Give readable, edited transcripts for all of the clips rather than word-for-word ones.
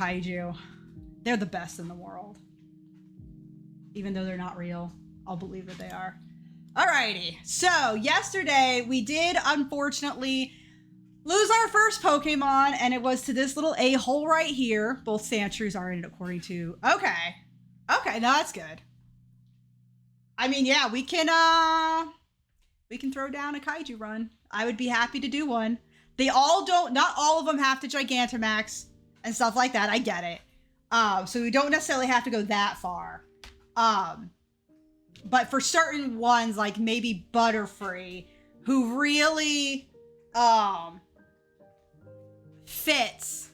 kaiju. They're the best in the world. Even though they're not real, I'll believe that they are. Alrighty, so yesterday we did unfortunately lose our first Pokemon, and it was to this little a-hole right here. Both Sandshrews are in it according to... Okay, no, that's good. I mean, yeah, we can throw down a kaiju run. I would be happy to do one. They all don't, not all of them have to Gigantamax and stuff like that. I get it. So we don't necessarily have to go that far. But for certain ones, like maybe Butterfree, who really fits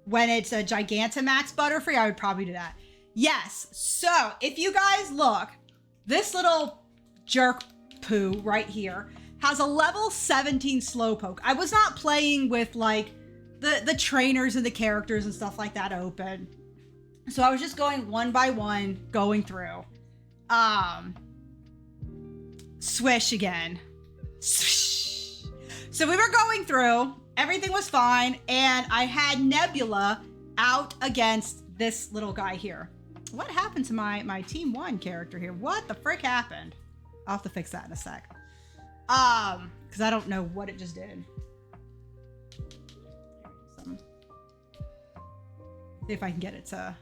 when it's a Gigantamax Butterfree, I would probably do that. Yes, so if you guys look, this little jerk poo right here has a level 17 Slowpoke. I was not playing with like the trainers and the characters and stuff like that open. So I was just going one by one, going through. Swish again. Swish. So we were going through, everything was fine, and I had Nebula out against this little guy here. What happened to my Team 1 character here? What the frick happened? I'll have to fix that in a sec. Because I don't know what it just did. See if I can get it to...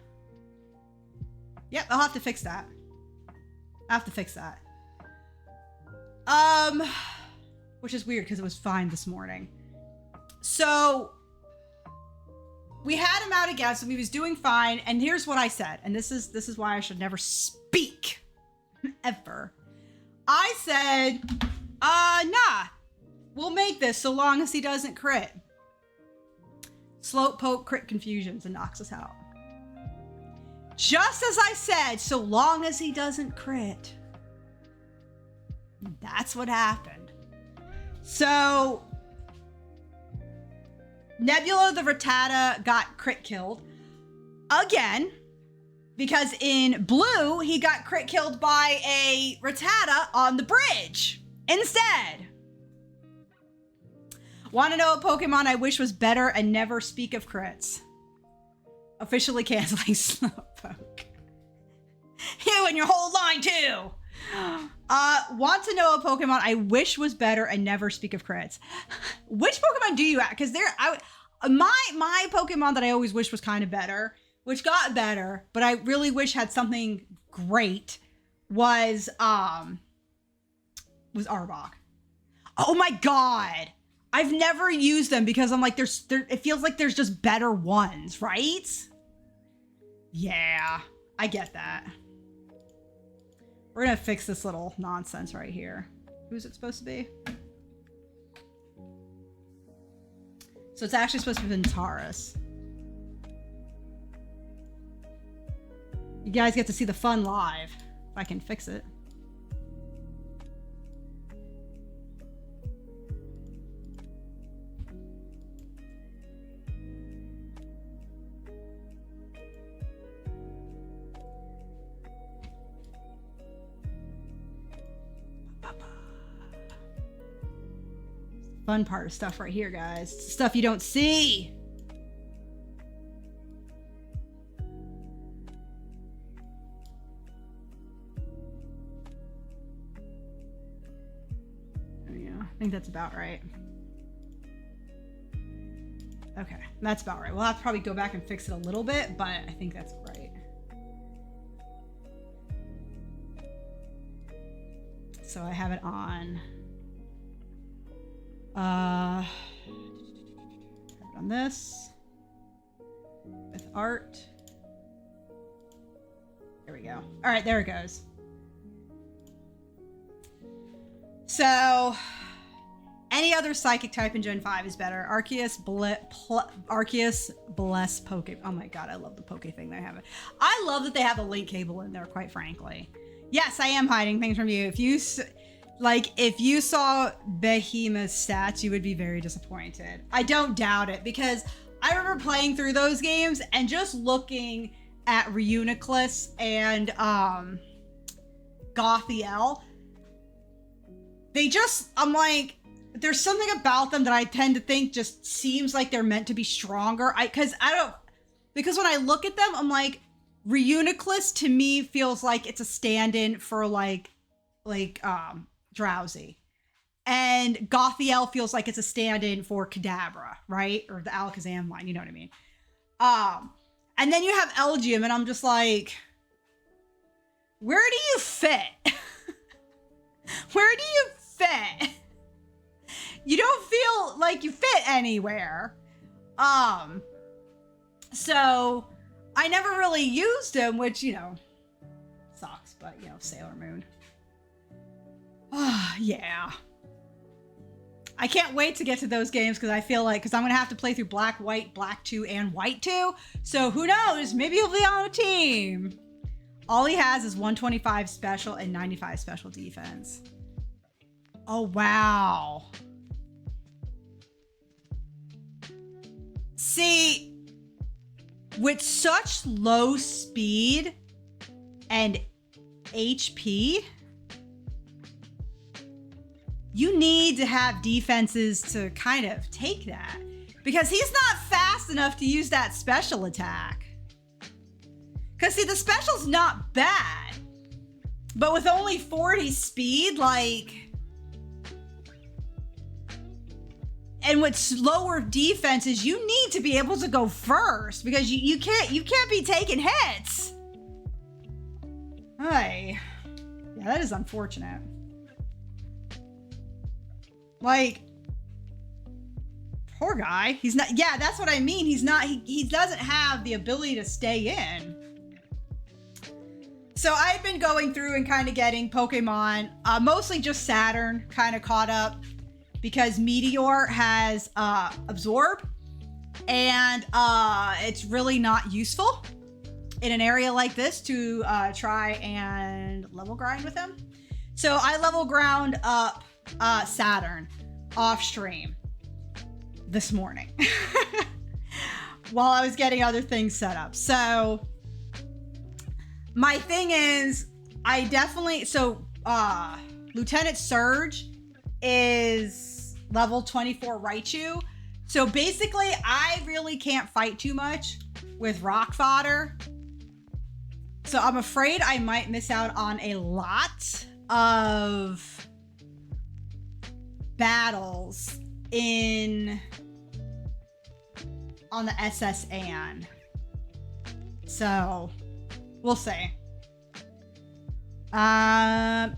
Yep, I'll have to fix that. Which is weird because it was fine this morning. So we had him out again, so he was doing fine. And here's what I said, and this is why I should never speak ever. I said, nah, we'll make this so long as he doesn't crit. Slowpoke crit confusions and knocks us out. Just as I said, so long as he doesn't crit. That's what happened. So Nebula the Rattata got crit killed again, because in blue, he got crit killed by a Rattata on the bridge instead. Want to know a Pokemon I wish was better and never speak of crits? Officially canceling Slowpoke. You and your whole line too. Want to know a Pokemon I wish was better and never speak of crits? Which Pokemon do you have? Because my Pokemon that I always wish was kind of better, which got better, but I really wish had something great, was Arbok. Oh my god. I've never used them because I'm like, it feels like there's just better ones, right? Yeah, I get that. We're gonna fix this little nonsense right here. Who's it supposed to be? So it's actually supposed to be Vintaris. You guys get to see the fun live, if I can fix it. Fun part of stuff right here, guys. It's stuff you don't see. There we go. I think that's about right. Okay, that's about right. We'll have to probably go back and fix it a little bit, but I think that's right. So I have it on. Have it on this with art. There we go. All right, there it goes. So any other psychic type in Gen 5 is better. Arceus, Bless, Poke. Oh my god, I love the Poke thing they have. I love that they have a link cable in there, quite frankly. Yes, I am hiding things from you. If you saw Behemoth's stats, you would be very disappointed. I don't doubt it, because I remember playing through those games and just looking at Reuniclus and Gothiel. I'm like, there's something about them that I tend to think just seems like they're meant to be stronger. Because when I look at them, I'm like, Reuniclus to me feels like it's a stand-in for like Drowsy. And Gothiel feels like it's a stand-in for Kadabra, right? Or the Alakazam line, you know what I mean? And then you have Elgium, and I'm just like, where do you fit? Where do you fit? You don't feel like you fit anywhere. So I never really used him, which, you know, sucks, but, you know, Sailor Moon. Yeah. I can't wait to get to those games because I feel like, because I'm going to have to play through Black, White, Black 2, and White 2. So who knows? Maybe he'll be on a team. All he has is 125 special and 95 special defense. Oh, wow. See, with such low speed and HP, you need to have defenses to kind of take that, because he's not fast enough to use that special attack. Because see, the special's not bad, but with only 40 speed, like, and with slower defenses, you need to be able to go first, because you can't be taking hits. Hey, yeah, that is unfortunate. Like, poor guy. He's not, yeah, that's what I mean. He's not, he doesn't have the ability to stay in. So I've been going through and kind of getting Pokemon, mostly just Saturn, kind of caught up, because Meteor has Absorb, and it's really not useful in an area like this to try and level grind with him. So I level ground up Saturn off stream this morning while I was getting other things set up. So my thing is, I definitely, so Lieutenant Surge is level 24 Raichu. So basically I really can't fight too much with rock fodder. So I'm afraid I might miss out on a lot of battles on the SS Anne. So we'll see.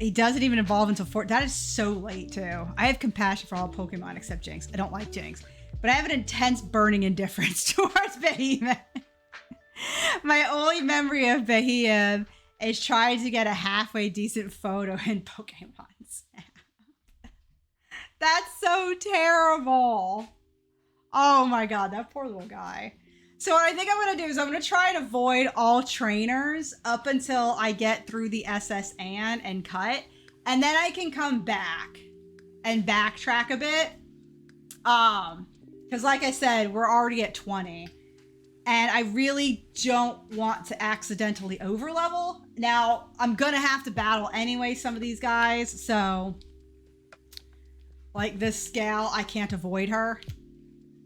He doesn't even evolve until 4. That is so late too. I have compassion for all Pokemon except Jinx. I don't like Jinx, but I have an intense burning indifference towards Behemoth. My only memory of Behemoth is trying to get a halfway decent photo in Pokemon Snap. That's so terrible. Oh my god, that poor little guy. So what I think I'm going to do is I'm going to try and avoid all trainers up until I get through the SS Anne and cut. And then I can come back and backtrack a bit. Because like I said, we're already at 20. And I really don't want to accidentally overlevel. Now, I'm going to have to battle anyway some of these guys. So, like this gal, I can't avoid her.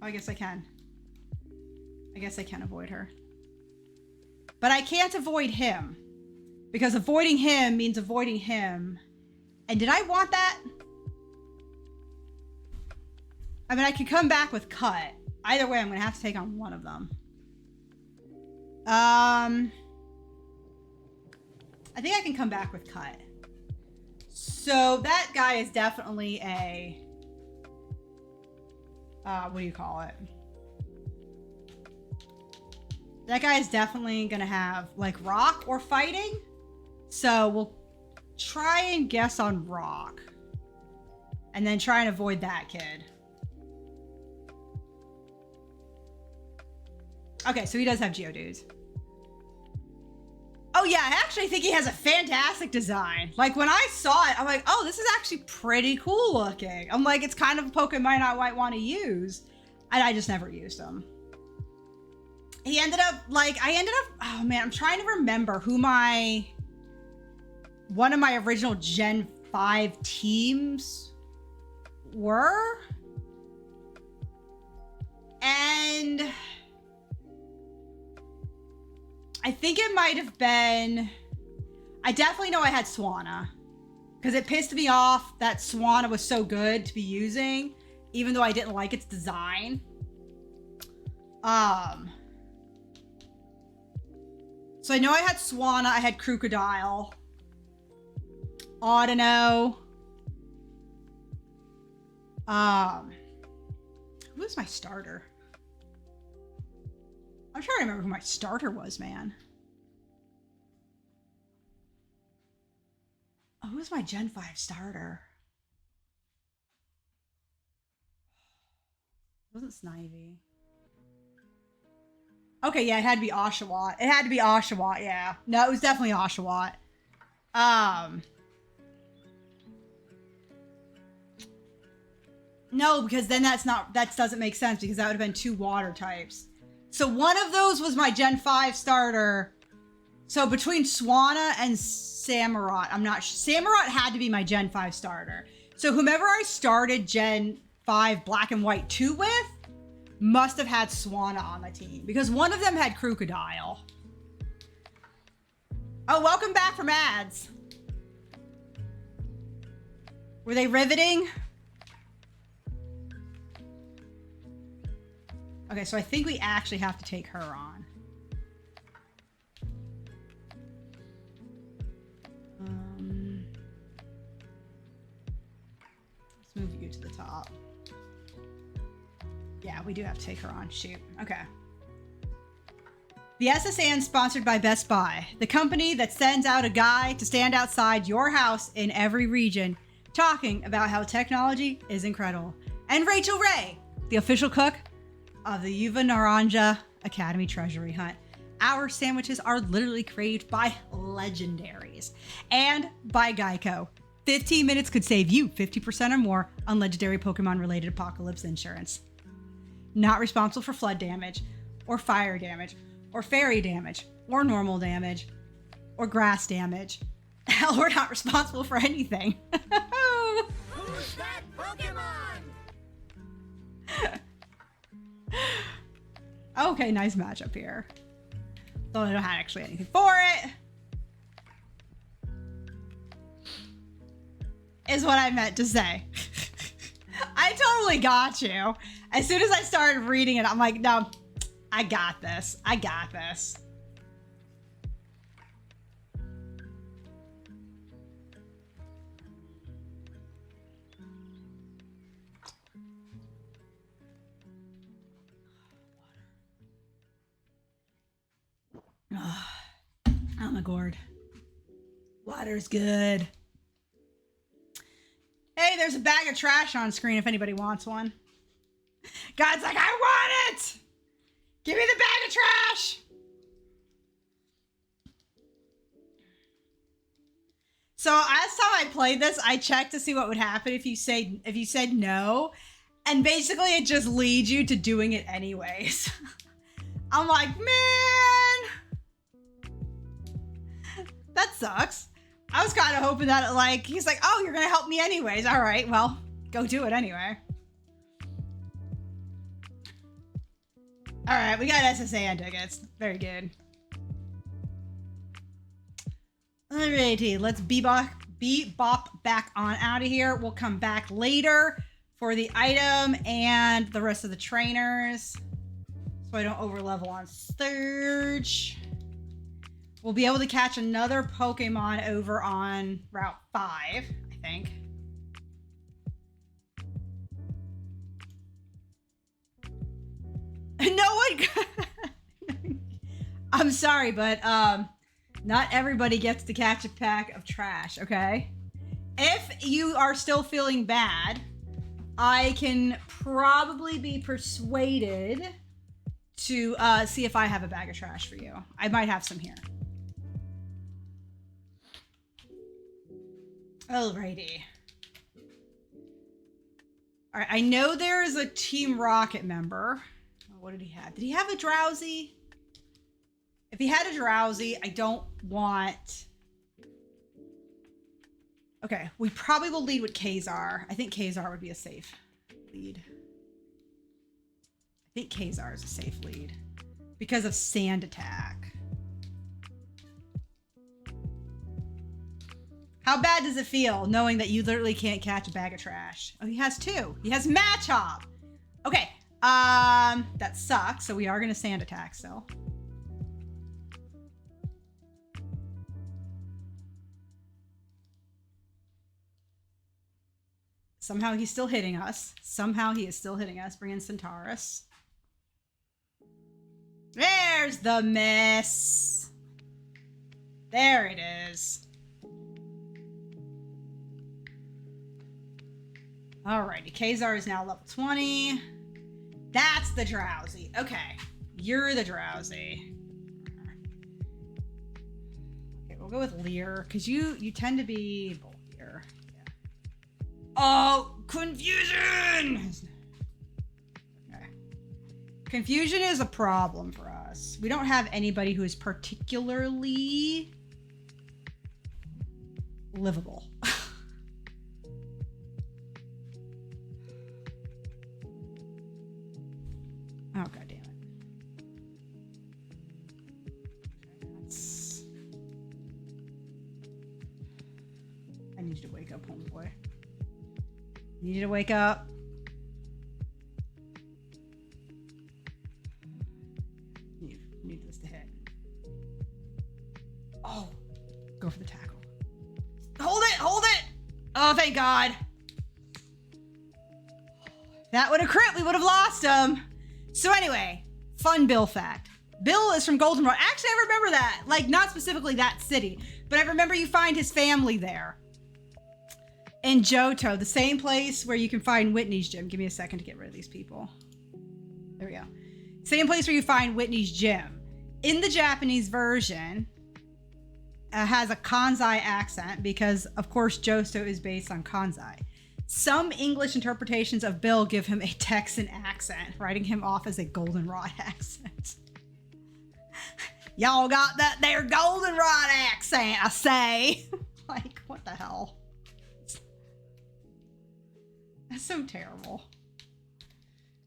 Oh, I guess I can. I guess I can avoid her. But I can't avoid him. Because avoiding him means avoiding him. And did I want that? I mean, I could come back with Cut. Either way, I'm going to have to take on one of them. I think I can come back with Cut. So that guy is definitely a... what do you call it? That guy is definitely going to have, like, rock or fighting. So we'll try and guess on rock. And then try and avoid that kid. Okay, so he does have Geodudes. Oh yeah, I actually think he has a fantastic design. Like, when I saw it, I'm like, oh, this is actually pretty cool looking. I'm like, it's kind of a Pokemon I might want to use. And I just never used him. He ended up, like, oh man, I'm trying to remember who one of my original Gen 5 teams were. I think it might have been... I definitely know I had Swanna. Because it pissed me off that Swanna was so good to be using, even though I didn't like its design. So I know I had Swanna, I had Crocodile, Audino. Who was my starter? I'm trying to remember who my starter was, man. Oh, who was my Gen 5 starter? It wasn't Snivy. Okay, yeah, it had to be Oshawott. It had to be Oshawott, yeah. No, it was definitely Oshawott. No, because then that doesn't make sense because that would have been 2 water types. So one of those was my Gen 5 starter. So between Swanna and Samurott, I'm not sure. Samurott had to be my Gen 5 starter. So whomever I started Gen 5 Black and White 2 with must have had Swanna on the team because one of them had Crocodile. Oh, welcome back from ads. Were they riveting? Okay, so I think we actually have to take her on. Let's move you to the top. Yeah, we do have to take her on. Shoot. Okay. The SSN sponsored by Best Buy, the company that sends out a guy to stand outside your house in every region, talking about how technology is incredible. And Rachel Ray, the official cook of the Yuva Naranja Academy Treasury Hunt. Our sandwiches are literally craved by legendaries and by Geico. 15 minutes could save you 50% or more on legendary Pokemon-related apocalypse insurance. Not responsible for flood damage, or fire damage, or fairy damage, or normal damage, or grass damage. Hell, we're not responsible for anything. Who's that Pokemon? Okay, nice matchup here. Though I don't have actually anything for it. Is what I meant to say. I totally got you. As soon as I started reading it, I'm like, no, I got this. I got this. Oh my gourd. Water's good. Hey, there's a bag of trash on screen if anybody wants one. God's like, I want it! Give me the bag of trash! So last time I played this, I checked to see what would happen if you said no. And basically it just leads you to doing it anyways. I'm like, man, that sucks. I was kind of hoping that like, he's like, oh, you're going to help me anyways. All right, well, go do it anyway. All right, we got SSA tickets. Very good. Alrighty, let's bebop back on out of here. We'll come back later for the item and the rest of the trainers, so I don't overlevel on Surge. We'll be able to catch another Pokemon over on Route 5, I think. No one. I'm sorry, but not everybody gets to catch a pack of trash, okay? If you are still feeling bad, I can probably be persuaded to see if I have a bag of trash for you. I might have some here. Alrighty. All right, I know there is a Team Rocket member. What did he have? Did he have a Drowsy? If he had a Drowsy, I don't want... Okay, we probably will lead with Kazar. I think Kazar would be a safe lead. I think Kazar is a safe lead because of Sand Attack. How bad does it feel knowing that you literally can't catch a bag of trash? Oh, he has two. He has match hop. Okay. That sucks. So we are going to sand attack still. Somehow he's still hitting us. Somehow he is still hitting us. Bring in Centaurus. There's the miss. There it is. Alrighty, Kazar is now level 20. That's the drowsy. Okay, you're the drowsy. Okay, we'll go with Lear, because you tend to be bulkier. Yeah. Oh, confusion! Okay. Confusion is a problem for us. We don't have anybody who is particularly livable. Oh, god damn it. I need you to wake up, homeboy. Need you to wake up. Need this to hit. Oh, go for the tackle. Hold it, hold it! Oh, thank God. That would have crit, we would have lost him. So anyway, fun Bill fact. Bill is from Goldenrod. Actually, I remember that. Like, not specifically that city, but I remember you find his family there. In Johto, the same place where you can find Whitney's gym. Give me a second to get rid of these people. There we go. Same place where you find Whitney's gym. In the Japanese version, has a Kansai accent because, of course, Johto is based on Kansai. Some English interpretations of Bill give him a Texan accent, writing him off as a goldenrod accent. Y'all got that there goldenrod accent, I say. Like, what the hell? That's so terrible.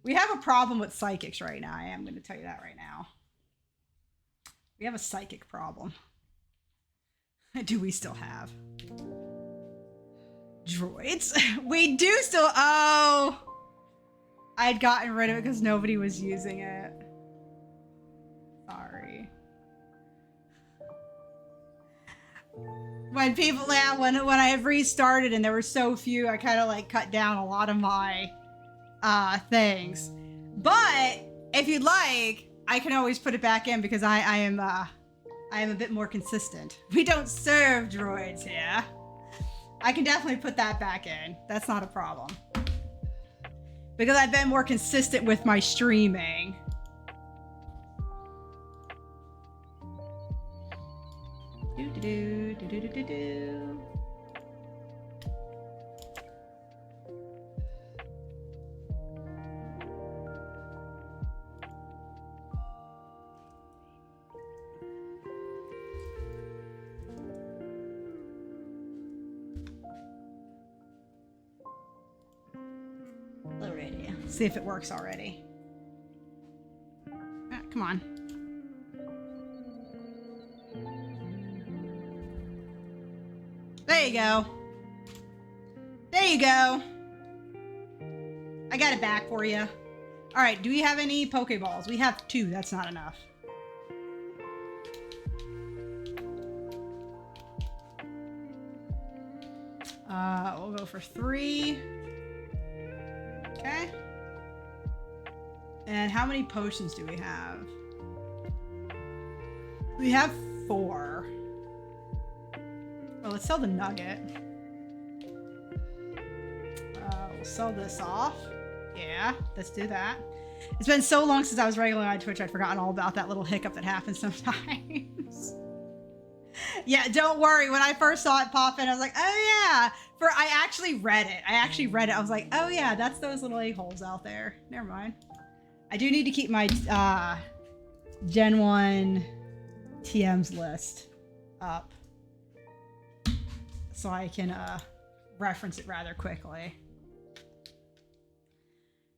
We have a problem with psychics right now. I am going to tell you that right now. We have a psychic problem. Do we still have droids? We do still. Oh, I'd gotten rid of it because nobody was using it. Sorry. When people, yeah, when I had restarted and there were so few, I kind of like cut down a lot of my things. But if you'd like, I can always put it back in because I am a bit more consistent. We don't serve droids here. I can definitely put that back in. That's not a problem. Because I've been more consistent with my streaming. Do-do-do. Alrighty. See if it works already. Ah, come on. There you go. There you go. I got it back for you. All right, do we have any Pokeballs? We have 2. That's not enough. We'll go for 3. Okay. And how many potions do we have? We have 4. Well, let's sell the nugget. We'll sell this off. Yeah, let's do that. It's been so long since I was regular on Twitch, I'd forgotten all about that little hiccup that happens sometimes. Yeah, don't worry. When I first saw it pop in, I was like, oh yeah. I actually read it. I was like, oh yeah, that's those little a-holes out there. Never mind. I do need to keep my Gen 1 TMs list up so I can reference it rather quickly.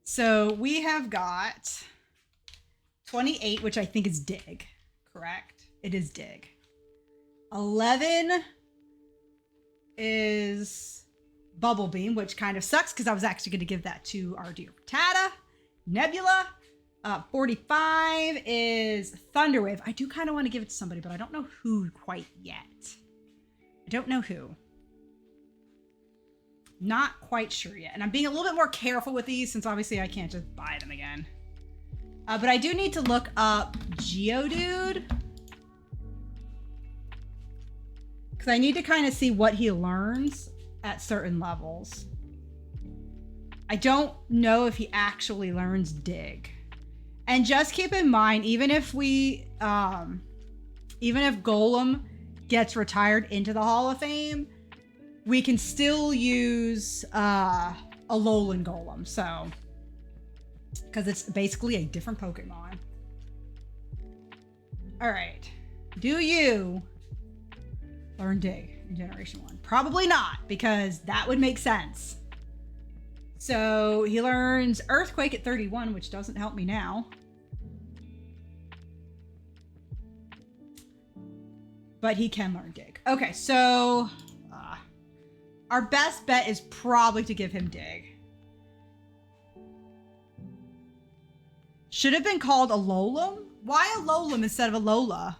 So we have got 28, which I think is dig, correct? It is dig. 11 is Bubble Beam, which kind of sucks because I was actually going to give that to our dear Tata. Nebula. 45 is Thunderwave. I do kind of want to give it to somebody, but I don't know who quite yet. I don't know who. Not quite sure yet. And I'm being a little bit more careful with these since obviously I can't just buy them again. But I do need to look up Geodude. Because I need to kind of see what he learns at certain levels. I don't know if he actually learns Dig. And just keep in mind, even if Golem gets retired into the Hall of Fame, we can still use a Alolan Golem. So, because it's basically a different Pokemon. All right. Do you learn Dig in Generation 1? Probably not, because that would make sense. So he learns Earthquake at 31, which doesn't help me now. But he can learn Dig. Okay, so our best bet is probably to give him Dig. Should have been called a Locke'm? Why a Locke'm instead of a Lola?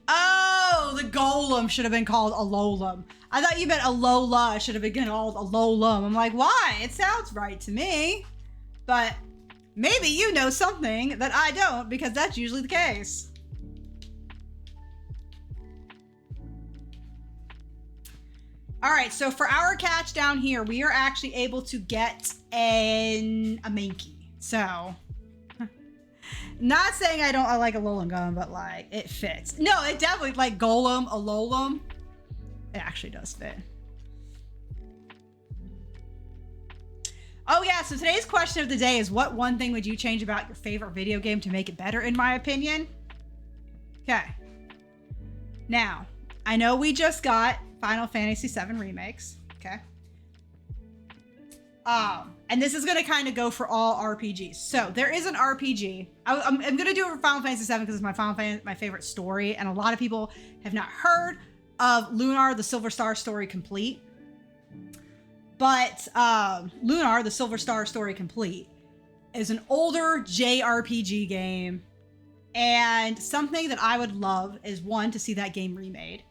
Oh, the Golem should have been called a Locke'm. I thought you meant a Lola should have been called a Locke'm. I'm like, why? It sounds right to me. But maybe you know something that I don't, because that's usually the case. All right, so for our catch down here, we are actually able to get a Mankey. So, not saying I like a Alolan Golem, but like it fits. No, it definitely, like Golem, a Alolan, it actually does fit. Oh yeah, so today's question of the day is, what one thing would you change about your favorite video game to make it better, in my opinion? Okay. Now, I know we just got Final Fantasy VII remakes, okay? And this is gonna kind of go for all RPGs. So there is an RPG. I'm gonna do it for Final Fantasy VII because it's my favorite story, and a lot of people have not heard of Lunar, the Silver Star Story Complete. But Lunar, the Silver Star Story Complete, is an older JRPG game, and something that I would love is, one, to see that game remade.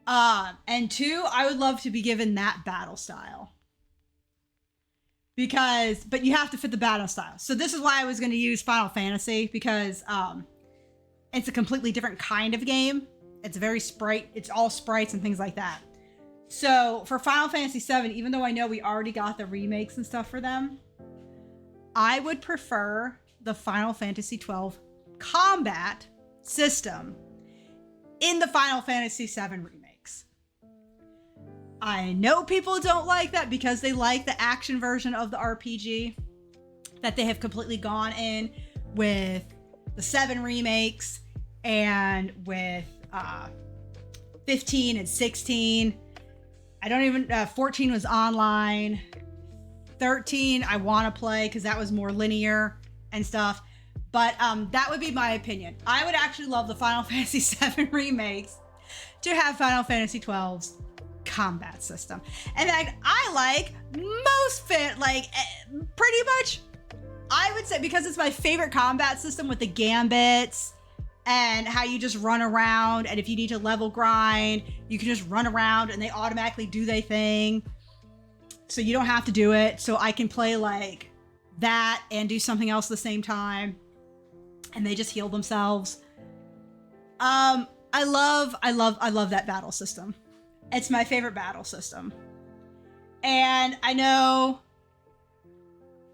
And two, I would love to be given that battle style. But you have to fit the battle style. So this is why I was going to use Final Fantasy, because it's a completely different kind of game. It's it's all sprites and things like that. So for Final Fantasy VII, even though I know we already got the remakes and stuff for them, I would prefer the Final Fantasy XII combat system in the Final Fantasy VII remakes. I know people don't like that because they like the action version of the RPG that they have completely gone in with the 7 remakes and with 15 and 16. 14 was online. 13 I want to play because that was more linear and stuff. But that would be my opinion. I would actually love the Final Fantasy VII remakes to have Final Fantasy XII's combat system. And I like pretty much, I would say, because it's my favorite combat system with the gambits and how you just run around, and if you need to level grind, you can just run around and they automatically do their thing. So you don't have to do it. So I can play like that and do something else at the same time. And they just heal themselves. I love that battle system. It's my favorite battle system. And I know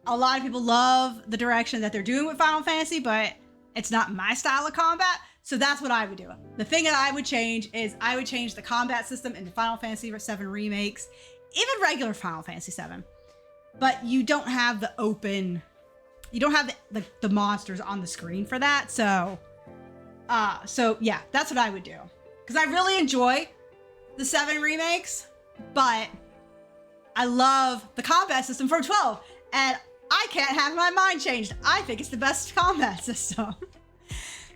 a lot of people love the direction that they're doing with Final Fantasy, but it's not my style of combat. So that's what I would do. The thing that I would change is I would change the combat system in the Final Fantasy VII remakes, even regular Final Fantasy VII. But you don't have the open, you don't have the monsters on the screen for that. So yeah, that's what I would do. Because I really enjoy the 7 remakes, but I love the combat system from 12. And I can't have my mind changed. I think it's the best combat system.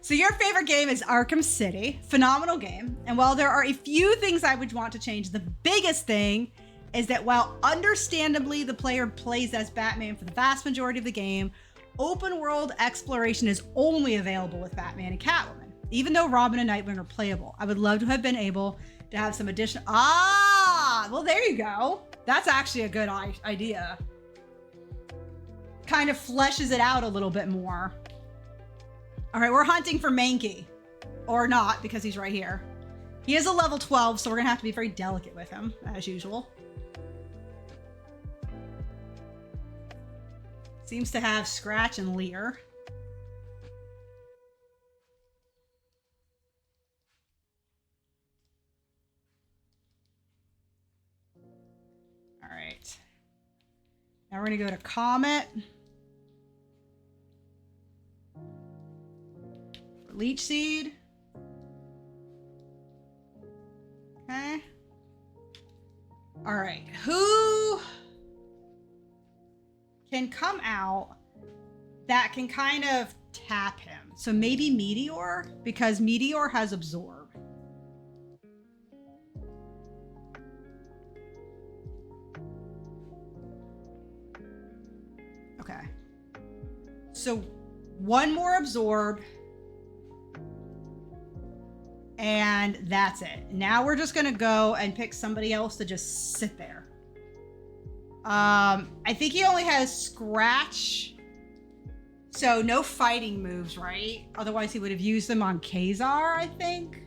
So your favorite game is Arkham City. Phenomenal game. And while there are a few things I would want to change, the biggest thing is that while understandably the player plays as Batman for the vast majority of the game, open world exploration is only available with Batman and Catwoman. Even though Robin and Nightwing are playable, I would love to have been able to have some additional... well, there you go. That's actually a good idea. Kind of fleshes it out a little bit more. All right, we're hunting for Mankey. Or not, because he's right here. He is a level 12, so we're gonna have to be very delicate with him, as usual. Seems to have Scratch and Lear. All right. Now we're gonna go to Comet. For Leech Seed. Okay. All right, who can come out that can kind of tap him? So maybe Meteor, because Meteor has Absorb. Okay. So one more Absorb. And that's it. Now we're just gonna go and pick somebody else to just sit there. I think he only has Scratch. So no fighting moves, right? Otherwise he would have used them on Kazar, I think.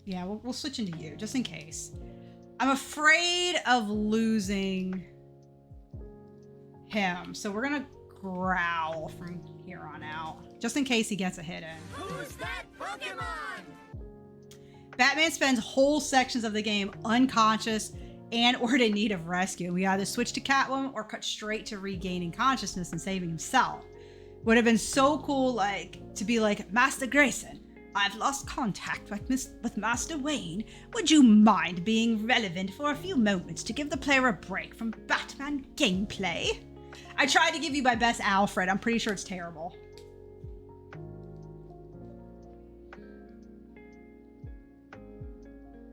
Yeah, we'll switch into you, just in case. I'm afraid of losing him, so we're gonna Growl from here on out, just in case he gets a hit in. Who's that Pokemon? Batman spends whole sections of the game unconscious and or in need of rescue. We either switch to Catwoman or cut straight to regaining consciousness and saving himself. Would have been so cool, like, to be like, Master Grayson, I've lost contact with Master Wayne. Would you mind being relevant for a few moments to give the player a break from Batman gameplay? I tried to give you my best Alfred. I'm pretty sure it's terrible.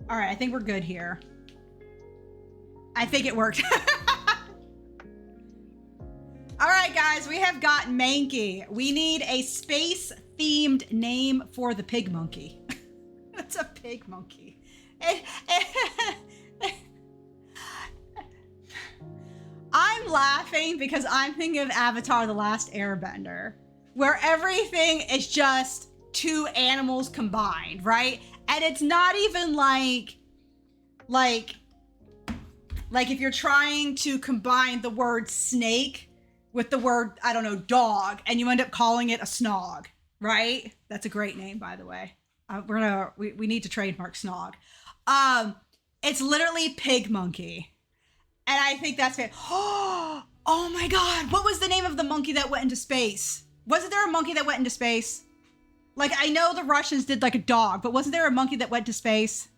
All right, I think we're good here. I think it worked. All right, guys, we have got Mankey. We need a space-themed name for the pig monkey. It's a pig monkey. I'm laughing because I'm thinking of Avatar: The Last Airbender, where everything is just two animals combined, right? And it's not even like if you're trying to combine the word snake with the word, I don't know, dog, and you end up calling it a snog, right? That's a great name, by the way. We need to trademark snog. It's literally pig monkey. And I think that's it. Oh my God. What was the name of the monkey that went into space? Wasn't there a monkey that went into space? Like, I know the Russians did like a dog, but wasn't there a monkey that went to space?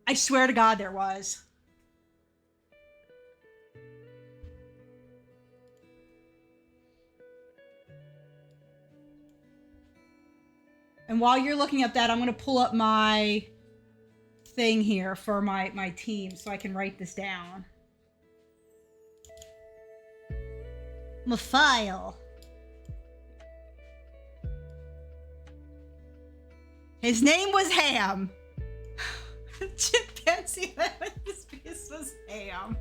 I swear to God there was. And while you're looking up that, I'm going to pull up my thing here for my team so I can write this down. My file. His name was Ham. Chimpanzee that went to space was Ham.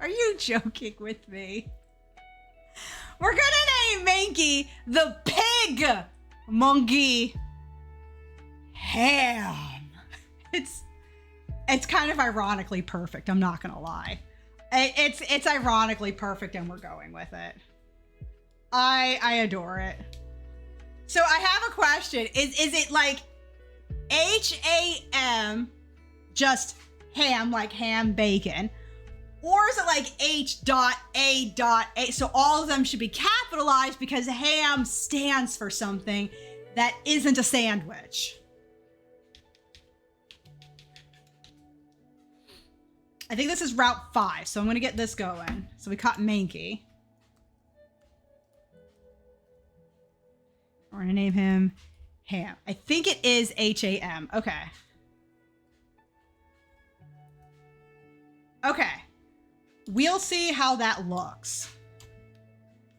Are you joking with me? We're gonna name Mankey the pig monkey Ham. It's kind of ironically perfect. I'm not gonna lie. It's ironically perfect, and we're going with it. I adore it. So I have a question. Is it like HAM, just ham, like ham bacon, Or is it like H.A.A? So all of them should be capitalized because ham stands for something that isn't a sandwich. I think this is Route 5, so I'm gonna get this going. So we caught Mankey. We're gonna name him Ham. I think it is H-A-M. Okay. Okay. We'll see how that looks.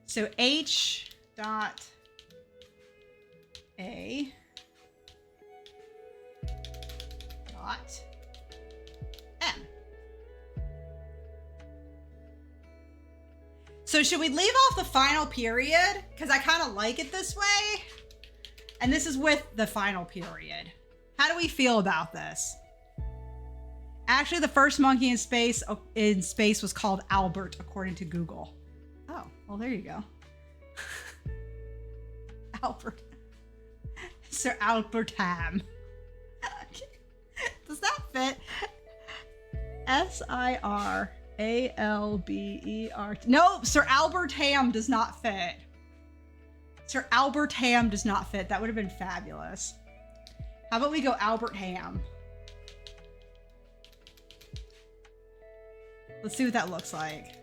So H dot A dot M. So should we leave off the final period? Because I kind of like it this way. And this is with the final period. How do we feel about this? Actually, the first monkey in space was called Albert, according to Google. Oh, well, there you go. Albert. Sir Albert Ham. Does that fit? S-I-R-A-L-B-E-R-T. Nope, Sir Albert Ham does not fit. Sir Albert Ham does not fit. That would have been fabulous. How about we go Albert Ham? Let's see what that looks like.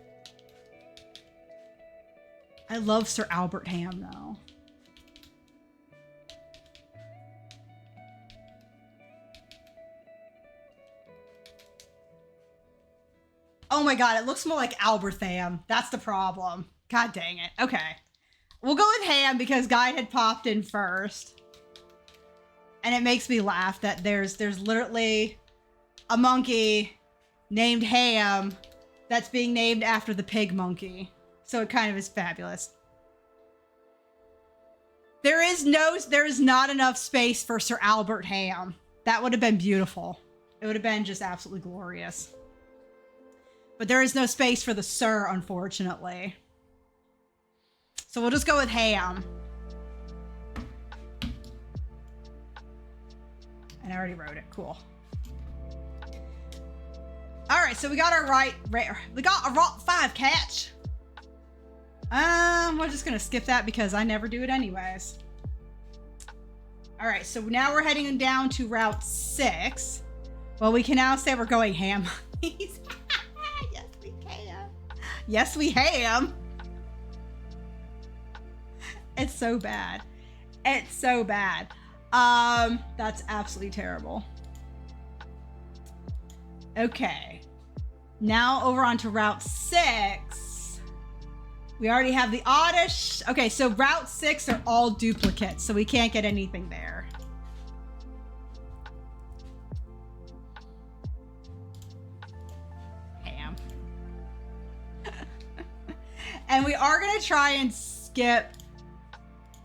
I love Sir Albert Ham, though. Oh my god, it looks more like Albert Ham. That's the problem. God dang it. Okay. We'll go with Ham because Guy had popped in first. And it makes me laugh that there's literally a monkey named Ham that's being named after the pig monkey. So it kind of is fabulous. There is not enough space for Sir Albert Ham. That would have been beautiful. It would have been just absolutely glorious. But there is no space for the Sir, unfortunately. So we'll just go with Ham. And I already wrote it. Cool. All right, so we got our we got a Route 5 catch. We're just gonna skip that because I never do it anyways. All right, so now we're heading down to Route 6. Well, we can now say we're going ham. Yes, we can. Yes, we ham. It's so bad. It's so bad. That's absolutely terrible. Okay. Now over onto Route 6. We already have the Oddish. Okay, so Route 6 are all duplicates, so we can't get anything there. Ham. And we are going to try and skip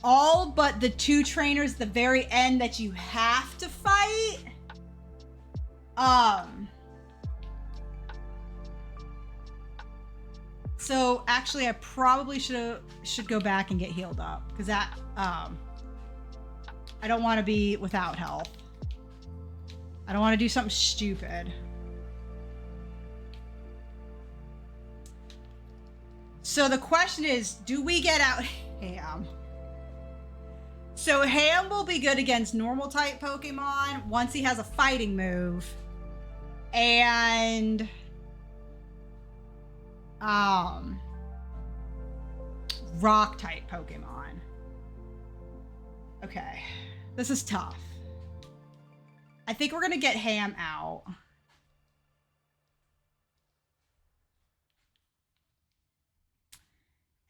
all but the 2 trainers at the very end that you have to fight. So actually I probably should go back and get healed up because that I don't want to be without health. I don't want to do something stupid. So the question is, do we get out Ham? So Ham will be good against normal type Pokemon once he has a fighting move. And rock type Pokemon. Okay. This is tough. I think we're gonna get Ham out.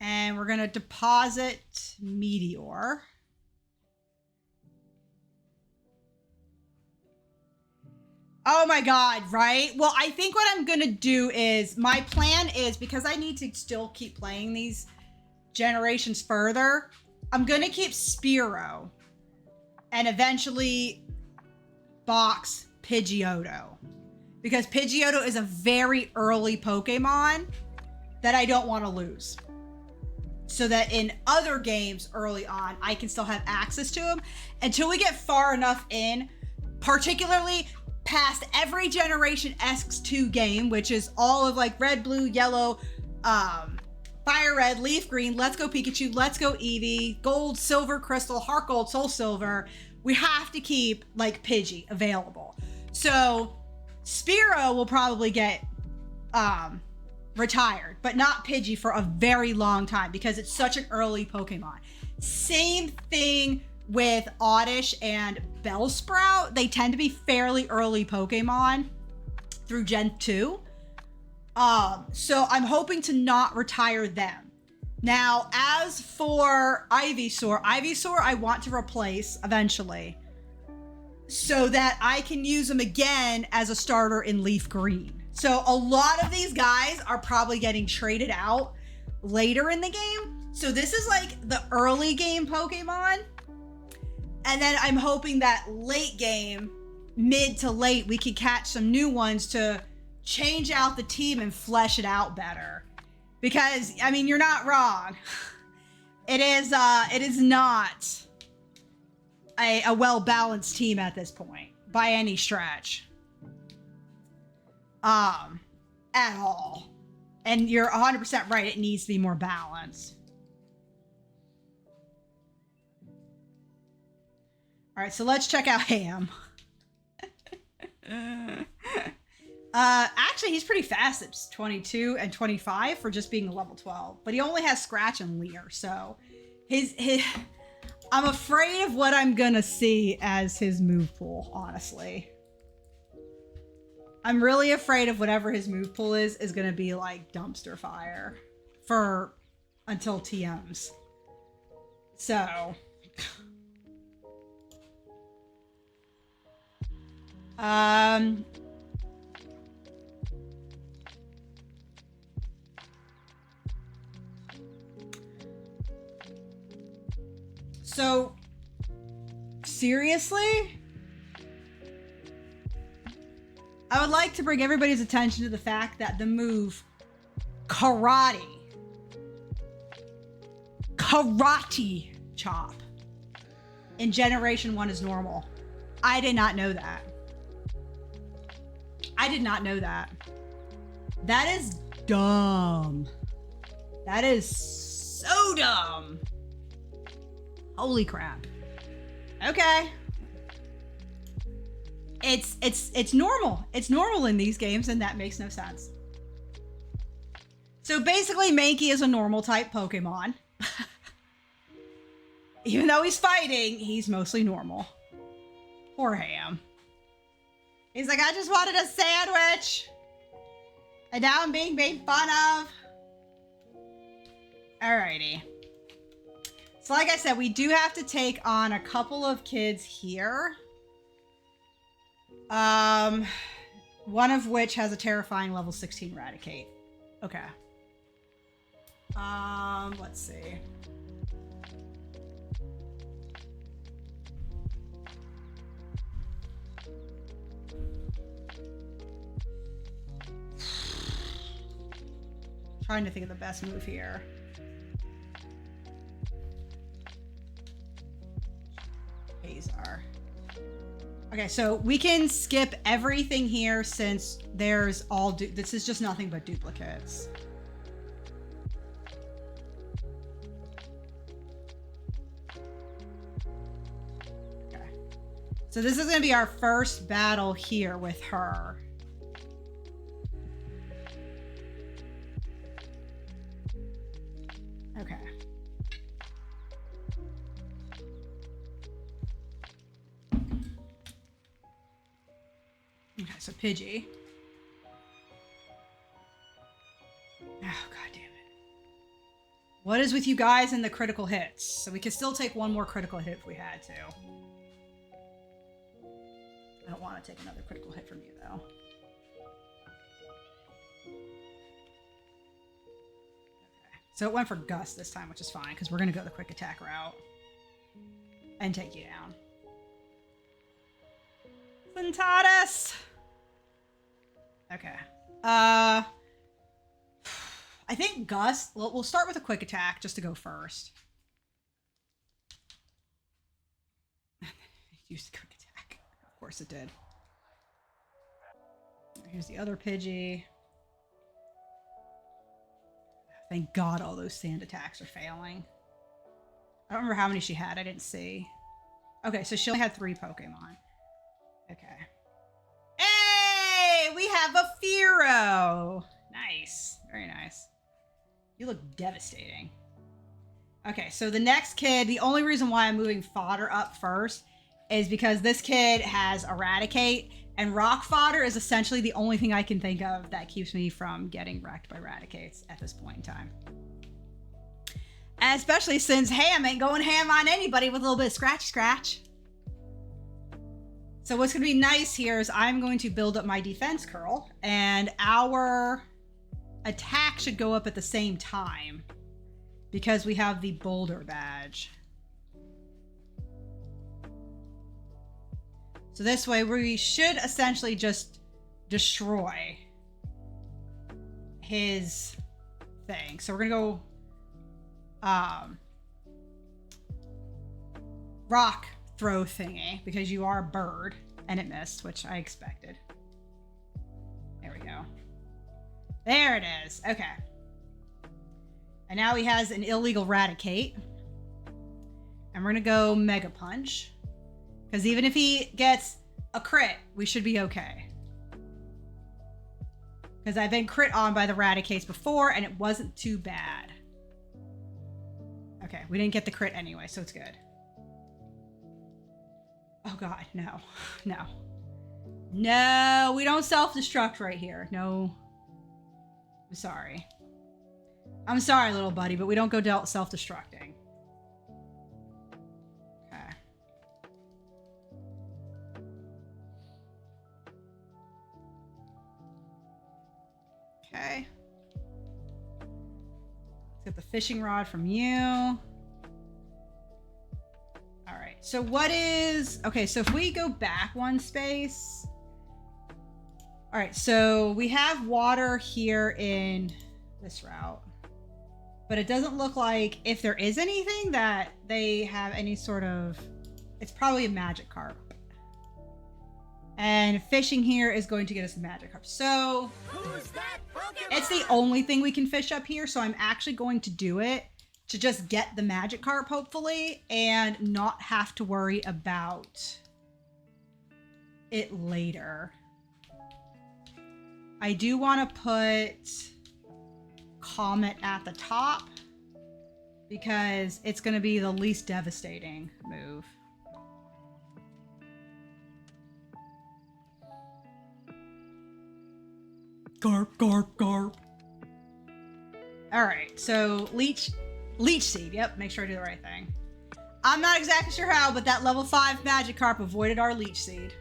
And we're gonna deposit Meteor. Oh my god, right? Well, I think what I'm gonna do is, my plan is, because I need to still keep playing these generations further, I'm gonna keep Spearow and eventually box Pidgeotto. Because Pidgeotto is a very early Pokemon that I don't want to lose. So that in other games early on, I can still have access to him until we get far enough in, particularly past every Generation X2 game, which is all of like red, blue, yellow, fire red, leaf green, let's go Pikachu, let's go Eevee, gold, silver, crystal, heart gold, soul silver. We have to keep like Pidgey available. So Spearow will probably get retired, but not Pidgey for a very long time because it's such an early Pokemon. Same thing with Oddish and Bellsprout. They tend to be fairly early Pokemon through Gen 2. So I'm hoping to not retire them. Now, as for Ivysaur I want to replace eventually so that I can use them again as a starter in Leaf Green. So a lot of these guys are probably getting traded out later in the game. So this is like the early game Pokemon. And then I'm hoping that late game, mid to late, we can catch some new ones to change out the team and flesh it out better. Because, I mean, you're not wrong. It is not a well-balanced team at this point, by any stretch. At all. And you're 100% right, it needs to be more balanced. All right, so let's check out Ham. Actually, he's pretty fast. It's 22 and 25 for just being a level 12. But he only has Scratch and Leer, so his I'm afraid of what I'm gonna see as his move pool, honestly. I'm really afraid of whatever his move pool is gonna be like dumpster fire for until TMs. So so seriously, I would like to bring everybody's attention to the fact that the move Karate Chop in Generation 1 is normal. I did not know that. I did not know that. That is dumb. That is so dumb. Holy crap. Okay. It's normal. It's normal in these games, and that makes no sense. So basically, Mankey is a normal type Pokemon. Even though he's fighting, he's mostly normal. Poor Ham. He's like, I just wanted a sandwich. And now I'm being made fun of. Alrighty. So like I said, we do have to take on a couple of kids here. One of which has a terrifying level 16 Raticate. Okay. Let's see. Trying to think of the best move here. Azar. Okay, so we can skip everything here since there's all this is just nothing but duplicates. Okay. So this is going to be our first battle here with her. Okay. Okay, so Pidgey. Oh, god damn it. What is with you guys and the critical hits? So we can still take one more critical hit if we had to. I don't want to take another critical hit from you, though. So it went for Gust this time, which is fine, because we're going to go the quick attack route. And take you down. Syntatus! Okay. I think Gust, we'll start with a quick attack just to go first. Use the quick attack. Of course it did. Here's the other Pidgey. Thank God all those sand attacks are failing. I don't remember how many she had. I didn't see. Okay, so she only had 3 Pokemon. Okay. Hey! We have a Fearow! Nice. Very nice. You look devastating. Okay, so the next kid, the only reason why I'm moving Fodder up first is because this kid has Eradicate, and Rock Fodder is essentially the only thing I can think of that keeps me from getting wrecked by Eradicates at this point in time. And especially since Ham ain't going ham on anybody with a little bit of scratch. So what's going to be nice here is I'm going to build up my defense curl, and our attack should go up at the same time because we have the Boulder badge. So this way we should essentially just destroy his thing. So we're going to go rock throw thingy because you are a bird, and it missed, which I expected. There we go. There it is. Okay. And now he has an illegal Raticate. And we're going to go Mega Punch. Because even if he gets a crit, we should be okay. Because I've been crit on by the Raticates before, and it wasn't too bad. Okay, we didn't get the crit anyway, so it's good. Oh God, no. No. No, we don't self-destruct right here. No. I'm sorry. I'm sorry, little buddy, but we don't go self-destructing. Okay. Okay. Let's get the fishing rod from you. All right. So what is... Okay, so if we go back one space... All right, so we have water here in this route. But it doesn't look like, if there is anything, that they have any sort of... It's probably a Magikarp. And fishing here is going to get us a Magikarp. So... Who's that Pokemon? It's the only thing we can fish up here, so I'm actually going to do it to just get the Magikarp, hopefully, and not have to worry about it later. I do want to put Comet at the top because it's going to be the least devastating move. Garp, garp, garp. All right, so Leech Seed. Yep, make sure I do the right thing. I'm not exactly sure how, but that level 5 Magikarp avoided our Leech Seed.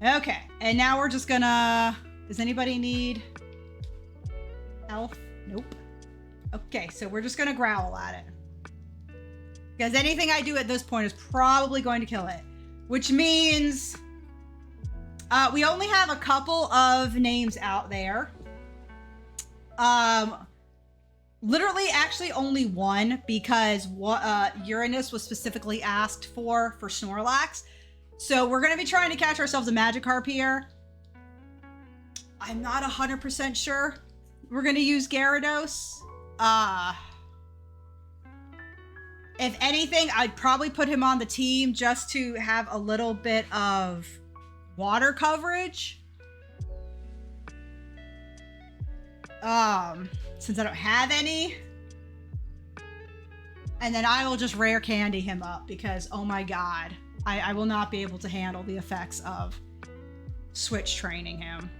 Okay, and now we're just gonna... Does anybody need health? Nope. Okay, so we're just gonna growl at it. Because anything I do at this point is probably going to kill it. Which means... we only have a couple of names out there. Literally, actually only one, because Uranus was specifically asked for Snorlax. So we're going to be trying to catch ourselves a Magikarp here. I'm not 100% sure we're going to use Gyarados. If anything, I'd probably put him on the team just to have a little bit of water coverage. Since I don't have any. And then I will just rare candy him up because, oh my God, I will not be able to handle the effects of switch training him.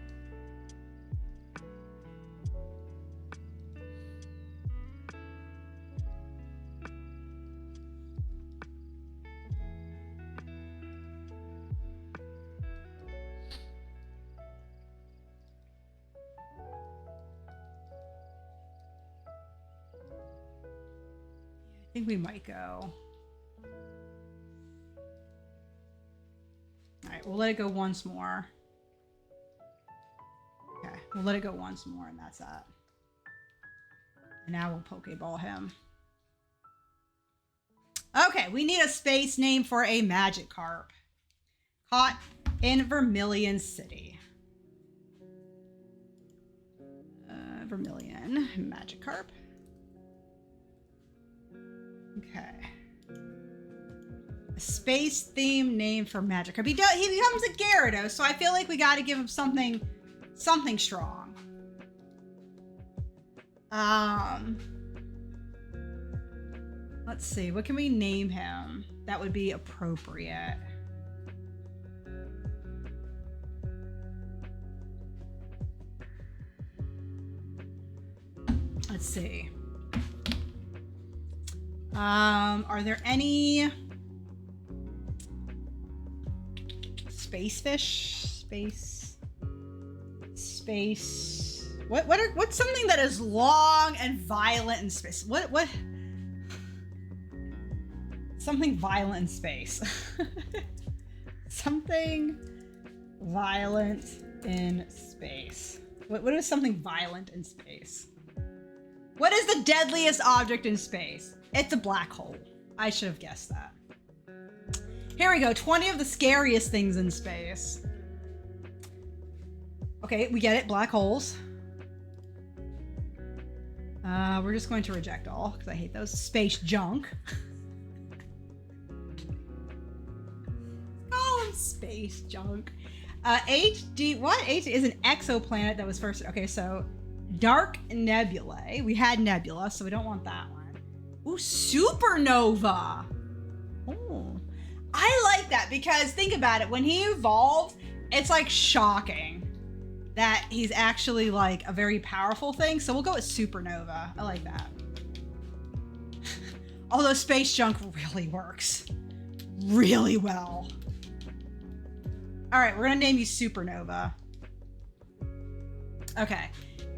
I think we might go. All right, we'll let it go once more. Okay, we'll let it go once more, and that's that. And now we'll Pokeball him. Okay, we need a space name for a Magikarp. Caught in Vermilion City. Vermilion Magikarp. Okay. A space-themed name for Magikarp. He becomes a Gyarados, so I feel like we got to give him something strong. Let's see. What can we name him that would be appropriate? Let's see. Are there any space fish? Space. What's something that is long and violent in space? What? Something violent in space. Something violent in space. What is something violent in space? What is the deadliest object in space? It's a black hole. I should have guessed that. Here we go. 20 of the scariest things in space. Okay, we get it. Black holes. We're just going to reject all because I hate those. Space junk. Oh, space junk. HD. What? HD is an exoplanet that was first. Okay, so dark nebulae. We had nebula, so we don't want that one. Ooh, supernova. Oh, I like that because think about it. When he evolved, it's like shocking that he's actually like a very powerful thing. So we'll go with supernova. I like that. Although space junk really works really well. All right, we're gonna name you Supernova. Okay,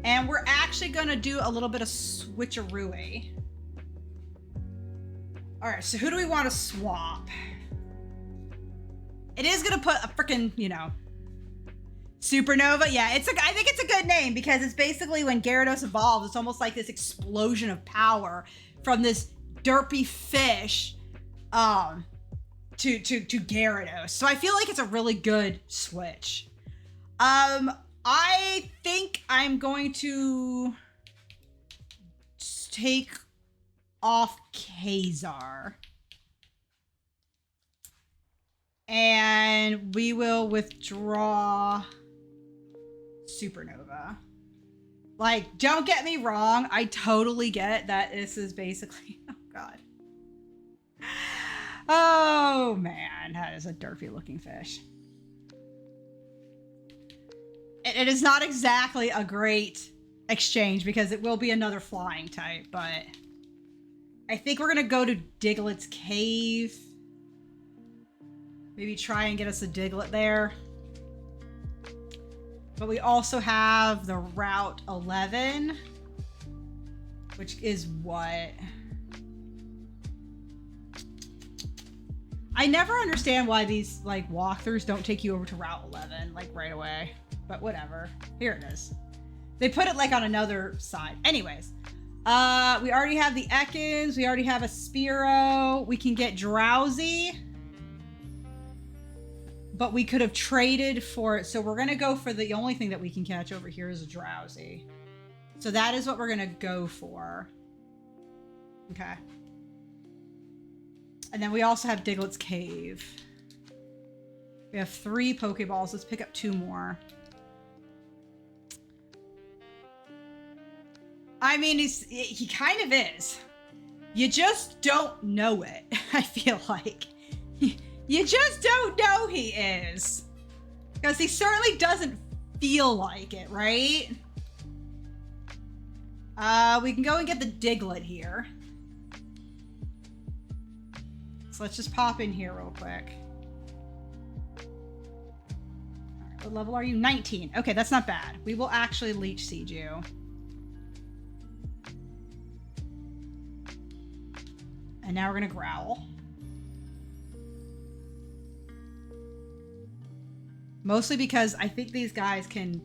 and we're actually gonna do a little bit of switcheroo. All right, so who do we want to swap? It is gonna put a freaking, Supernova. Yeah, I think it's a good name because it's basically when Gyarados evolves, it's almost like this explosion of power from this derpy fish, to Gyarados. So I feel like it's a really good switch. I think I'm going to take off Kazar. And we will withdraw Supernova. Like, don't get me wrong. I totally get that this is basically, oh God. Oh man, that is a derpy looking fish. It is not exactly a great exchange because it will be another flying type, but I think we're gonna go to Diglett's cave. Maybe try and get us a Diglett there. But we also have the Route 11, which is what? I never understand why these like walkthroughs don't take you over to Route 11 like right away, but whatever. Here it is. They put it like on another side. Anyways, we already have the Ekans. We already have a Spearow. We can get Drowsy, but we could have traded for it. So we're going to go for the only thing that we can catch over here is a Drowsy. So that is what we're going to go for. Okay. And then we also have Diglett's Cave. We have 3 Pokeballs. Let's pick up 2 more. I mean, he kind of is. You just don't know it, I feel like. You just don't know he is. Because he certainly doesn't feel like it, right? We can go and get the Diglett here. So let's just pop in here real quick. All right, what level are you? 19. Okay, that's not bad. We will actually Leech Seed you. And now we're gonna Growl. Mostly because I think these guys can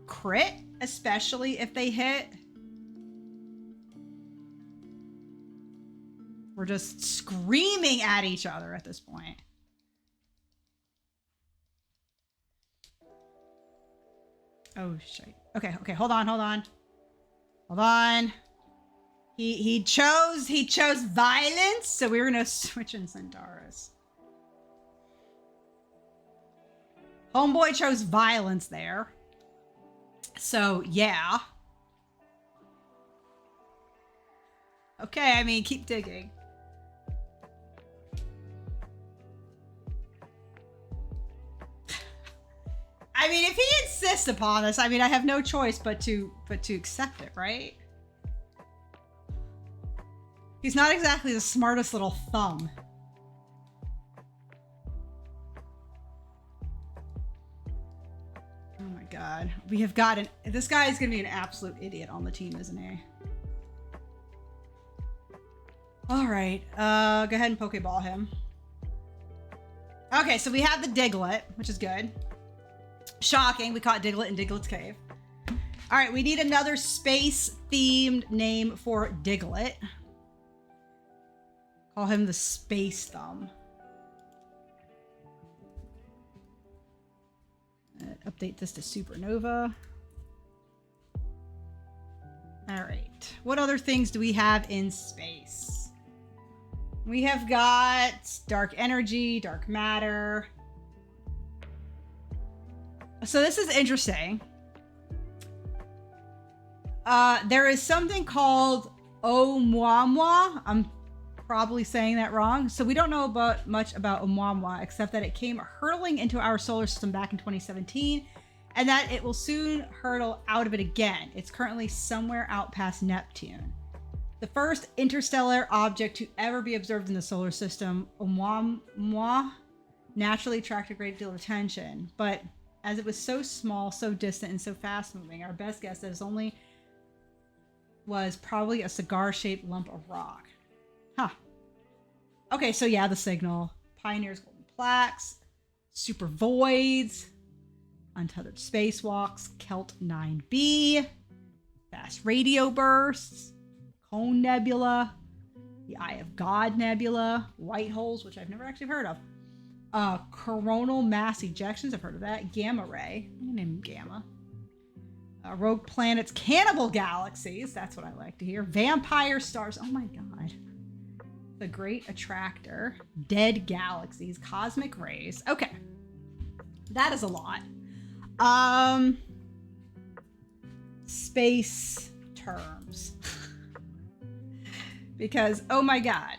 crit, especially if they hit. We're just screaming at each other at this point. Oh, shit. Okay, okay, hold on, hold on. Hold on. He chose violence, so we were gonna switch in Centaurus. Homeboy chose violence there. So, yeah. Okay, I mean, keep digging. I mean, if he insists upon this, I mean, I have no choice but to accept it, right? He's not exactly the smartest little thumb. Oh my god. We have got this guy is gonna be an absolute idiot on the team, isn't he? Alright, go ahead and Pokeball him. Okay, so we have the Diglett, which is good. Shocking, we caught Diglett in Diglett's cave. Alright, we need another space-themed name for Diglett. Call him the Space Thumb. Update this to Supernova. Alright, what other things do we have in space? We have got dark energy, dark matter. So this is interesting. There is something called Oumuamua. I'm probably saying that wrong. So we don't know much about Oumuamua, except that it came hurtling into our solar system back in 2017, and that it will soon hurtle out of it again. It's currently somewhere out past Neptune. The first interstellar object to ever be observed in the solar system, Oumuamua, naturally attracted a great deal of attention, but as it was so small, so distant, and so fast-moving, our best guess is was probably a cigar-shaped lump of rock. Huh. Okay, so yeah, the signal. Pioneer's golden plaques, super voids, untethered spacewalks, Kelt 9b, fast radio bursts, Cone Nebula, the Eye of God Nebula, white holes, which I've never actually heard of, coronal mass ejections, I've heard of that, gamma ray, I'm gonna name him Gamma, rogue planets, cannibal galaxies, that's what I like to hear, vampire stars, oh my god, the great attractor, dead galaxies, cosmic rays. Okay, that is a lot. Space terms. Because, oh my god.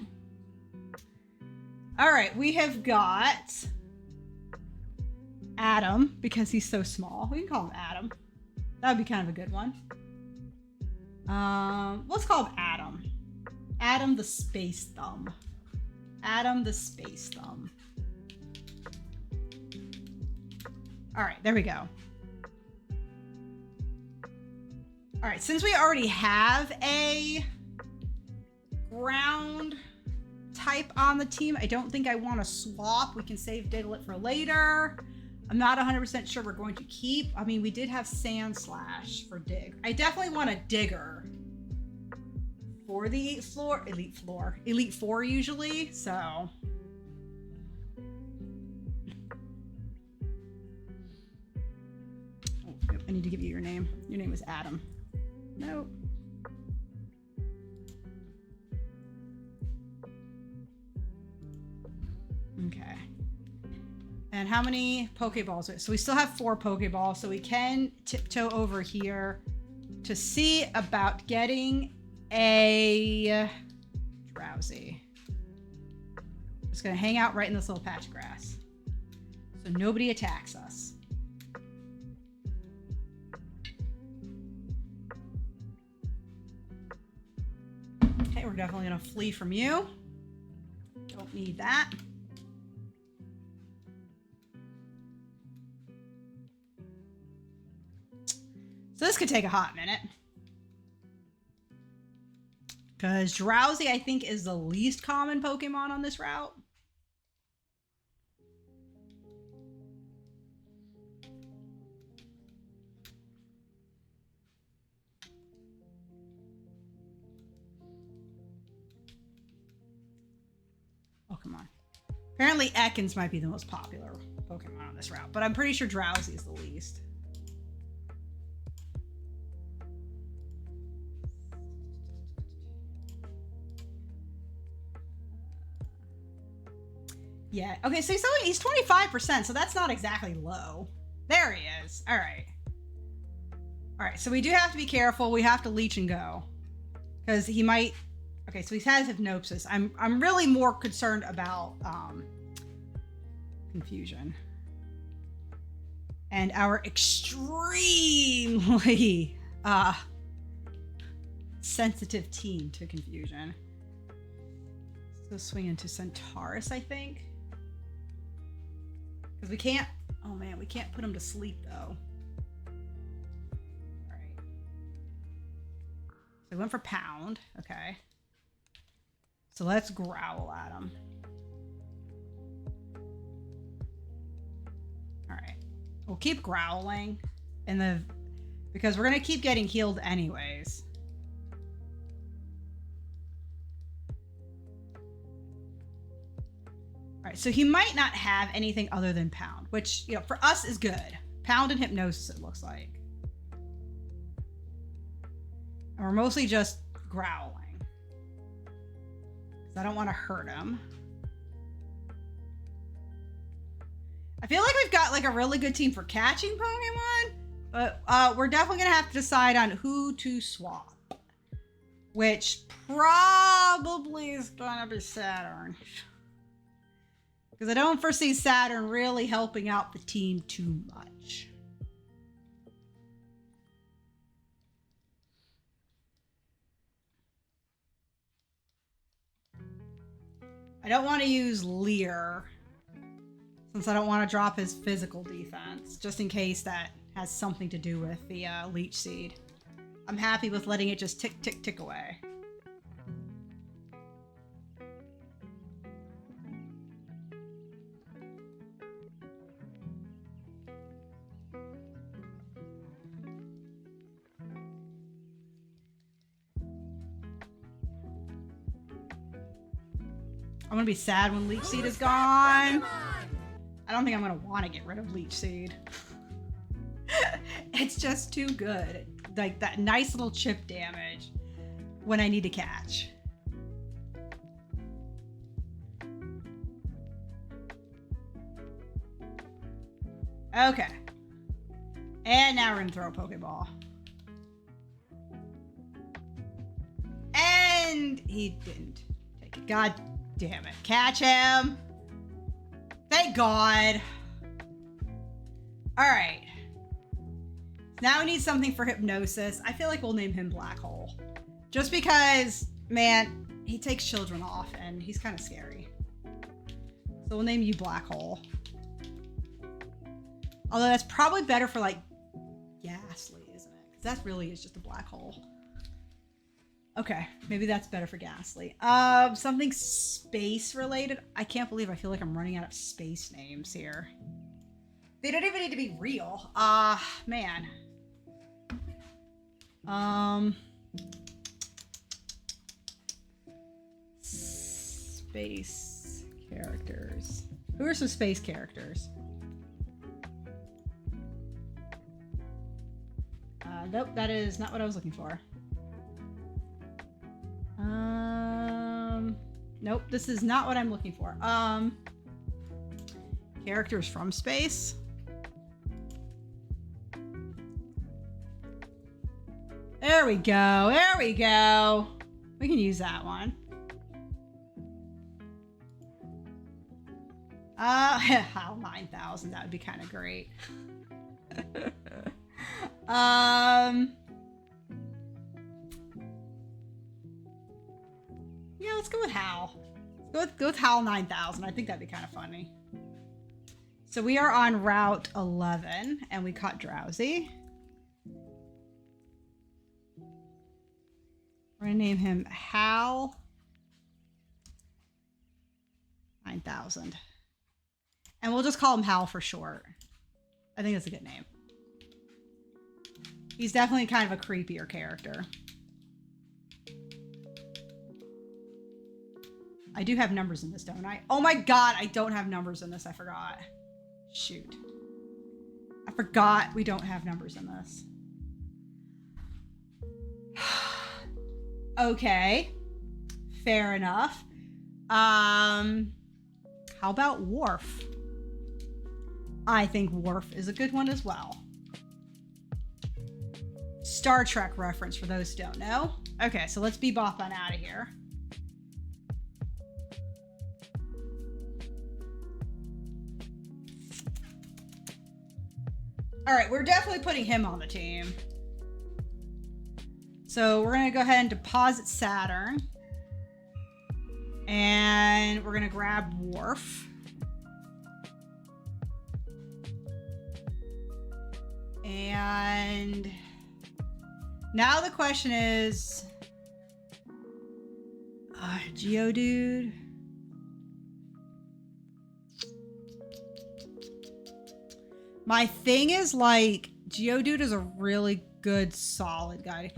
All right, we have got Adam, because he's so small. We can call him Adam. That would be kind of a good one. Let's call him Adam. Adam the Space Thumb. Adam the Space Thumb. All right, there we go. All right, since we already have a ground type on the team, I don't think I want to swap. We can save Diglett for later. I'm not 100% sure we're going to keep. I mean, we did have Sand Slash for Dig. I definitely want a Digger for the Elite Four usually, so. Oh, I need to give you your name. Your name is Adam. Nope. Okay. And how many Pokeballs? So we still have 4 Pokeballs, so we can tiptoe over here to see about getting a Drowsy. Just gonna hang out right in this little patch of grass, so nobody attacks us. Okay, we're definitely gonna flee from you. Don't need that. So this could take a hot minute. Because Drowsy, I think, is the least common Pokemon on this route. Oh, come on. Apparently Ekans might be the most popular Pokemon on this route, but I'm pretty sure Drowsy is the least. Yeah. Okay, so he's 25%, so that's not exactly low. There he is. All right. All right, so we do have to be careful. We have to leech and go. Because he might... Okay, so he has hypnosis. I'm really more concerned about confusion. And our extremely sensitive team to confusion. Let's go swing into Centaurus, I think. Because we can't... Oh man, we can't put him to sleep though. Alright. So we went for pound. Okay. So let's growl at him. Alright. We'll keep growling because we're gonna keep getting healed anyways. Alright, so he might not have anything other than pound, which, you know, for us is good. Pound and hypnosis, it looks like. And we're mostly just growling. Because I don't want to hurt him. I feel like we've got like a really good team for catching Pokemon, but we're definitely going to have to decide on who to swap. Which probably is going to be Saturn. Because I don't foresee Saturn really helping out the team too much. I don't want to use Leer, since I don't want to drop his physical defense, just in case that has something to do with the Leech Seed. I'm happy with letting it just tick, tick, tick away. I'm gonna be sad when Leech Seed is gone. I don't think I'm gonna want to get rid of Leech Seed. It's just too good. Like that nice little chip damage when I need to catch. Okay. And now we're gonna throw a Pokeball. And he didn't take it. God damn it. Catch him. Thank God. Alright. Now we need something for hypnosis. I feel like we'll name him Black Hole. Just because, man, he takes children off and he's kind of scary. So we'll name you Black Hole. Although that's probably better for like Ghastly, isn't it? Because that really is just a black hole. Okay, maybe that's better for Ghastly. Something space related. I can't believe I feel like I'm running out of space names here. They don't even need to be real. Man. Space characters. Who are some space characters? Nope, that is not what I was looking for. Nope, this is not what I'm looking for. Characters from space. There we go. There we go. We can use that one. HAL 9000. That would be kind of great. Yeah, let's go with HAL. Let's go with HAL 9000. I think that'd be kind of funny. So we are on Route 11, and we caught Drowsy. We're gonna name him HAL 9000. And we'll just call him Hal for short. I think that's a good name. He's definitely kind of a creepier character. I do have numbers in this, don't I? Oh my god, I don't have numbers in this. I forgot. Shoot. I forgot we don't have numbers in this. Okay. Fair enough. How about Worf? I think Worf is a good one as well. Star Trek reference for those who don't know. Okay, so let's bebop on out of here. All right, we're definitely putting him on the team. So we're gonna go ahead and deposit Saturn. And we're gonna grab Worf. And now the question is, Geodude. My thing is, like, Geodude is a really good, solid guy.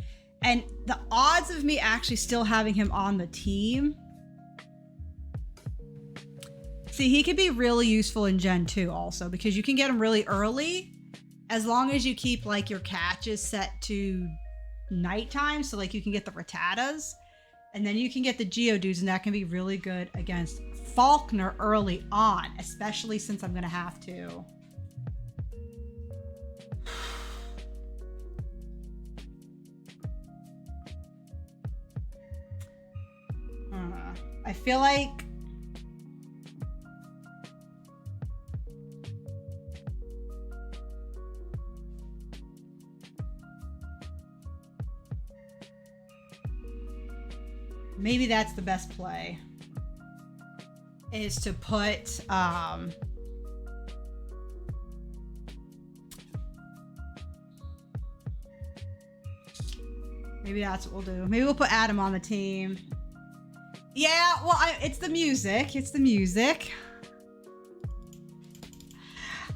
And the odds of me actually still having him on the team. See, he could be really useful in Gen 2 also, because you can get him really early as long as you keep, like, your catches set to nighttime. So, like, you can get the Rattatas. And then you can get the Geodudes, and that can be really good against Falkner early on, especially since I'm going to have to. I feel like maybe that's the best play, is to put maybe that's what we'll do. Maybe we'll put Adam on the team. Yeah, well, it's the music. It's the music.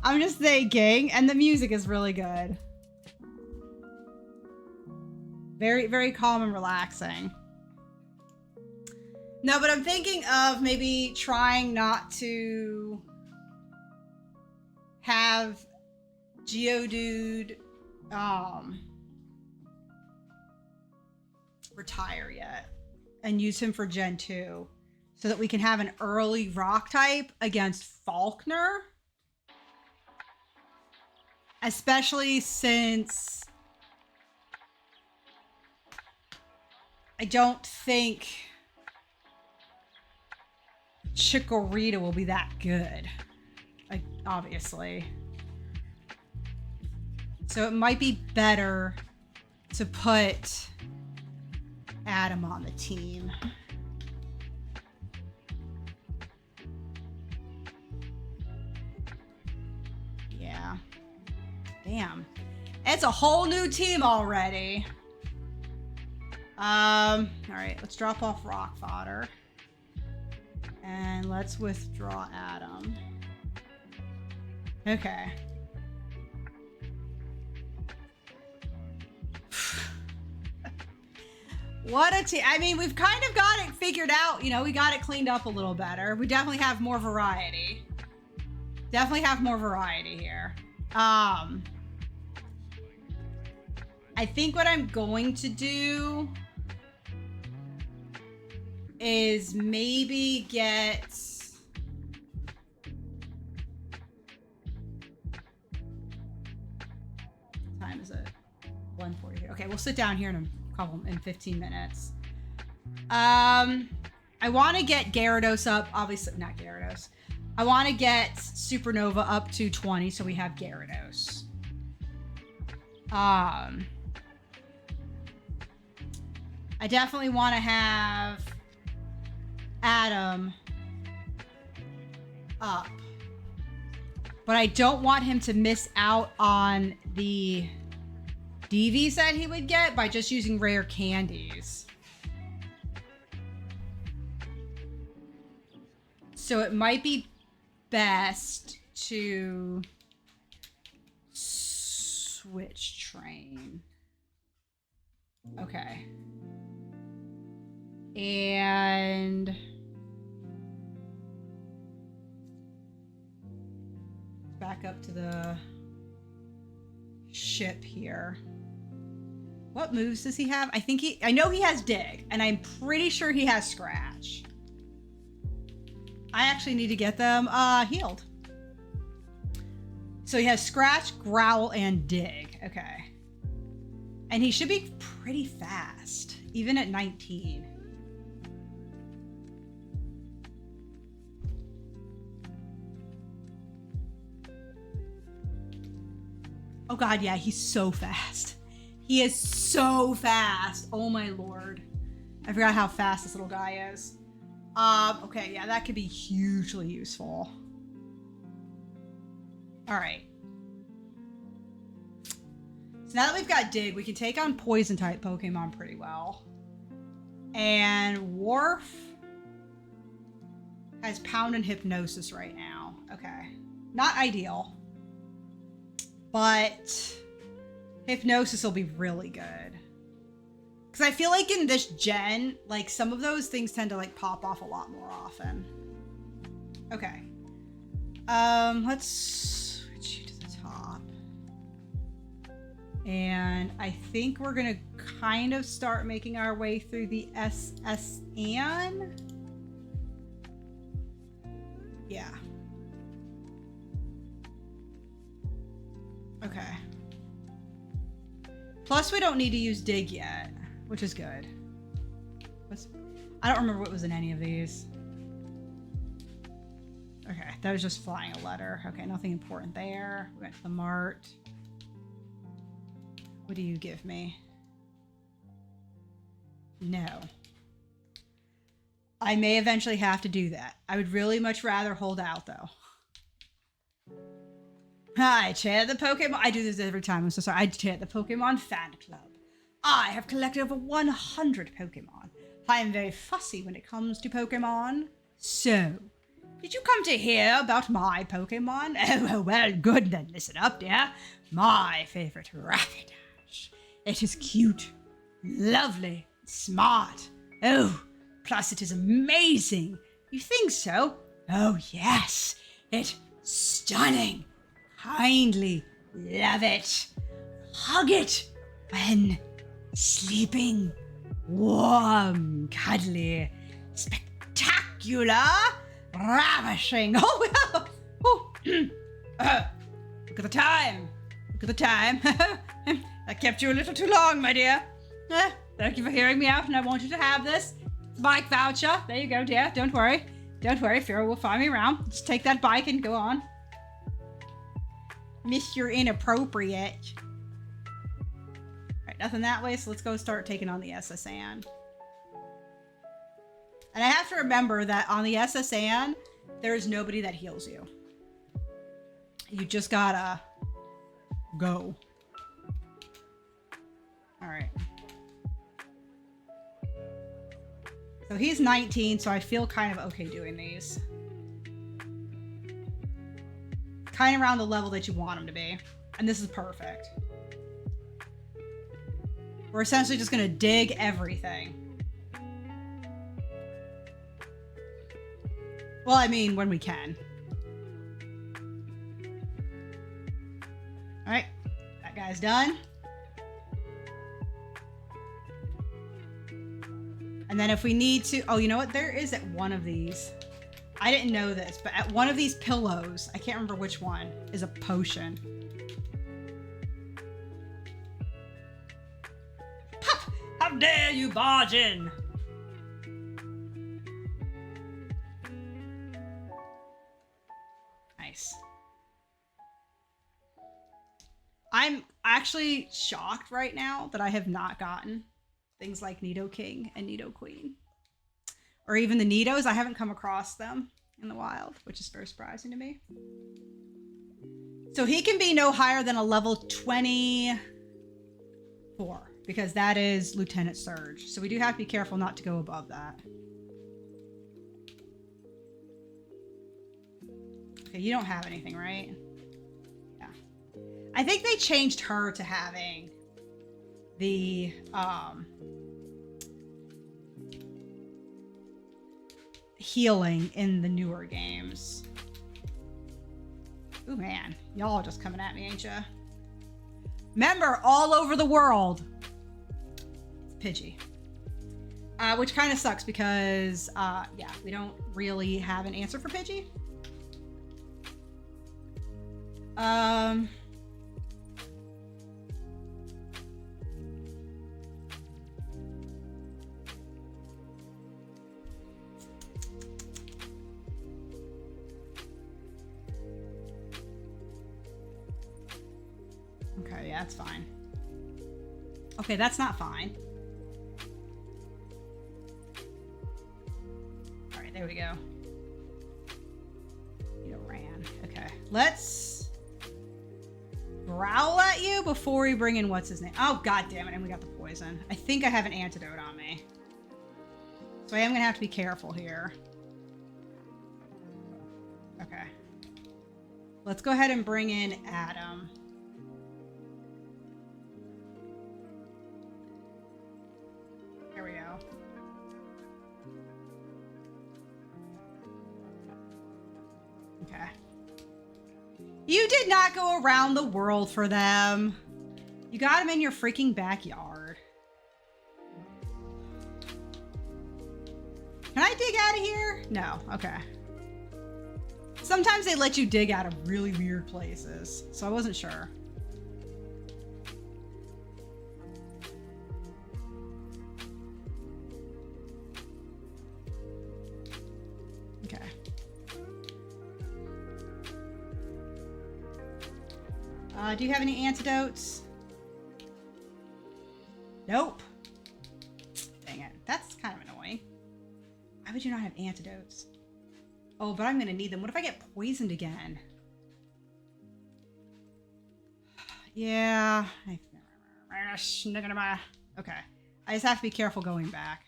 I'm just thinking, and the music is really good. Very, very calm and relaxing. No, but I'm thinking of maybe trying not to have Geodude retire yet, and use him for Gen 2 so that we can have an early rock type against Falkner. Especially since I don't think Chikorita will be that good. Like, obviously. So it might be better to put Adam on the team. Yeah. Damn. It's a whole new team already. All right, let's drop off Rock Fodder. And let's withdraw Adam. Okay. What a team. I mean, we've kind of got it figured out. You know, we got it cleaned up a little better. We definitely have more variety. Definitely have more variety here. I think what I'm going to do is maybe get... What time is it? 1:40. Okay, we'll sit down here in 15 minutes. I want to get Gyarados up. Obviously, not Gyarados. I want to get Supernova up to 20 so we have Gyarados. I definitely want to have Adam up. But I don't want him to miss out on the DVs that he would get by just using rare candies. So it might be best to switch train. Okay. And back up to the ship here. What moves does he have? I know he has Dig, and I'm pretty sure he has Scratch. I actually need to get them healed. So he has Scratch, Growl, and Dig. Okay. And he should be pretty fast, even at 19. Oh god, yeah, he's so fast. He is so fast. Oh my lord. I forgot how fast this little guy is. Okay, yeah, that could be hugely useful. All right. So now that we've got Dig, we can take on poison type Pokemon pretty well. And Wharf has Pound and Hypnosis right now. Okay. Not ideal. But Hypnosis will be really good. Because I feel like in this gen, like some of those things tend to like pop off a lot more often. Okay. Let's switch you to the top. And I think we're gonna kind of start making our way through the SSN. Yeah. Okay. Plus, we don't need to use Dig yet, which is good. I don't remember what was in any of these. Okay, that was just flying a letter. Okay, nothing important there. We went to the mart. What do you give me? No. I may eventually have to do that. I would really much rather hold out, though. Hi, chair the Pokemon. I do this every time. I'm so sorry. I chair the Pokemon fan club. I have collected over 100 Pokemon. I am very fussy when it comes to Pokemon. So, did you come to hear about my Pokemon? Oh, well, good then. Listen up, dear. My favorite, Rapidash. It is cute, lovely, smart. Oh, plus it is amazing. You think so? Oh, yes. It's stunning. Kindly love it. Hug it when sleeping. Warm, cuddly, spectacular, ravishing. Oh, well. Oh. Look at the time. Look at the time. I kept you a little too long, my dear. Thank you for hearing me out, and I want you to have this bike voucher. There you go, dear. Don't worry. Don't worry. Pharaoh will find me around. Just take that bike and go on. Mr. Inappropriate. Alright, nothing that way, so let's go start taking on the SSN. And I have to remember that on the SSN, there's nobody that heals you. You just gotta go. Alright. So he's 19, so I feel kind of okay doing these. Kind of around the level that you want him to be. And this is perfect. We're essentially just gonna dig everything. Well, I mean, when we can. All right, that guy's done. And then if we need to, oh, you know what? There is at one of these. I didn't know this, but at one of these pillows, I can't remember which one, is a potion. Pop! How dare you barge in! Nice. I'm actually shocked right now that I have not gotten things like Nidoking and Nidoqueen. Or even the Nidos. I haven't come across them in the wild, which is very surprising to me. So he can be no higher than a level 24, because that is Lieutenant Surge. So we do have to be careful not to go above that. Okay, you don't have anything, right? Yeah. I think they changed her to having the, healing in the newer games. Ooh, man. Y'all are just coming at me, ain't ya? Remember, all over the world. It's Pidgey. Which kind of sucks because, yeah, we don't really have an answer for Pidgey. Okay, yeah, that's fine. Okay, that's not fine. All right, there we go. You ran. Okay, let's growl at you before we bring in what's his name. Oh, god damn it, and we got the poison. I think I have an antidote on me. So I am gonna have to be careful here. Okay. Let's go ahead and bring in Adam. There we go. Okay. You did not go around the world for them. You got them in your freaking backyard. Can I dig out of here? No. Okay. Sometimes they let you dig out of really weird places, so I wasn't sure. Okay. Do you have any antidotes? Nope. Dang it. That's kind of annoying. Why would you not have antidotes? Oh, but I'm going to need them. What if I get poisoned again? Yeah. Okay. I just have to be careful going back.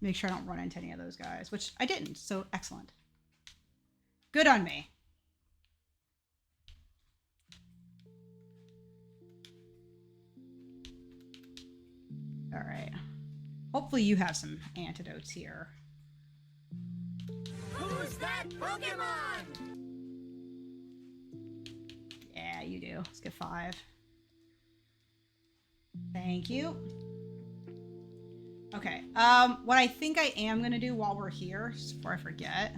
Make sure I don't run into any of those guys, which I didn't. So excellent. Good on me. All right. Hopefully you have some antidotes here. Who's that Pokemon? Yeah, you do. Let's get 5. Thank you. Okay. What I think I am going to do while we're here, just before I forget,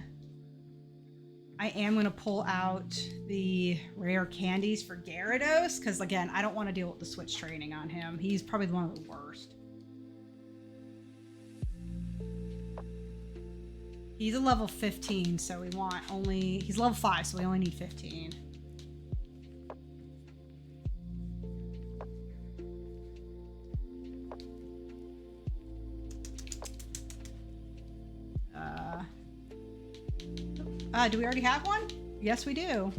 I am going to pull out the rare candies for Gyarados, because, again, I don't want to deal with the switch training on him. He's probably one of the worst. He's a level 15, so we want only... He's level 5, so we only need 15. Do we already have one? Yes, we do.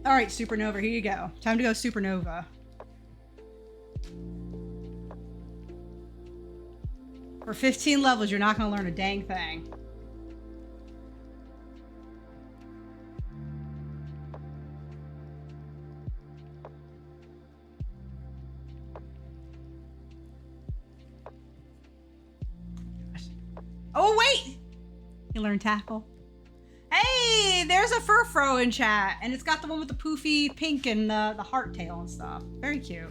All right, Supernova, here you go. Time to go Supernova. For 15 levels, you're not going to learn a dang thing. Oh, wait! You learn Tackle. Hey, there's a Furfro in chat, and it's got the one with the poofy pink and the heart tail and stuff. Very cute.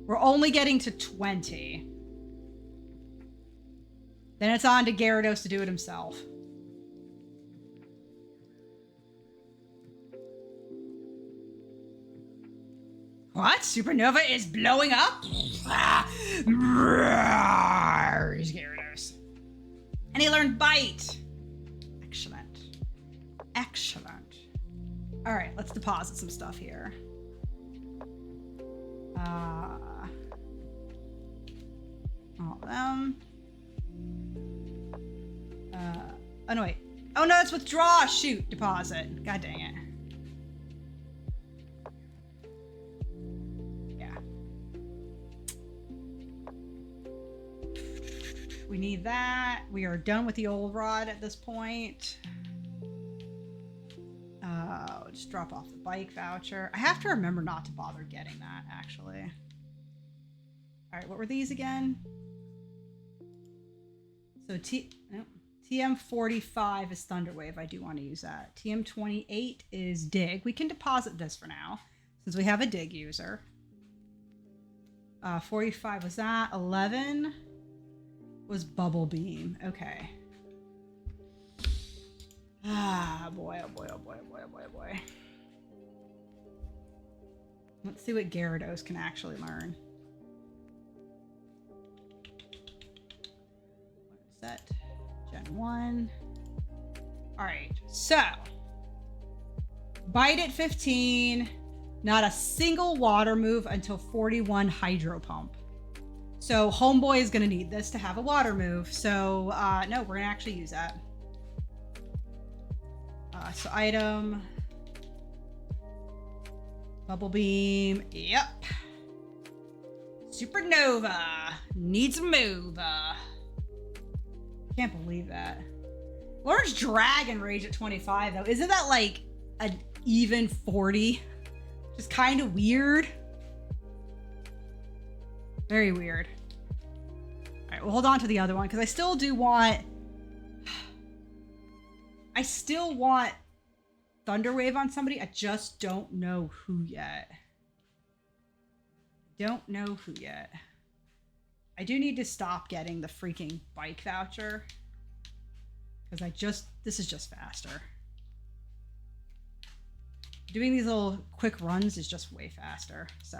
We're only getting to 20. Then it's on to Gyarados to do it himself. What? Supernova is blowing up? He's Gyarados. And he learned Bite. Excellent. Excellent. All right, let's deposit some stuff here. All of them. Oh no, wait. Oh no, it's withdraw. Shoot, deposit. God dang it. Yeah. We need that. We are done with the old rod at this point. We'll just drop off the bike voucher. I have to remember not to bother getting that, actually. All right, what were these again? So TM45 is Thunderwave. I do want to use that. TM28 is Dig. We can deposit this for now, since we have a Dig user. 45 was that. 11 was bubble beam. Okay. Ah, boy, oh boy, oh boy, oh boy, oh boy, oh boy. Let's see what Gyarados can actually learn. What is that? Gen 1. Alright, so. Bite at 15. Not a single water move until 41 Hydro Pump. So Homeboy is going to need this to have a water move. So, no, we're going to actually use that. So item. Bubble Beam. Yep. Supernova. Needs a move. Can't believe that. Learns Dragon Rage at 25, though. Isn't that like an even 40? Just kind of weird. Very weird. All right, we'll hold on to the other one because I still do want... I still want Thunder Wave on somebody. I just don't know who yet. Don't know who yet. I do need to stop getting the freaking bike voucher. Because this is just faster. Doing these little quick runs is just way faster, so.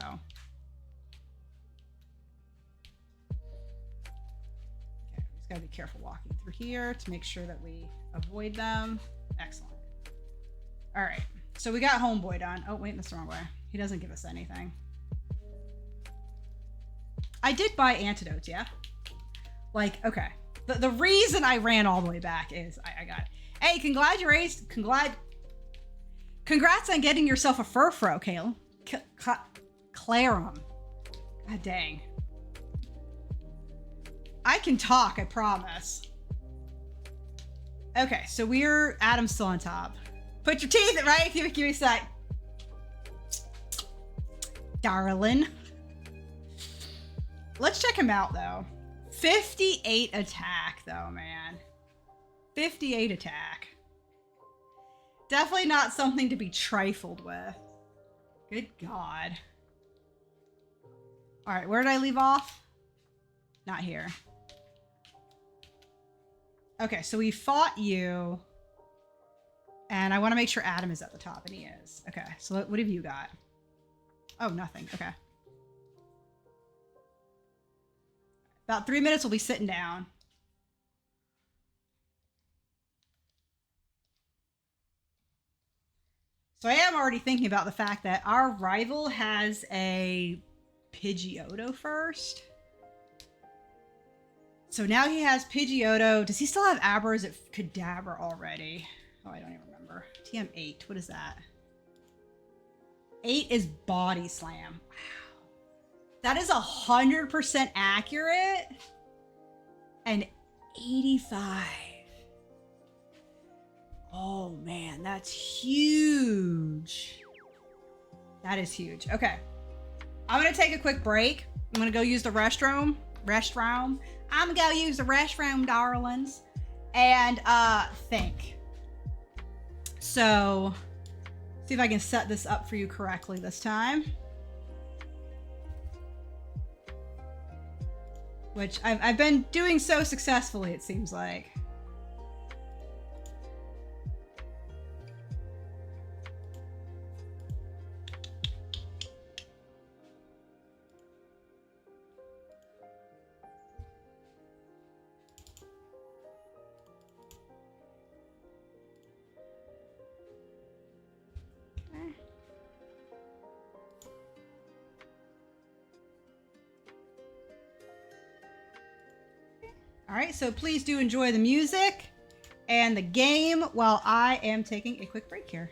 Okay, we just gotta be careful walking through here to make sure that we avoid them. Excellent. All right, so we got Homeboy done. Oh, wait, that's the wrong way. He doesn't give us anything. I did buy antidotes, yeah? Like, okay. The reason I ran all the way back is I got it. Hey, congrats on getting yourself a Furfro, Kale. Clarum. God dang. I can talk, I promise. Okay, so Adam's still on top. Put your teeth in, right? Give me a sec. Darling. Let's check him out, though. 58 attack, though, man. 58 attack. Definitely not something to be trifled with. Good God. All right, where did I leave off? Not here. Okay, so we fought you. And I want to make sure Adam is at the top, and he is. Okay, so what have you got? Oh, nothing. Okay. About 3 minutes, we'll be sitting down. So I am already thinking about the fact that our rival has a Pidgeotto first. So now he has Pidgeotto. Does he still have Abra, or is it Kadabra already? Oh, I don't even remember. TM8, what is that? 8 is Body Slam. Wow. That is 100% accurate. And 85. Oh man, that's huge. That is huge. Okay. I'm gonna take a quick break. I'm gonna go use the restroom. I'm gonna go use the restroom, darlings. And think. So, see if I can set this up for you correctly this time. Which I've been doing so successfully, it seems like. All right, so please do enjoy the music and the game while I am taking a quick break here.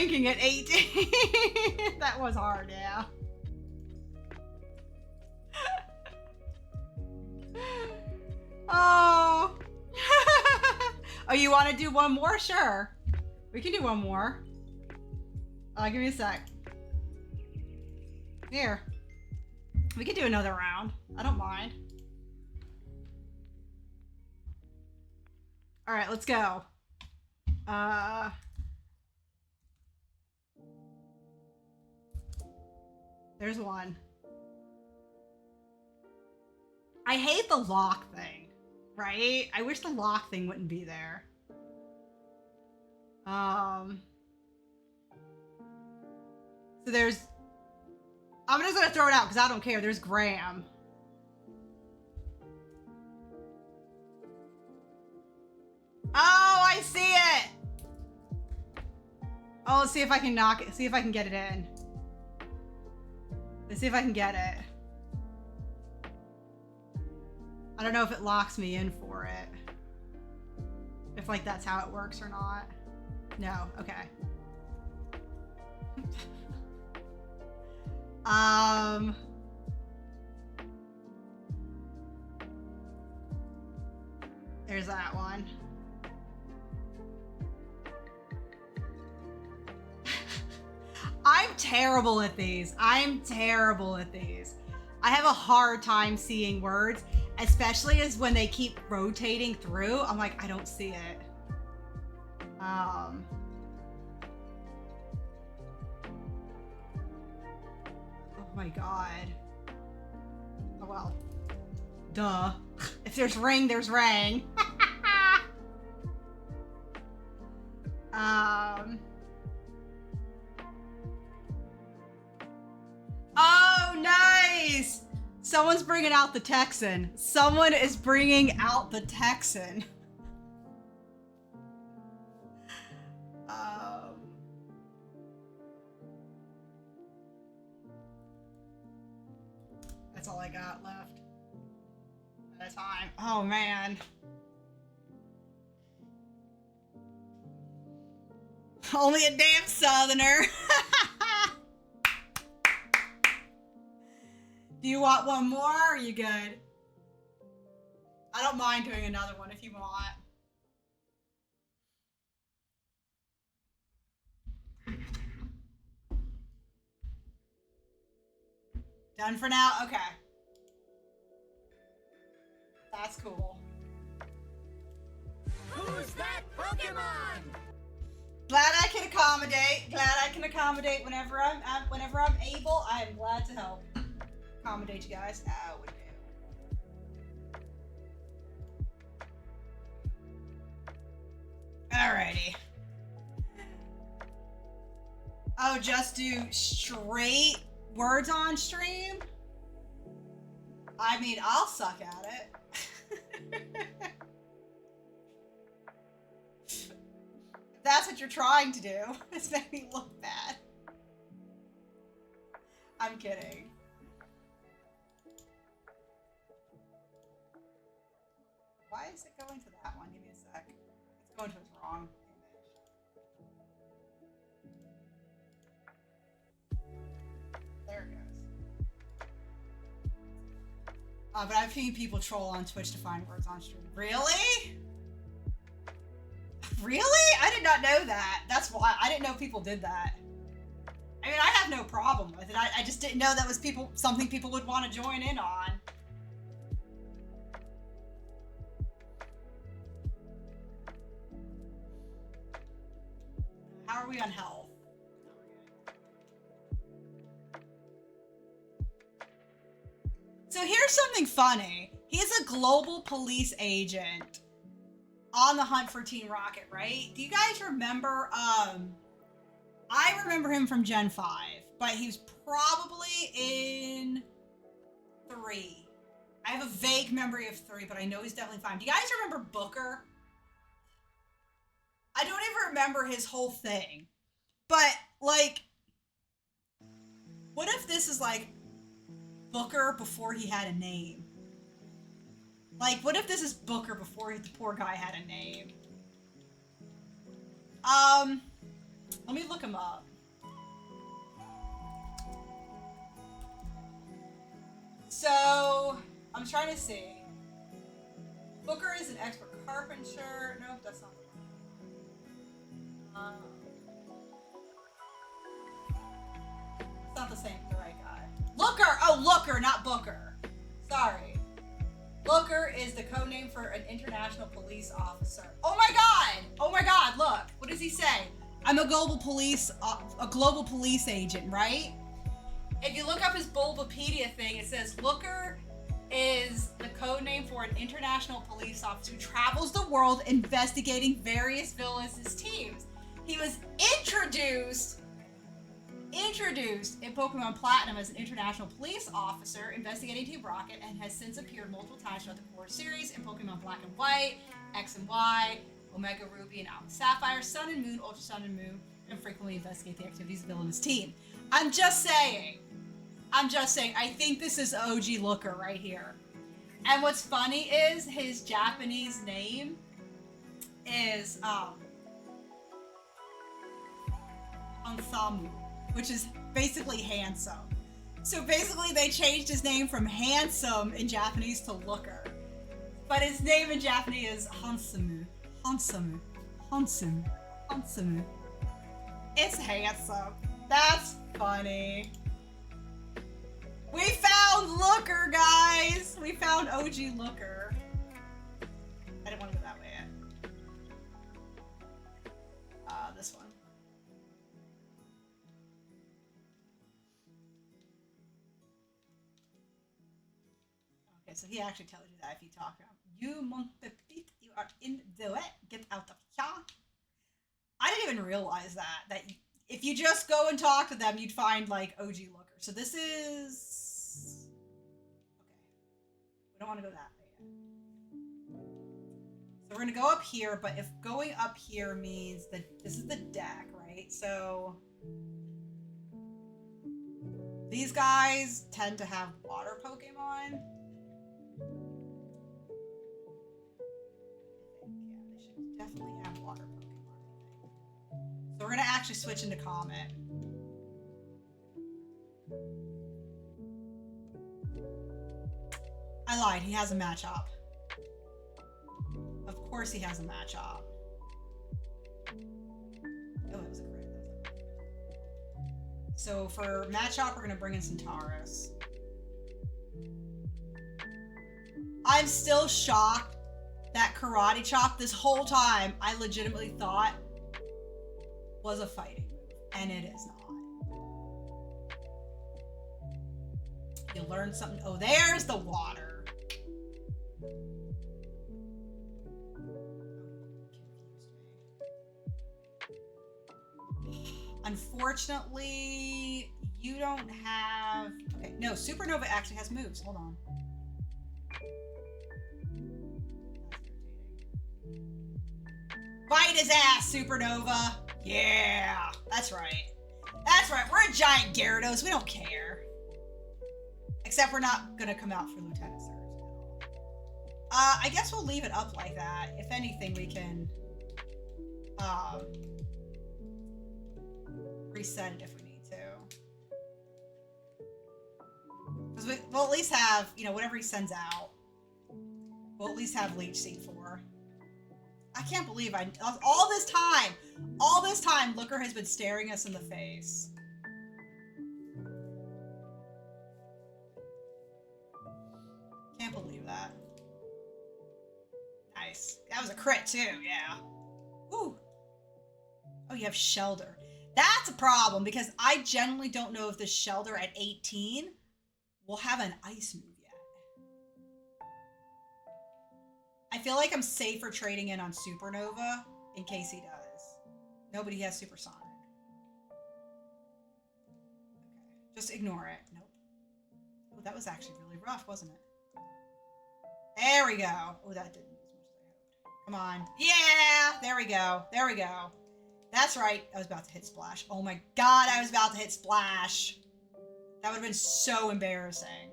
drinking at 18. That was hard, yeah. Oh. Oh, you want to do one more? Sure. We can do one more. Give me a sec. Here. We can do another round. I don't mind. All right, let's go. There's one. I hate the lock thing, right? I wish the lock thing wouldn't be there. So there's, I'm just gonna throw it out because I don't care. There's Graham. Oh, I see it. Oh, let's see if I can knock it. See if I can get it in. Let's see if I can get it. I don't know if it locks me in for it. If like that's how it works or not. No, okay. There's that one. I'm terrible at these. I'm terrible at these. I have a hard time seeing words, especially as when they keep rotating through. I'm like, I don't see it. Oh my God. Oh well. Duh. If there's ring, there's rang. Oh, nice! Someone's bringing out the Texan. Someone is bringing out the Texan. That's all I got left at a time. Oh, man. Only a damn Southerner. Do you want one more or are you good? I don't mind doing another one if you want. Done for now? Okay. That's cool. Who's that Pokemon? Glad I can accommodate. Glad I can accommodate whenever I'm able. I am glad to help accommodate you guys. Oh, we do. Alrighty. Oh, just do straight words on stream? I mean, I'll suck at it. If that's what you're trying to do, it's making me look bad. I'm kidding. Why is it going to that one? Give me a sec. It's going to its wrong image. There it goes. But I've seen people troll on Twitch to find words on stream. Really? Really? I did not know that. That's why I didn't know people did that. I mean, I have no problem with it. I just didn't know that was something people would want to join in on. How are we on health? So here's something funny. He's a global police agent on the hunt for Team Rocket, right? Do you guys remember, I remember him from Gen 5, but he was probably in 3. I have a vague memory of 3, but I know he's definitely 5. Do you guys remember Booker? I don't even remember his whole thing. But, like, what if this is, like, Booker before he had a name? Like, what if this is Booker before the poor guy had a name? Let me look him up. So, I'm trying to see. Booker is an expert carpenter. Nope, that's not the one. It's not the same, the right guy. Looker! Oh, Looker, not Booker. Sorry. Looker is the code name for an international police officer. Oh my god! Oh my god, look. What does he say? I'm a global police agent, right? If you look up his Bulbapedia thing, it says Looker is the code name for an international police officer who travels the world investigating various villains' teams. He was introduced in Pokemon Platinum as an international police officer investigating Team Rocket and has since appeared multiple times throughout the core series in Pokemon Black and White, X and Y, Omega Ruby and Alpha Sapphire, Sun and Moon, Ultra Sun and Moon, and frequently investigate the activities of the villainous team. I'm just saying, I think this is OG Looker right here. And what's funny is his Japanese name is Hansamu, which is basically handsome. So basically they changed his name from handsome in Japanese to Looker. But his name in Japanese is Hansamu. Hansamu. It's handsome. That's funny. We found Looker, guys! We found OG Looker. I didn't want to go that way yet. This one. Okay, so he actually tells you that if you talk to him. You monkey, you are in the way. Get out of here. I didn't even realize that if you just go and talk to them, you'd find like OG Looker. So this is okay. We don't want to go that way yet. So we're gonna go up here, but if going up here means that this is the deck, right? So these guys tend to have water Pokemon. Definitely have water Pokemon. So we're gonna actually switch into Comet. I lied, he has a Machop. Of course he has a Machop. Oh, it was a crit. So for Machop, we're gonna bring in Centaurus. I'm still shocked that Karate Chop this whole time I legitimately thought was a fighting move, and it is not. You learn something. Oh, there's the water. Unfortunately, you don't have... Okay, no, Supernova actually has moves. Hold on. Bite his ass, Supernova! Yeah, that's right. That's right, we're a giant Gyarados, we don't care. Except we're not gonna come out for Lieutenant Surge. I guess we'll leave it up like that. If anything, we can reset it if we need to. Because we'll at least have, you know, whatever he sends out, we'll at least have Leech Seed for. I can't believe all this time, Looker has been staring us in the face. Can't believe that. Nice. That was a crit too, yeah. Ooh. Oh, you have Shelter. That's a problem because I generally don't know if the Shelter at 18 will have an ice move yet. I feel like I'm safer trading in on Supernova in case he does. Nobody has Supersonic. Okay, just ignore it. Nope. Oh, that was actually really rough, wasn't it? There we go. Oh, that didn't do as much as I hoped. Come on. Yeah! There we go. There we go. That's right. I was about to hit Splash. Oh my god, I was about to hit Splash. That would have been so embarrassing.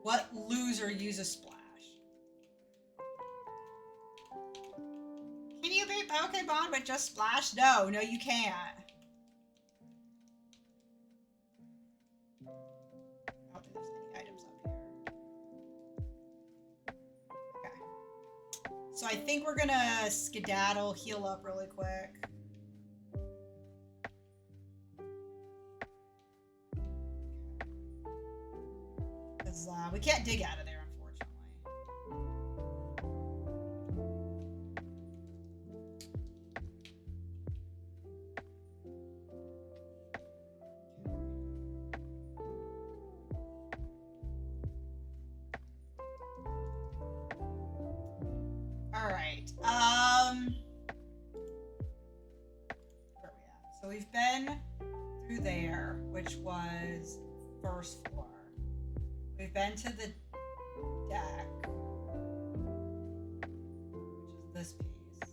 What loser uses Splash? Can you beat Pokemon with just Splash? No, you can't. I don't think there's any items up here. Okay. So I think we're gonna skedaddle, heal up really quick. Because we can't dig out of there, unfortunately. All right. Where are we at? So we've been through there, which was first floor. We've been to the deck, which is this piece. I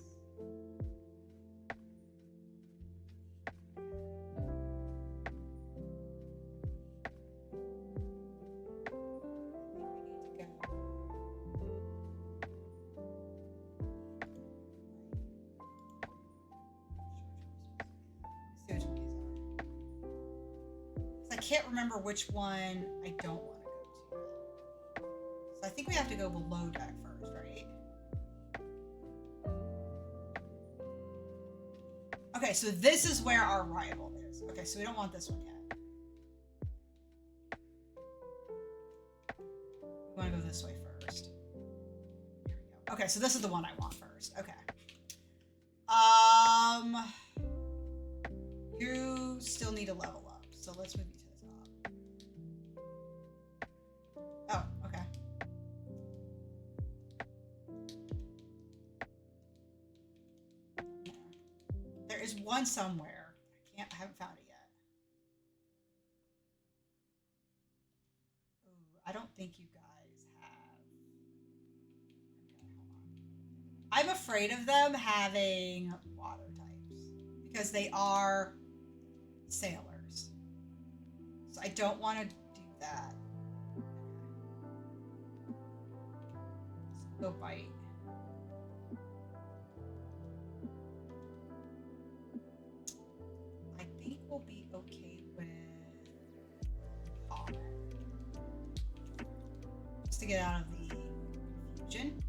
think we need to go. See which one these are. 'Cause I can't remember which one I don't want to go to. So I think we have to go below deck first, right? Okay, so this is where our rival is. Okay, so we don't want this one yet. We want to go this way first. Here we go. Okay, so this is the one I want first. Okay. You still need to level up, so let's move you to the top. Oh, okay. There is one somewhere. I haven't found it yet. Ooh, I don't think you guys have. Okay, hold on. I'm afraid of them having water types because they are sailors. So I don't want to do that. Go bite. I think we'll be okay with common. Just to get out of the confusion.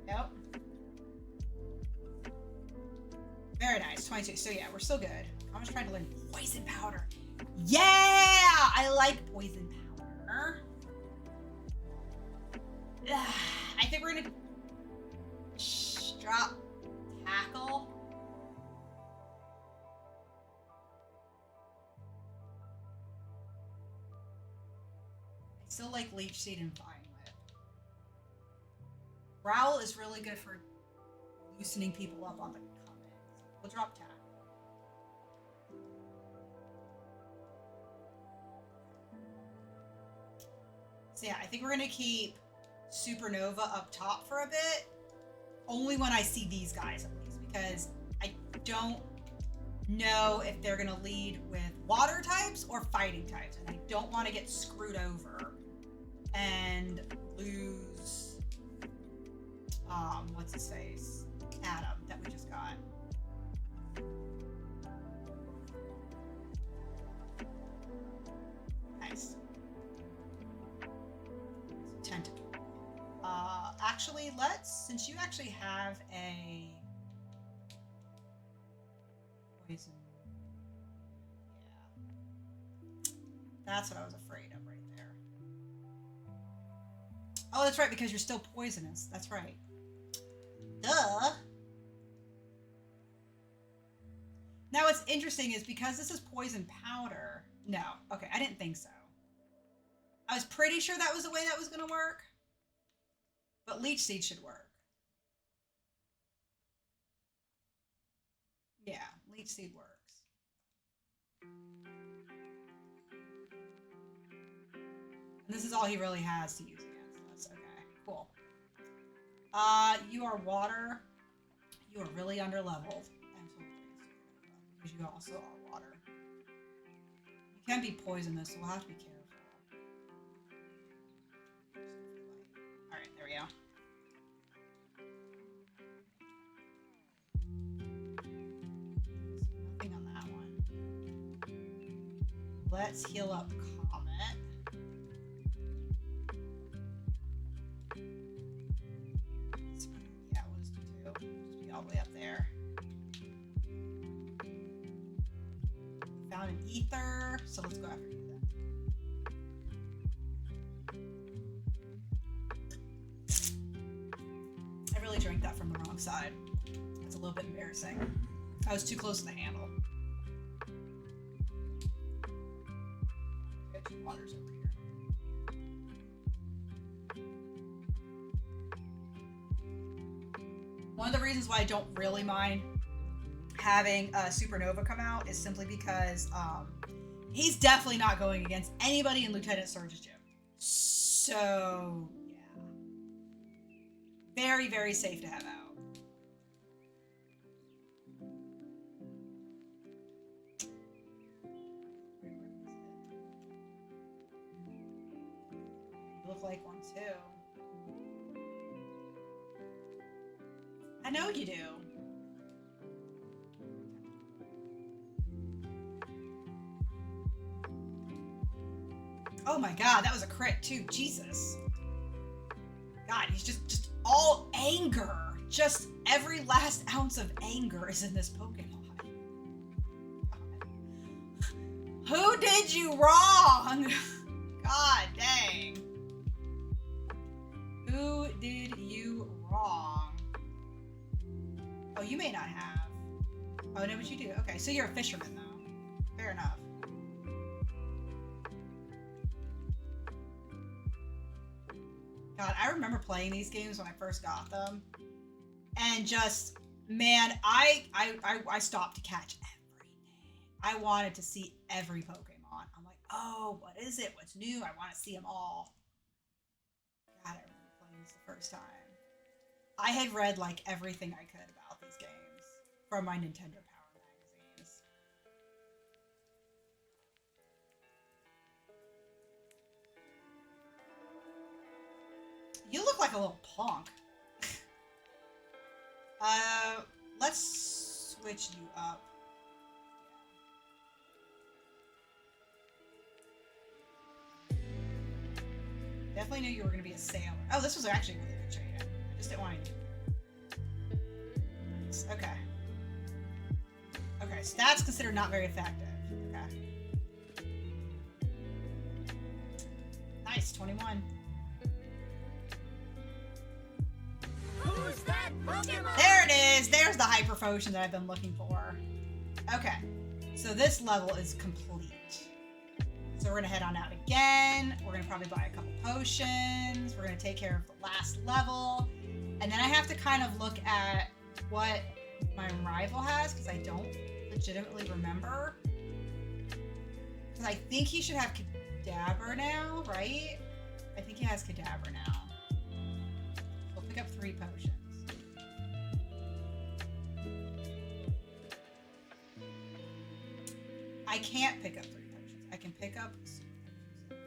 Yep. Very nice. 22. So yeah, we're still good. I'm just trying to learn poison powder. Yeah! I like poison powder. I think we're gonna drop tackle. I still like leech seed and vine whip. Growl is really good for loosening people up on the comment. So we'll drop tackle. So yeah, I think we're gonna keep Supernova up top for a bit. Only when I see these guys, at least, because I don't know if they're gonna lead with water types or fighting types, and I don't want to get screwed over and lose what's his face? Adam that we just got. Nice. Tentacle. Actually, since you actually have a poison. Yeah. That's what I was afraid of right there. Oh, that's right, because you're still poisonous. That's right. Duh. Now, what's interesting is because this is poison powder. No. Okay, I didn't think so. I was pretty sure that was the way that was going to work. But leech seed should work. Yeah, leech seed works. And this is all he really has to use against us. Okay, cool. You are water. You are really underleveled. Because you also are water. You can be poisonous, so we'll have to be careful. Alright, there we go. let's heal up Comet. Yeah, we'll just do 2. Just be all the way up there. Found an ether, so let's go after you then. I really drank that from the wrong side. It's a little bit embarrassing. I was too close to the handle. Got 2 waters over here. One of the reasons why I don't really mind having Supernova come out is simply because he's definitely not going against anybody in Lieutenant Surge's gym. So, yeah. Very, very safe to have out. You look like one too. I know you do. Oh my god, that was a crit too. Jesus. God, he's just all anger. Just every last ounce of anger is in this Pokemon. God. Who did you wrong? God dang. Who did you wrong? Oh, you may not have. Oh, no, but you do. Okay, so you're a fisherman, though. Fair enough. God, I remember playing these games when I first got them. And just, man, I stopped to catch everything. I wanted to see every Pokemon. I'm like, oh, what is it? What's new? I want to see them all. God, I remember playing this the first time. I had read, like, everything I could about these games from my Nintendo Power magazines. You look like a little punk. Let's switch you up. Definitely knew you were going to be a sailor. Oh, this was actually really good trading. I just didn't want to. Nice. Okay. Okay, so that's considered not very effective. Okay. Nice, 21. Who's that Pokemon? There it is. There's the hyper potion that I've been looking for. Okay, so this level is complete. So we're gonna head on out again. We're gonna probably buy a couple potions. We're gonna take care of the last level. And then I have to kind of look at what my rival has, because I don't legitimately remember. Because I think he should have Kadabra now, right? I think he has Kadabra now. We'll pick up 3 potions. I can't pick up 3 potions. I can pick up super potions.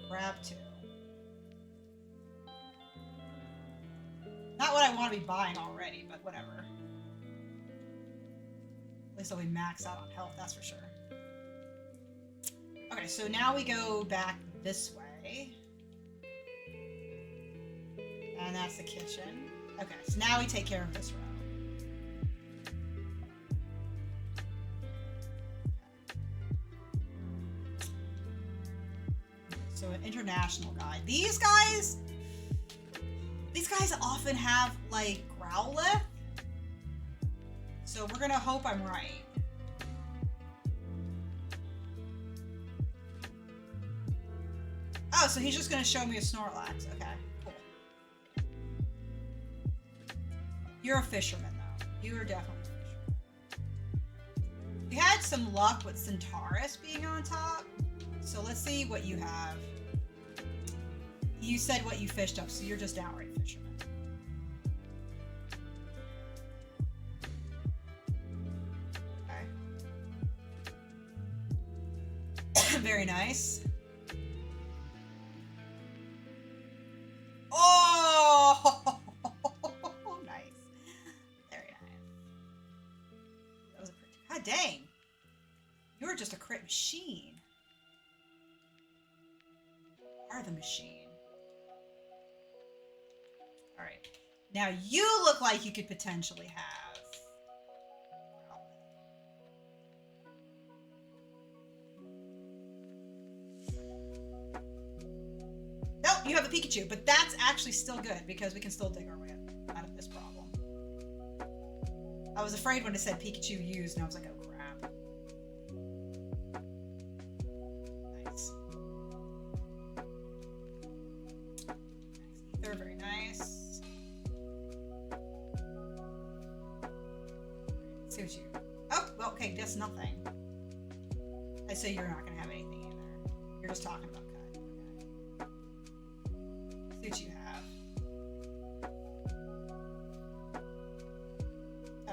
Grab 2. Not what I want to be buying already, but whatever. At least I'll be maxed out on health, that's for sure. Okay, so now we go back this way. And that's the kitchen. Okay, so now we take care of this row. So an international guy. These guys often have, like, Growlithe. So we're gonna hope I'm right. Oh, so he's just gonna show me a Snorlax. Okay, cool. You're a fisherman, though. You are definitely a fisherman. You had some luck with Centaurus being on top. So let's see what you have. You said what you fished up, so you're just outright fisherman. Okay. Very nice. Oh! Nice. Very nice. That was a pretty... God dang. You're just a crit machine. You are the machine. Alright. Now you look like you could potentially have. Nope, you have a Pikachu, but that's actually still good because we can still dig our way out of this problem. I was afraid when it said Pikachu used, and I was like, oh crap. Nice. Ether, very nice. Let's see what you. Oh, well, okay, that's nothing. I say you're not gonna have anything either. You're just talking about cut. Okay. See what you have.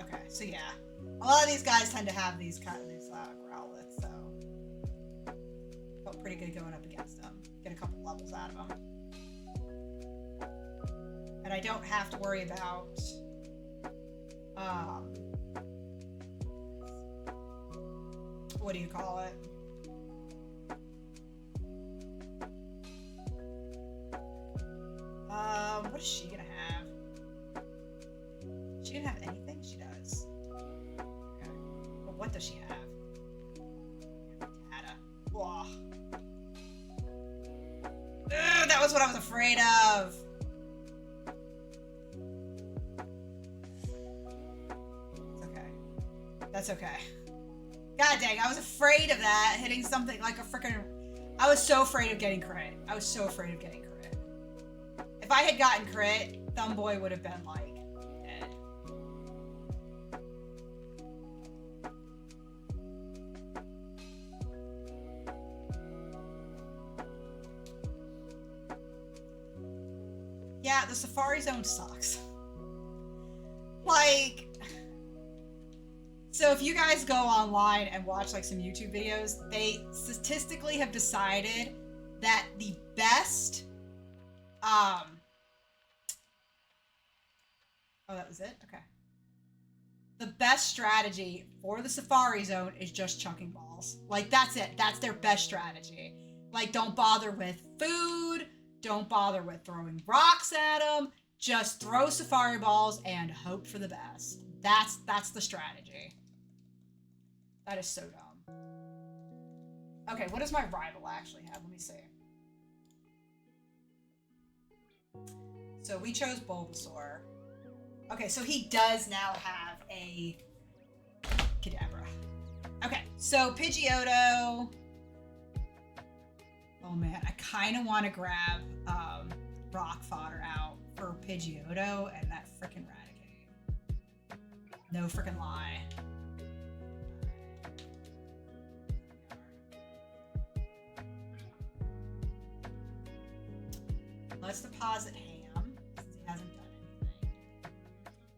Okay, so yeah, a lot of these guys tend to have these growlits, so felt pretty good going up against them. Get a couple levels out of them, and I don't have to worry about what do you call it? What is she gonna have? Is she gonna have anything? She does. Okay. But what does she have? Data. Whoa. Ugh, that was what I was afraid of. It's okay. That's okay. God dang, I was afraid of that, hitting something like a freaking... I was so afraid of getting crit. I was so afraid of getting crit. If I had gotten crit, Thumbboy would have been, like, dead. Yeah, the Safari Zone sucks. Like... So if you guys go online and watch like some YouTube videos, they statistically have decided that the best, oh, that was it? Okay. The best strategy for the Safari Zone is just chucking balls. Like, that's it. That's their best strategy. Like, don't bother with food. Don't bother with throwing rocks at them. Just throw Safari balls and hope for the best. That's the strategy. That is so dumb. Okay, what does my rival actually have? Let me see. So we chose Bulbasaur. Okay, so he does now have a Kadabra. Okay, so Pidgeotto. Oh man, I kind of want to grab Rock Fodder out for Pidgeotto and that frickin' Raticate. No frickin' lie. Let's deposit Ham, since he hasn't done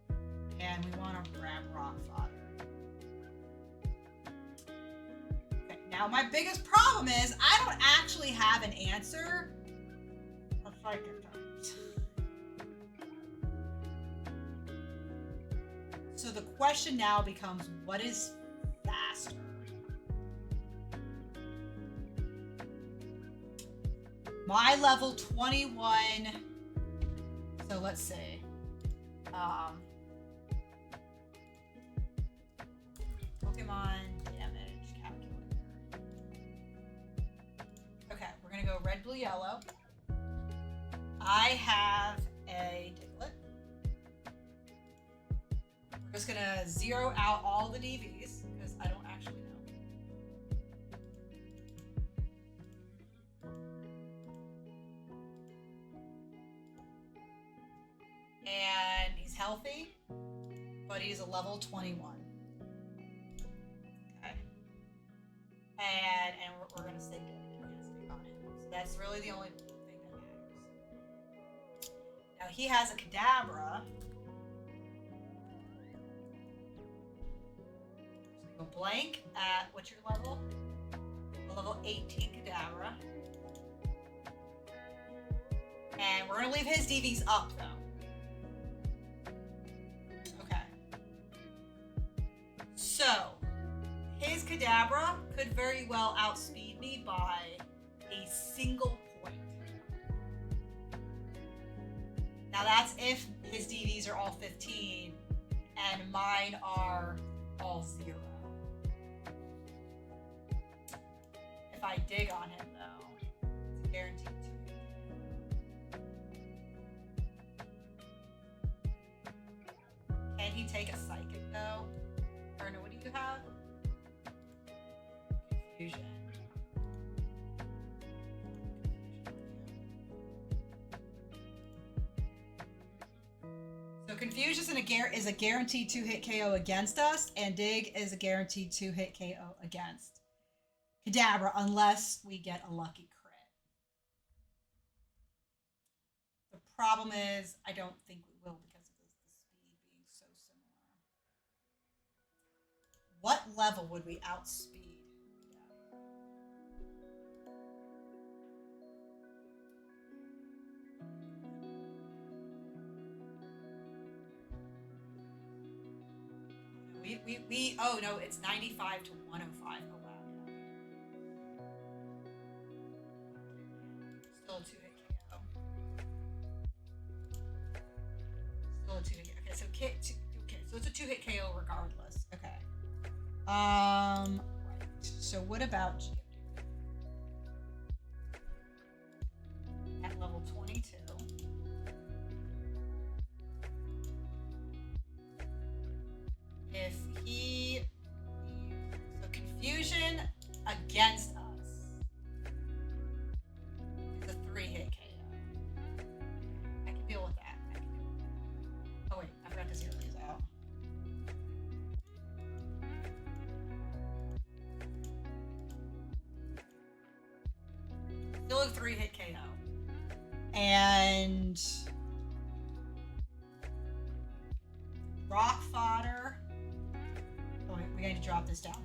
anything. And we want to grab Rock Fodder. Okay, now my biggest problem is I don't actually have an answer for Psychic types. So the question now becomes, what is faster? My level 21, so let's see, Pokemon damage calculator. Okay, we're gonna go red, blue, yellow. I have a Diglett. We're just gonna zero out all the DVs, because I don't actually know. And he's healthy, but he's a level 21. Okay. And we're gonna stay good. We're gonna stay on it. So that's really the only thing that matters. Now he has a Kadabra. So go blank at what's your level? A level 18 Kadabra. And we're gonna leave his DVs up though. So, His Kadabra could very well outspeed me by a single point. Now that's if his DVs are all 15 and mine are all 0. If I dig on him though, it's a guaranteed 2. Can he take a psychic though? Or no, what do you have? Confusion. So Confusion is a guaranteed 2-hit KO against us, and Dig is a guaranteed 2-hit KO against Kadabra, unless we get a lucky crit. The problem is, I don't think we will because of the speed being so similar. What level would we outspeed? Oh no, it's 95 to 105. Oh wow. Still a 2-hit KO. Still a 2-hit KO. Okay, so it's a 2-hit KO regardless. Okay. Right. So what about G? At level 22. If he so Confusion against us is a 3-hit KO. I can deal with that. Oh wait, I forgot to zero these out. Still a 3-hit KO. And rock fodder. Oh wait, we need to drop this down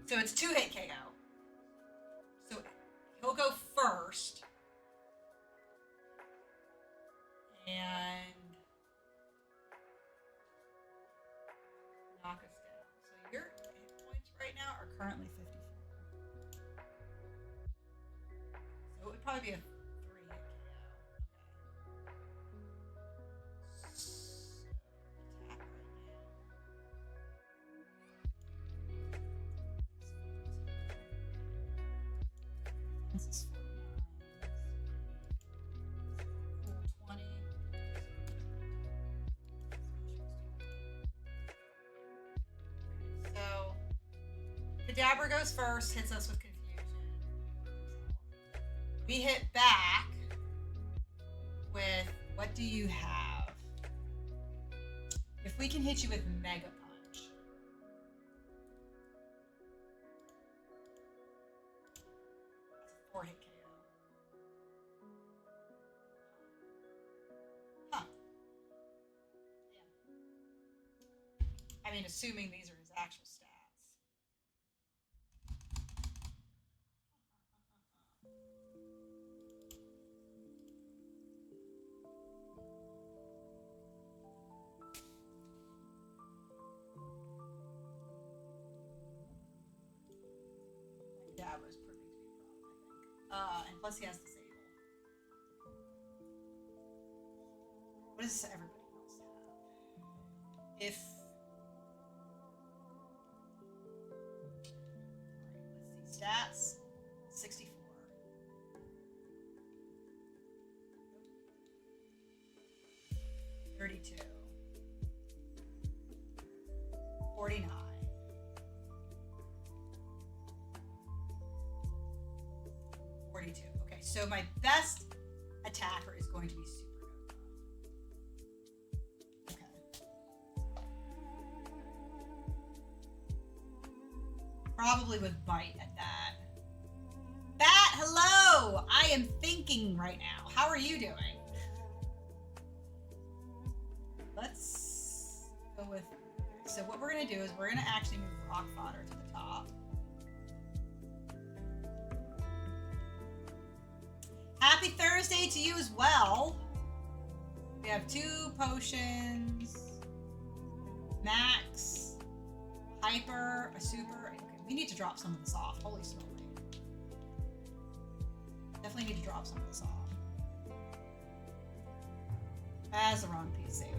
so it's 2-hit KO. So he'll go first. And knock us down. So your hit points right now are currently 54. So it would probably be a 3-hit KO. This is 49. 20. So Kadabra goes first, hits us with Confusion. We hit back with, what do you have? If we can hit you with Mega Punch. That's a 4-hit KO. Huh. Yeah. I mean, assuming these are his actual stats. That was proving to be a problem, I think. And plus he has disable. What does everybody else have? If let's see, stats 64. 32. 49. 42. Okay, so my best attacker is going to be Supernova. Okay. Probably with Bite at that. Bat, hello! I am thinking right now. How are you doing? Let's go with... So what we're going to do is we're going to actually move Rock Fodder to the top. Happy Thursday to you as well. We have 2 potions. Max hyper, a super. Okay, we need to drop some of this off. Holy smoly. Definitely need to drop some of this off. As a wrong PC. Okay.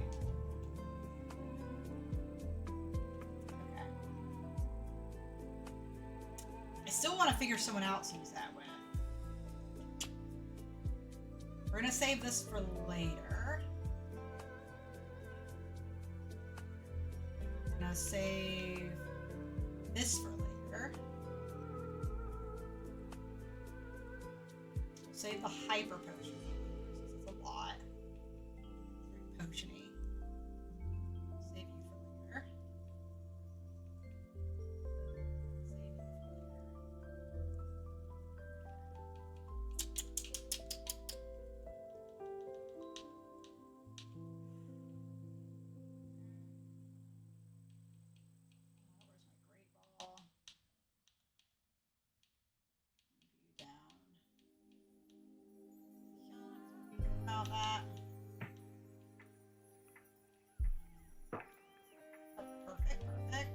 I still want to figure someone out to use that with. We're gonna save this for later. I'm gonna save this for later. Save the hyper potion. This is a lot. It's very potiony. Save you for later. About that. Perfect. Okay,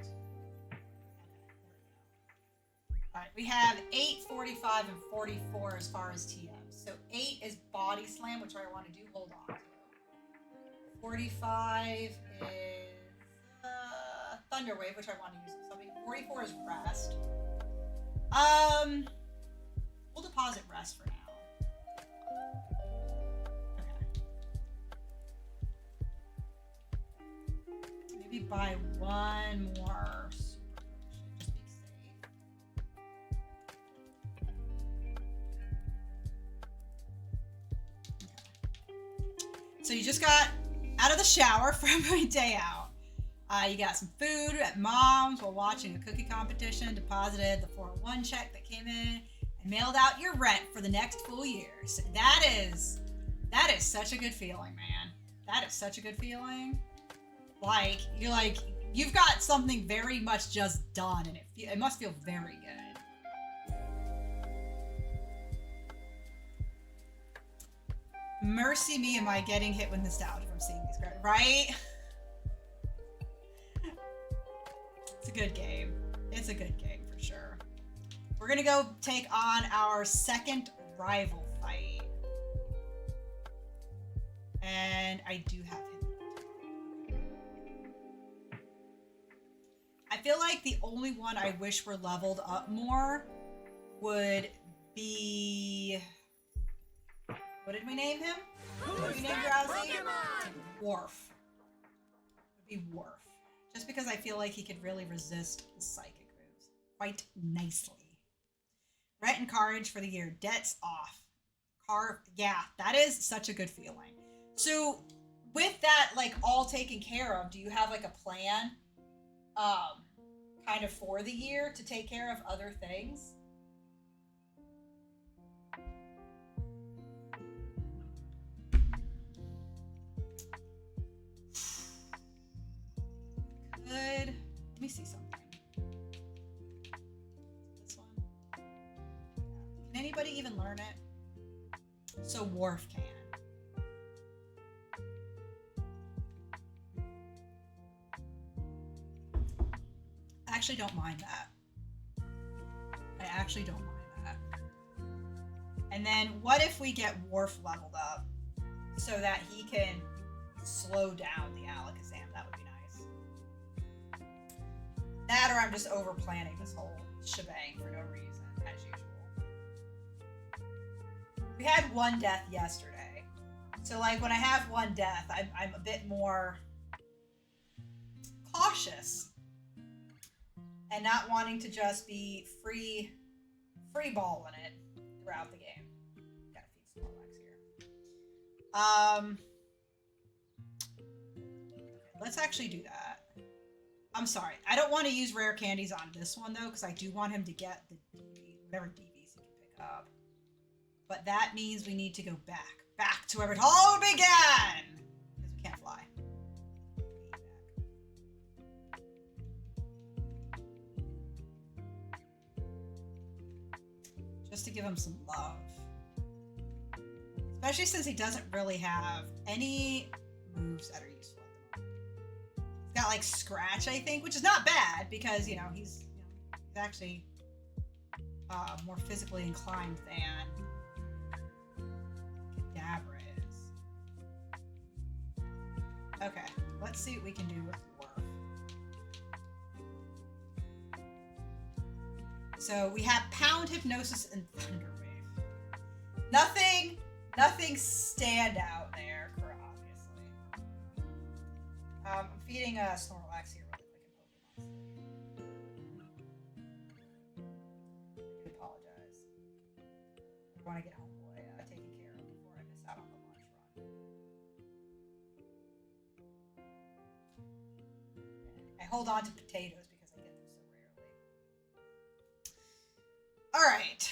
all right, we have 8, 45, and 44 as far as TM. So 8 is Body Slam, which I want to do. Hold on. 45 is Thunder Wave, which I want to use something. 44 is Rest. We'll deposit Rest for now. Maybe buy one more super potion, just be safe. Okay. So you just got out of the shower from my day out. You got some food at mom's while watching a cookie competition, deposited the 401 check that came in, and mailed out your rent for the next full year. So that is such a good feeling, man. That is such a good feeling. Like, you've got something very much just done, and it must feel very good. Mercy me, am I getting hit with nostalgia from seeing these cards, right? It's a good game. It's a good game for sure. We're gonna go take on our second rival fight. And I do have him. I feel like the only one I wish were leveled up more would be... What did we name him? What did we name Drowsy? Worf. Would be Worf. Just because I feel like he could really resist the psychic moves quite nicely. Rent and Courage for the year. Debts off. Yeah, that is such a good feeling. So with that, like, all taken care of, do you have like a plan kind of for the year to take care of other things? Good. Let me see something. This one. Yeah. Can anybody even learn it? So Worf can. I actually don't mind that. I actually don't mind that. And then what if we get Worf leveled up so that he can slow down the Alakazam? That would be nice. That, or I'm just over planning this whole shebang for no reason, as usual. We had one death yesterday. So like when I have one death, I'm a bit more cautious. And not wanting to just be free balling it throughout the game. Gotta feed Snorlax here. Let's actually do that. I'm sorry. I don't want to use rare candies on this one though, because I do want him to get the DV, whatever DVs he can pick up. But that means we need to go back to where it all began, because we can't fly. Just to give him some love. Especially since he doesn't really have any moves that are useful at the moment. He's got like scratch, I think, which is not bad because he's actually more physically inclined than Kadabra is. Okay, let's see what we can do with Worf. So we have Pound, Hypnosis, and Thunderwave. Nothing stand out there, obviously. I'm feeding Snorlax here really quick in Pokemon. I do apologize. I want to get Homeboy taken care of before I miss out on the lunch run. I hold on to potatoes because I get them so rarely. All right,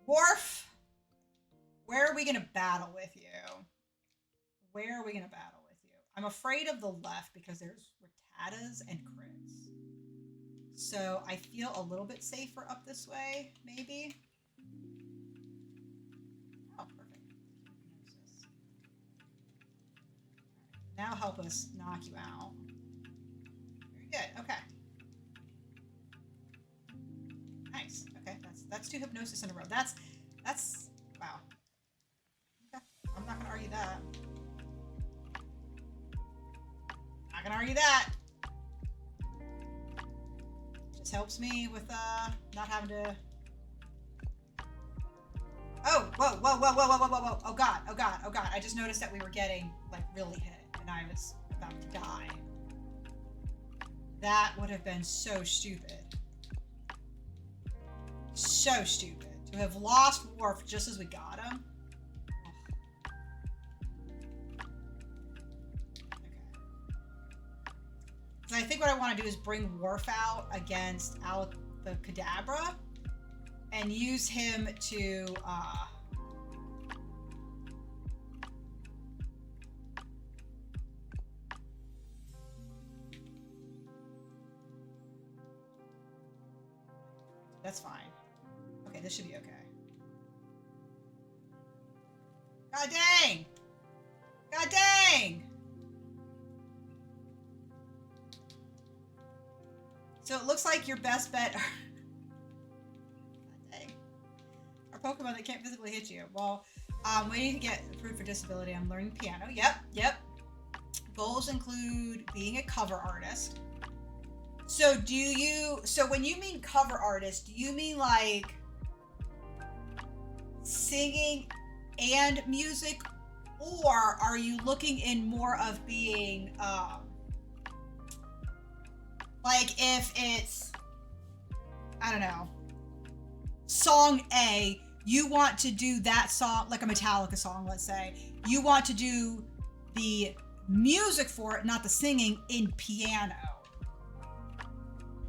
Worf. Where are we going to battle with you? Where are we going to battle with you? I'm afraid of the left because there's Rattatas and crits. So I feel a little bit safer up this way, maybe. Oh, perfect. Now help us knock you out. Very good. Okay. Nice. Okay, that's 2 Hypnosis in a row. That's wow. I'm not gonna argue that. Not gonna argue that. Just helps me with not having to. Oh, whoa. Oh god. I just noticed that we were getting like really hit and I was about to die. That would have been so stupid. So stupid. To have lost Worf just as we got him. So I think what I want to do is bring Worf out against the Kadabra and use him to that's fine. Okay, this should be okay. God dang! God dang! So it looks like your best bet are... God dang. Are Pokemon that can't physically hit you. Well, I'm waiting to get approved for disability. I'm learning piano. Yep. Goals include being a cover artist. So so when you mean cover artist, do you mean like singing and music, or are you looking in more of being like if it's, I don't know, song A, you want to do that song, like a Metallica song, let's say, you want to do the music for it, not the singing, in piano.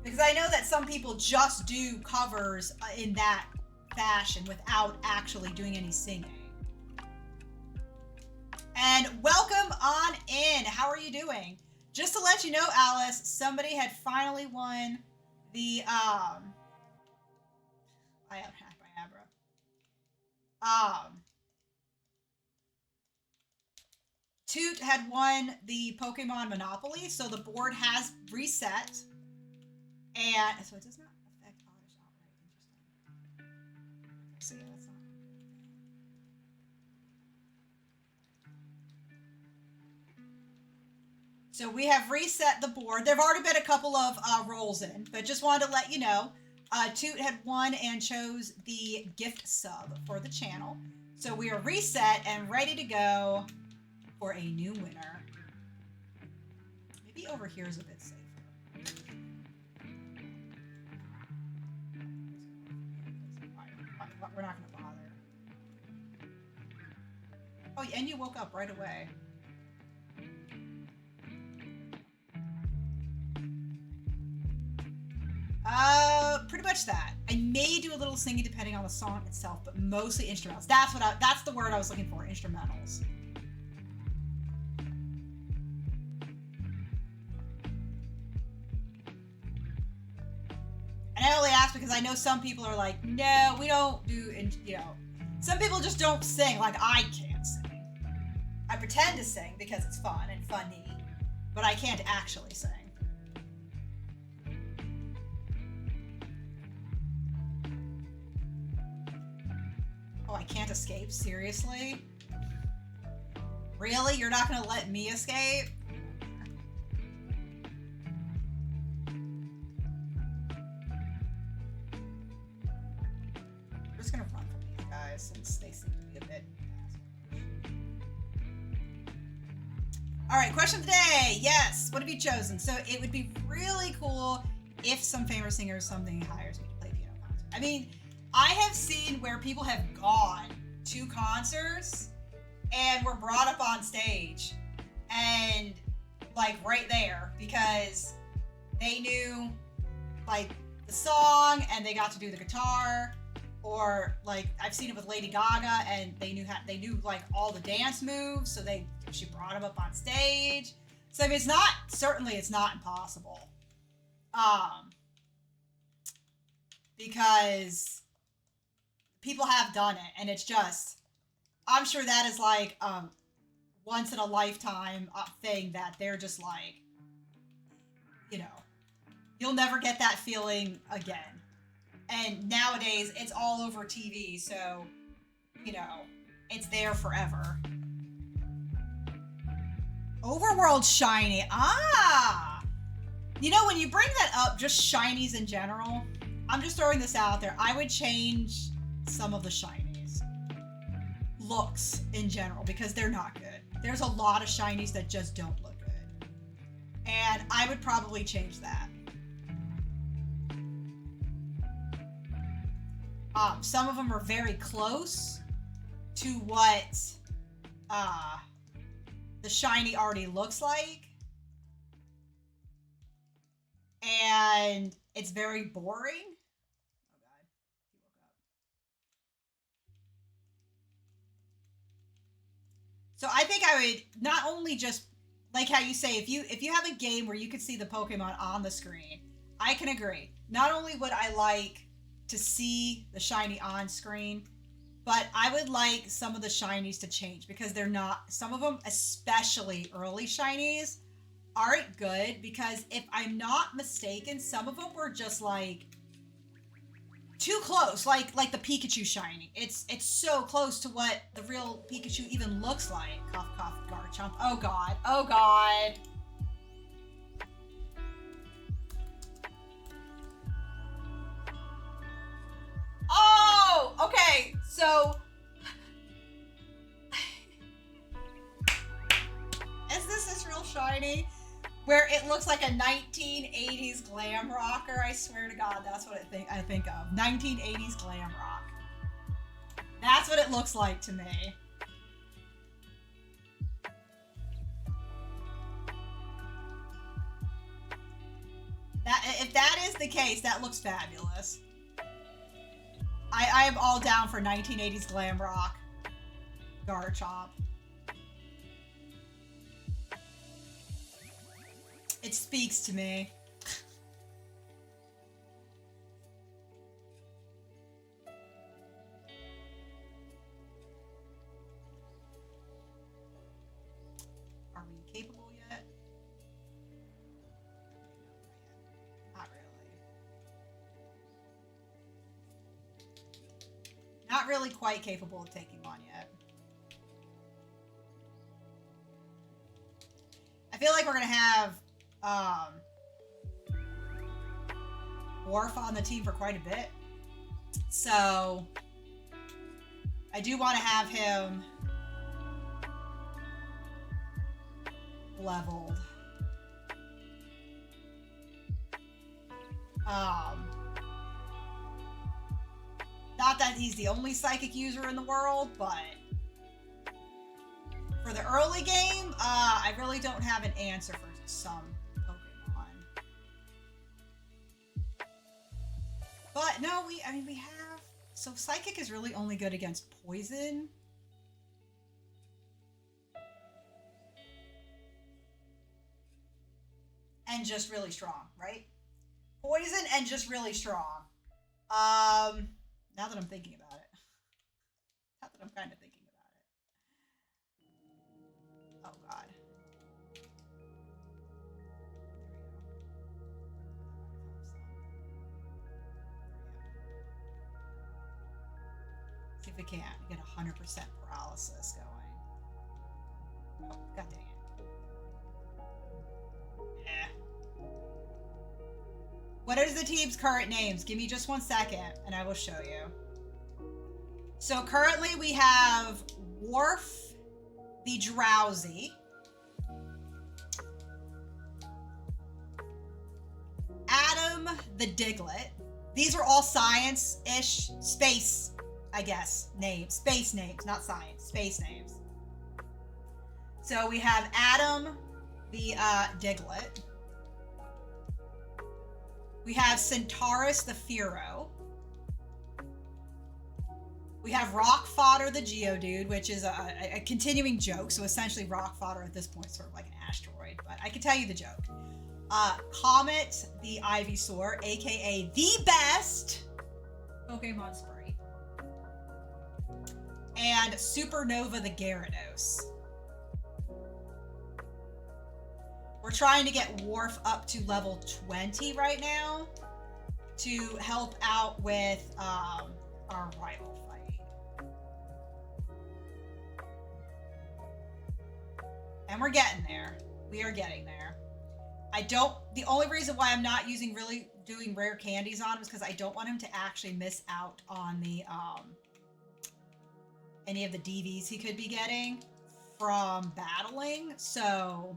Because I know that some people just do covers in that fashion without actually doing any singing. And welcome on in. How are you doing? Just to let you know, Alice, somebody had finally won the Toot had won the Pokemon Monopoly, so the board has reset. And so it does not affect Oddish outright. Interesting. So yeah, that's not. So we have reset the board. There have already been a couple of rolls in, but just wanted to let you know. Toot had won and chose the gift sub for the channel. So we are reset and ready to go for a new winner. Maybe over here is a bit safer. We're not going to bother. Oh, and you woke up right away. Pretty much that. I may do a little singing depending on the song itself, but mostly instrumentals. That's the word I was looking for, instrumentals. And I only ask because I know some people are like, no, we don't do, some people just don't sing. Like, I can't sing. I pretend to sing because it's fun and funny, but I can't actually sing. Oh, I can't escape? Seriously? Really? You're not gonna let me escape? I'm just gonna run from these guys since they seem to be a bit. Alright, question of the day. Yes. What have you chosen? So it would be really cool if some famous singer or something hires me to play piano concert. I mean, I have seen where people have gone to concerts and were brought up on stage and like right there because they knew like the song and they got to do the guitar, or like I've seen it with Lady Gaga and they knew like all the dance moves, so she brought them up on stage. So I mean, it's not impossible, because people have done it, and it's just, I'm sure that is like once in a lifetime thing that they're just like, you know, you'll never get that feeling again. And nowadays it's all over TV, so you know, it's there forever. Overworld shiny. Ah! You know, when you bring that up, just shinies in general, I'm just throwing this out there. I would change some of the shinies. Looks in general, because they're not good. There's a lot of shinies that just don't look good. And I would probably change that. Some of them are very close to what the shiny already looks like. And it's very boring. Oh god, he woke up. So I think I would not only just, like how you say, if you have a game where you can see the Pokemon on the screen, I can agree. Not only would I like to see the shiny on screen, but I would like some of the shinies to change, because they're not, some of them, especially early shinies, aren't good, because if I'm not mistaken, some of them were just like too close, like the Pikachu shiny. It's so close to what the real Pikachu even looks like. Cough cough Garchomp. Oh god. Oh god. Oh, okay. So is this real shiny? Where it looks like a 1980s glam rocker. I swear to God, that's what I think of. 1980s glam rock. That's what it looks like to me. If that is the case, that looks fabulous. I am all down for 1980s glam rock Garchomp. It speaks to me. Are we capable yet? Not really. Not really quite capable of taking on yet. I feel like we're gonna have Worf on the team for quite a bit. So I do want to have him leveled. Not that he's the only psychic user in the world, but for the early game, I really don't have an answer for some Pokemon. But no, we have, so Psychic is really only good against Poison. And just really strong, right? Poison and just really strong. Now that I'm thinking about it. Now that I'm kind of thinking about it. Oh god. if it can't. Get 100% paralysis going. Oh, god dang it. Yeah. What are the team's current names? Give me just 1 second, and I will show you. So currently we have Worf the Drowsy, Adam the Diglett. These are all science-ish, space, I guess, names. Space names, not science, space names. So we have Adam the Diglett. We have Centaurus the Firo. We have Rock Fodder the Geodude, which is a continuing joke. So essentially Rock Fodder at this point is sort of like an asteroid, but I can tell you the joke. Comet the Ivysaur, aka the best Pokemon Sprite. And Supernova the Gyarados. We're trying to get Worf up to level 20 right now to help out with our rival fight. And we're getting there. We are getting there. The only reason why I'm not doing rare candies on him is because I don't want him to actually miss out on the, any of the DVs he could be getting from battling. So,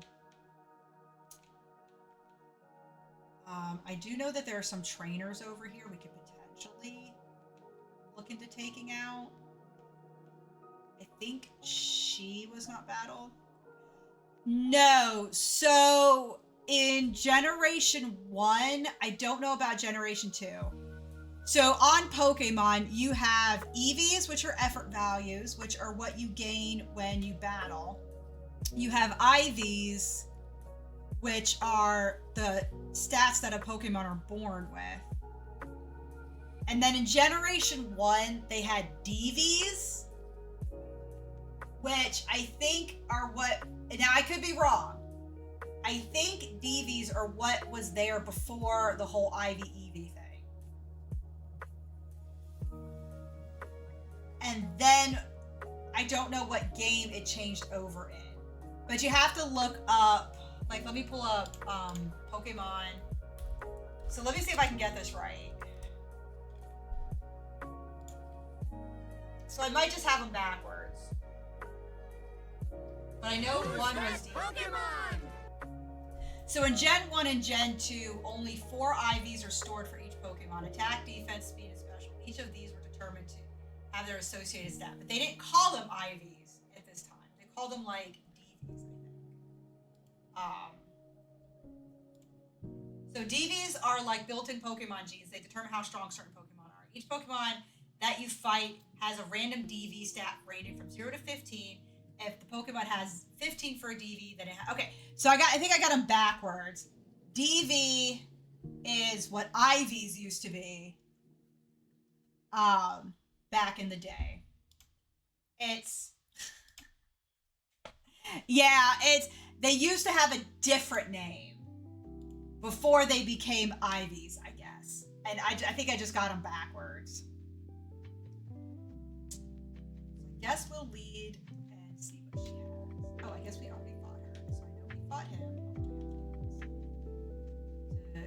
I do know that there are some trainers over here we could potentially look into taking out. I think she was not battled. No, so in Generation 1, I don't know about Generation 2. So on Pokemon, you have EVs, which are effort values, which are what you gain when you battle. You have IVs, which are the stats that a Pokemon are born with. And then in Generation 1, they had DVs, which I think are what, now I could be wrong. I think DVs are what was there before the whole IV-EV thing. And then I don't know what game it changed over in. But you have to look up, like, let me pull up Pokemon. So let me see if I can get this right. So I might just have them backwards. But I know one was DV. Pokemon? So in Gen 1 and Gen 2, only 4 IVs are stored for each Pokemon. Attack, defense, speed, and special. Each of these were determined to have their associated stat. But they didn't call them IVs at this time. They called them, like, DVs, I think. So DVs are like built-in Pokemon genes. They determine how strong certain Pokemon are. Each Pokemon that you fight has a random DV stat rated from 0 to 15. If the Pokemon has 15 for a DV, then it has... Okay, so I think I got them backwards. DV is what IVs used to be back in the day. It's... yeah, they used to have a different name before they became IVs, I guess. And I think I just got them backwards. So I guess we'll lead... see what she has. Oh, I guess we already fought her. So I know we fought him.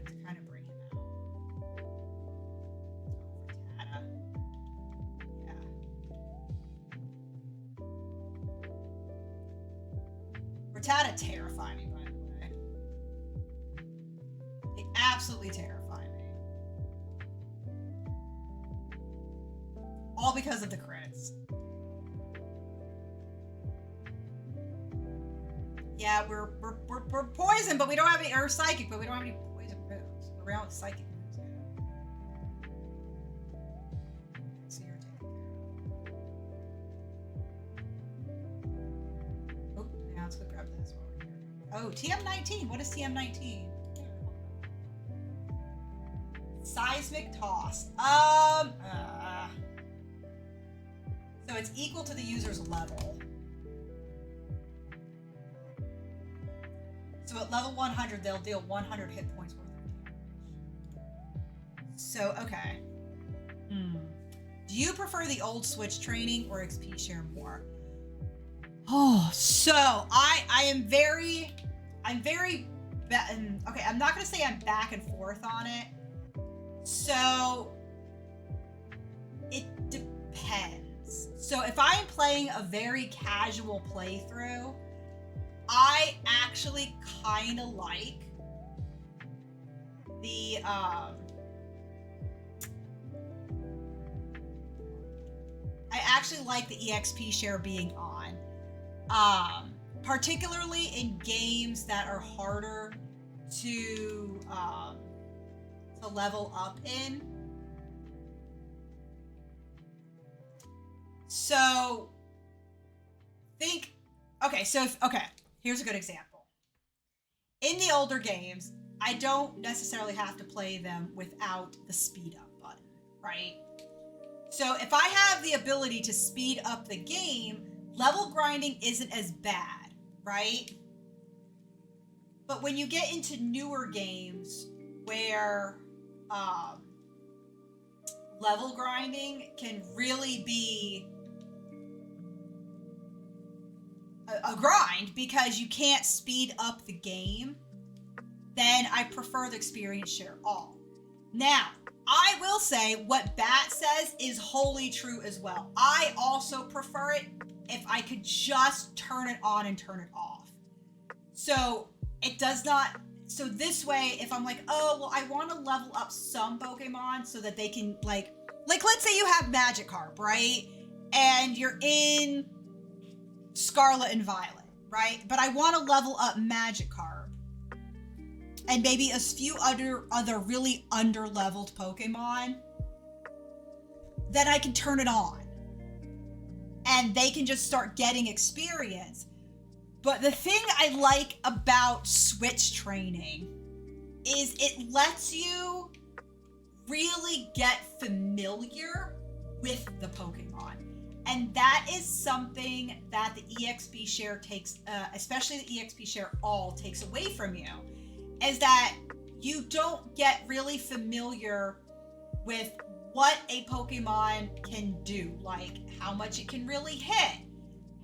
To kind of bring him out. Rattata. Yeah. Rattata terrify me, by the way. They absolutely terrify me. All because of the crits. Yeah, we're poison, but we don't have any, or psychic, but we don't have any poison moves. We're around with psychic moves now. So you're taking care of. Oh, now let's go grab this while we're here. Oh, TM19. What is TM19? Seismic toss. So it's equal to the user's level. So at level 100, they'll deal 100 hit points worth of damage. So, okay. Do you prefer the old Switch training or XP share more? Oh, so I am very, okay, I'm not going to say I'm back and forth on it. So it depends. So if I am playing a very casual playthrough, I actually kind of like the EXP share being on. Particularly in games that are harder to level up in. So here's a good example. In the older games, I don't necessarily have to play them without the speed up button, right? So if I have the ability to speed up the game, level grinding isn't as bad, right? But when you get into newer games where level grinding can really be a grind because you can't speed up the game, then I prefer the experience share all. Now, I will say what Bat says is wholly true as well. I also prefer it if I could just turn it on and turn it off. So it does not, so this way, if I'm like, oh, well, I want to level up some Pokemon so that they can like let's say you have Magikarp, right? And you're in Scarlet and Violet, right? But I want to level up Magikarp and maybe a few other really under-leveled Pokemon, then I can turn it on. And they can just start getting experience. But the thing I like about Switch training is it lets you really get familiar with the Pokemon. And that is something that the EXP share takes, especially the EXP share all takes away from you, is that you don't get really familiar with what a Pokemon can do, like how much it can really hit,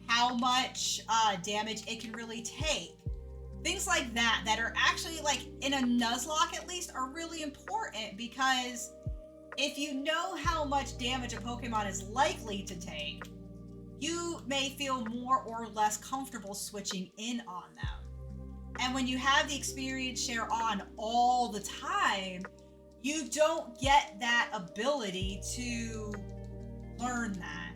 how much damage it can really take. Things like that are actually, like, in a Nuzlocke at least, are really important, because if you know how much damage a Pokemon is likely to take, you may feel more or less comfortable switching in on them. And when you have the experience share on all the time, you don't get that ability to learn that.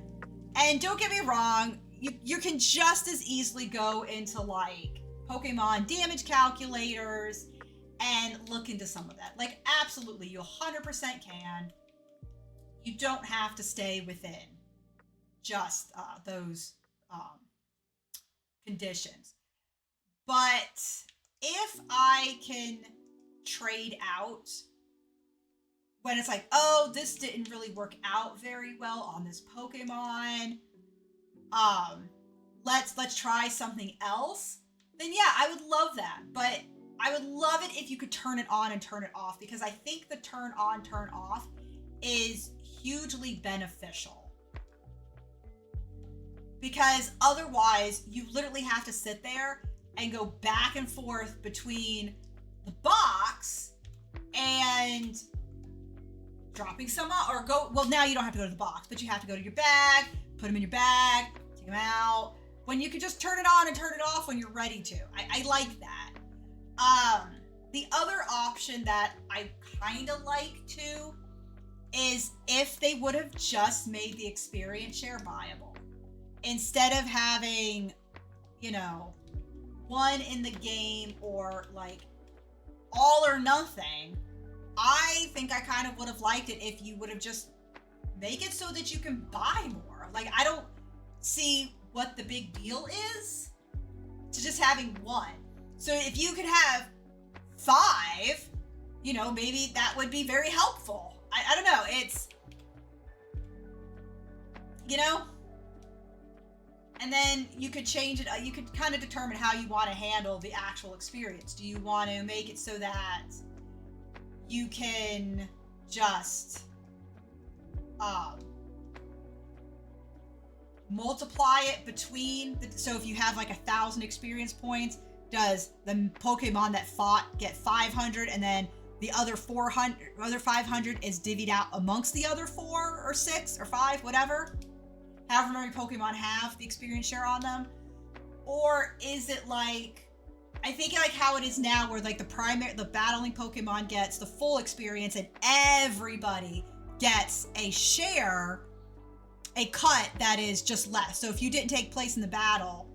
And don't get me wrong, you can just as easily go into like Pokemon damage calculators and look into some of that. Like, absolutely, you 100% can. You don't have to stay within just those conditions. But if I can trade out when it's like, oh, this didn't really work out very well on this Pokemon, let's try something else, then yeah, I would love that. But I would love it if you could turn it on and turn it off, because I think the turn on, turn off is hugely beneficial. Because otherwise, you literally have to sit there and go back and forth between the box and dropping some off, or well, now you don't have to go to the box, but you have to go to your bag, put them in your bag, take them out, when you can just turn it on and turn it off when you're ready to. I like that. The other option that I kind of like too is if they would have just made the experience share viable. Instead of having, one in the game or like all or nothing, I think I kind of would have liked it if you would have just make it so that you can buy more. Like, I don't see what the big deal is to just having one. So if you could have 5, maybe that would be very helpful. I don't know. It's, and then you could change it. You could kind of determine how you want to handle the actual experience. Do you want to make it so that you can just multiply it between so if you have like 1,000 experience points, does the Pokemon that fought get 500, and then the other 500 is divvied out amongst the other 4 or 6 or 5, whatever, however many Pokemon have the experience share on them? Or is it like, I think like how it is now, where like the battling Pokemon gets the full experience and everybody gets a share, a cut that is just less. So if you didn't take place in the battle,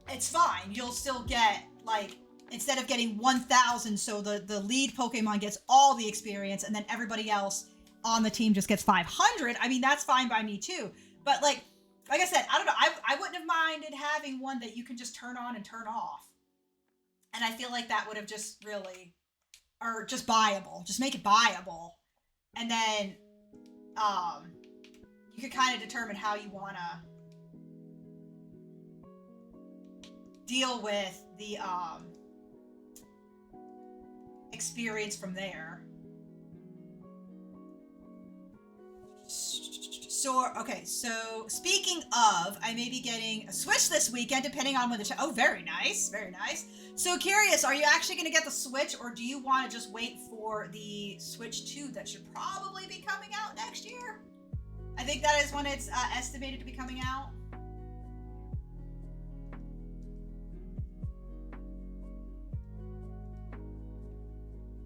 it's fine. You'll still get, like, instead of getting 1,000, so the lead Pokemon gets all the experience, and then everybody else on the team just gets 500. I mean, that's fine by me too. But like I said, I don't know. I wouldn't have minded having one that you can just turn on and turn off. And I feel like that would have just really, or just buyable. Just make it buyable. And then, you could kind of determine how you want to deal with the, experience from there. So, okay, so speaking of, I may be getting a Switch this weekend, depending on when the oh, very nice, very nice. So curious, are you actually going to get the Switch, or do you want to just wait for the Switch 2 that should probably be coming out next year? I think that is when it's estimated to be coming out.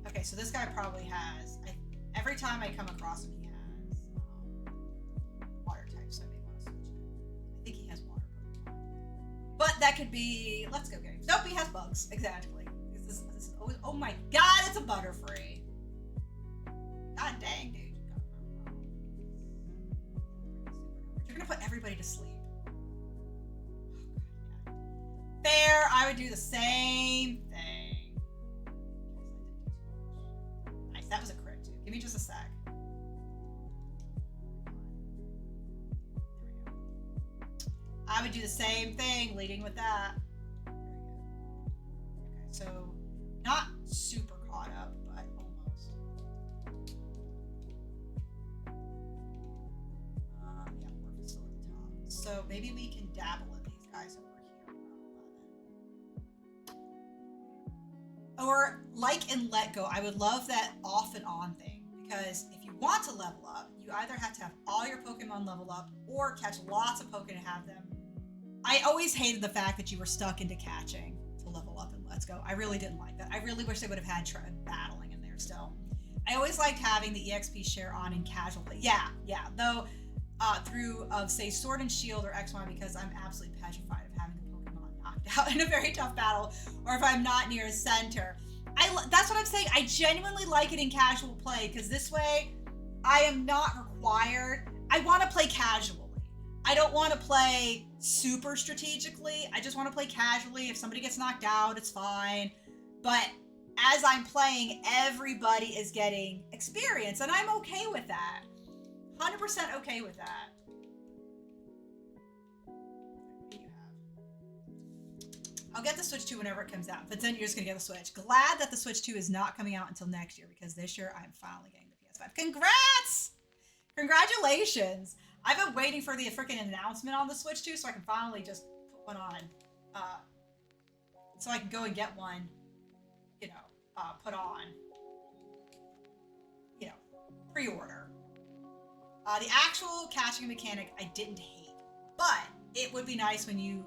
Okay, so this guy probably has, every time I come across him, he has water type, so I may want to switch it. I think he has water Pokemon. But that could be, let's go games. Nope, he has bugs, exactly. This is always, oh my god, it's a Butterfree. God dang, dude. You're gonna put everybody to sleep. Oh, God, yeah. Fair, I would do the same thing. Nice, that was a crit too. Give me just a sec. There we go. I would do the same thing, leading with that. Very good. Okay, so not super caught up, but almost. Yeah, we're still at the top. So maybe we can dabble in these guys over here. Or like in Let Go, I would love that off and on thing, because if you want to level up, you either have to have all your Pokemon level up or catch lots of Pokemon to have them. I always hated the fact that you were stuck into catching to level up in Let's Go. I really didn't like that. I really wish they would have had battling in there still. I always liked having the EXP share on in casual play. Yeah. Though through say Sword and Shield or X1, because I'm absolutely petrified of having a Pokemon knocked out in a very tough battle, or if I'm not near a center. That's what I'm saying. I genuinely like it in casual play, because this way I am not required. I want to play casually. I don't want to play super strategically. I just want to play casually. If somebody gets knocked out, it's fine. But as I'm playing, everybody is getting experience, and I'm okay with that. 100% okay with that. What do you have? I'll get the Switch 2 whenever it comes out, but then you're just gonna get the Switch. Glad that the Switch 2 is not coming out until next year, because this year I'm finally getting the PS5. Congrats! Congratulations! I've been waiting for the freaking announcement on the Switch 2 so I can finally just put one on. So I can go and get one, put on, pre-order. The actual catching mechanic I didn't hate, but it would be nice when you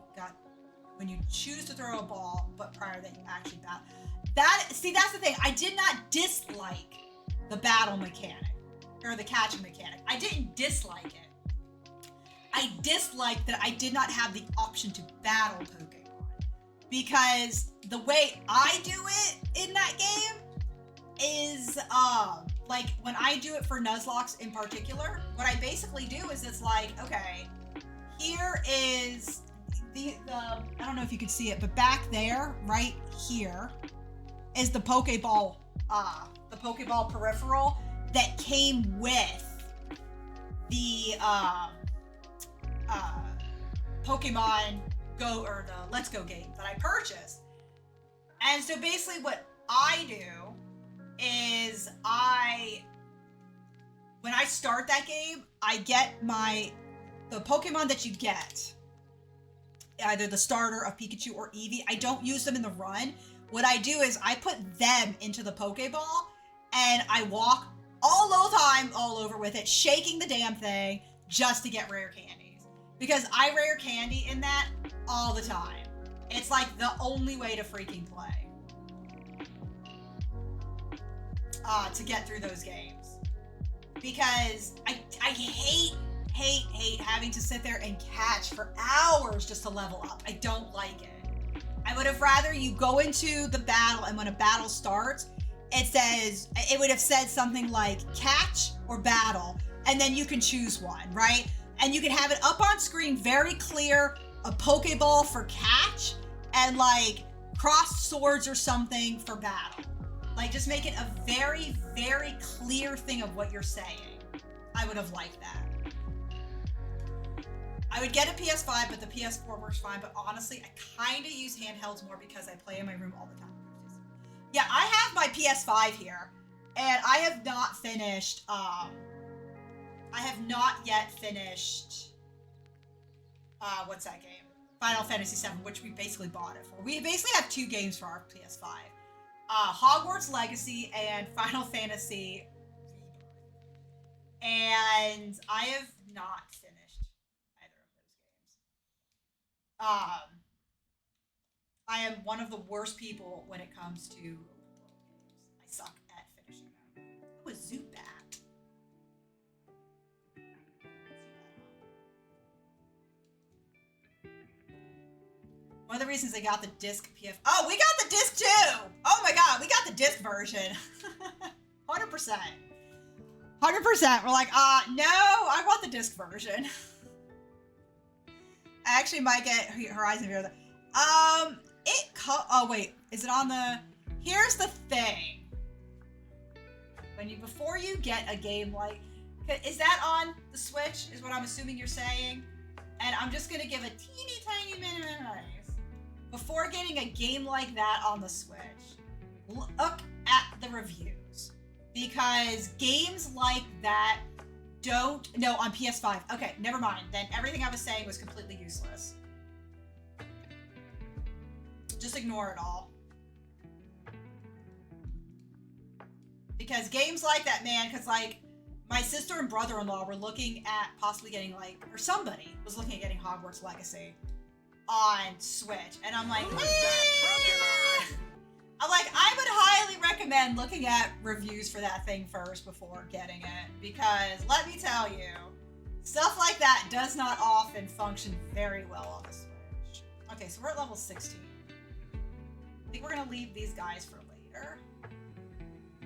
choose to throw a ball, but prior that you actually battle. That's the thing. I did not dislike the battle mechanic or the catching mechanic. I didn't dislike it. I disliked that I did not have the option to battle Pokemon, because the way I do it in that game is like when I do it for Nuzlocke in particular, what I basically do is it's like, okay, here is the I don't know if you could see it, but back there, right here, is the Pokeball peripheral that came with the Pokemon Go, or the Let's Go game that I purchased. And so basically what I do is when I start that game, I get my the Pokemon that you get, either the starter of Pikachu or Eevee, I don't use them in the run. What I do is I put them into the Pokeball and I walk all the time all over with it, shaking the damn thing just to get rare candies. Because I rare candy in that all the time. It's like the only way to freaking play. To get through those games. Because I hate having to sit there and catch for hours just to level up. I don't like it. I would have rather you go into the battle, and when a battle starts, it would have said something like catch or battle, and then you can choose one, right? And you can have it up on screen very clear, a Pokeball for catch, and like crossed swords or something for battle. Like, just make it a very, very clear thing of what you're saying. I would have liked that. I would get a PS5, but the PS4 works fine. But honestly, I kind of use handhelds more because I play in my room all the time. Yeah, I have my PS5 here, and I have not finished, I have not yet finished, what's that game? Final Fantasy VII, which we basically bought it for. We basically have 2 games for our PS5. Hogwarts Legacy and Final Fantasy Rebirth. And I have not finished either of those games. I am one of the worst people when it comes to open world games. I suck at finishing them. It was Zubat. One of the reasons I got the disc PF. Oh, we got the disc too! Oh my god, we got the disc version. 100%. 100%. We're like, no, I want the disc version. I actually might get Horizon Zero. Oh wait, is it on the? Here's the thing. Before you get a game like, is that on the Switch? Is what I'm assuming you're saying. And I'm just gonna give a teeny tiny minute. Before getting a game like that on the Switch, look at the reviews, because games like that on PS5. Okay, never mind. Then everything I was saying was completely useless. Just ignore it all. Because games like that, man, because like my sister and brother-in-law were looking at possibly getting or somebody was looking at getting Hogwarts Legacy on Switch. And I'm like, I would highly recommend looking at reviews for that thing first before getting it. Because let me tell you, stuff like that does not often function very well on the Switch. Okay, so we're at level 16. I think we're going to leave these guys for later.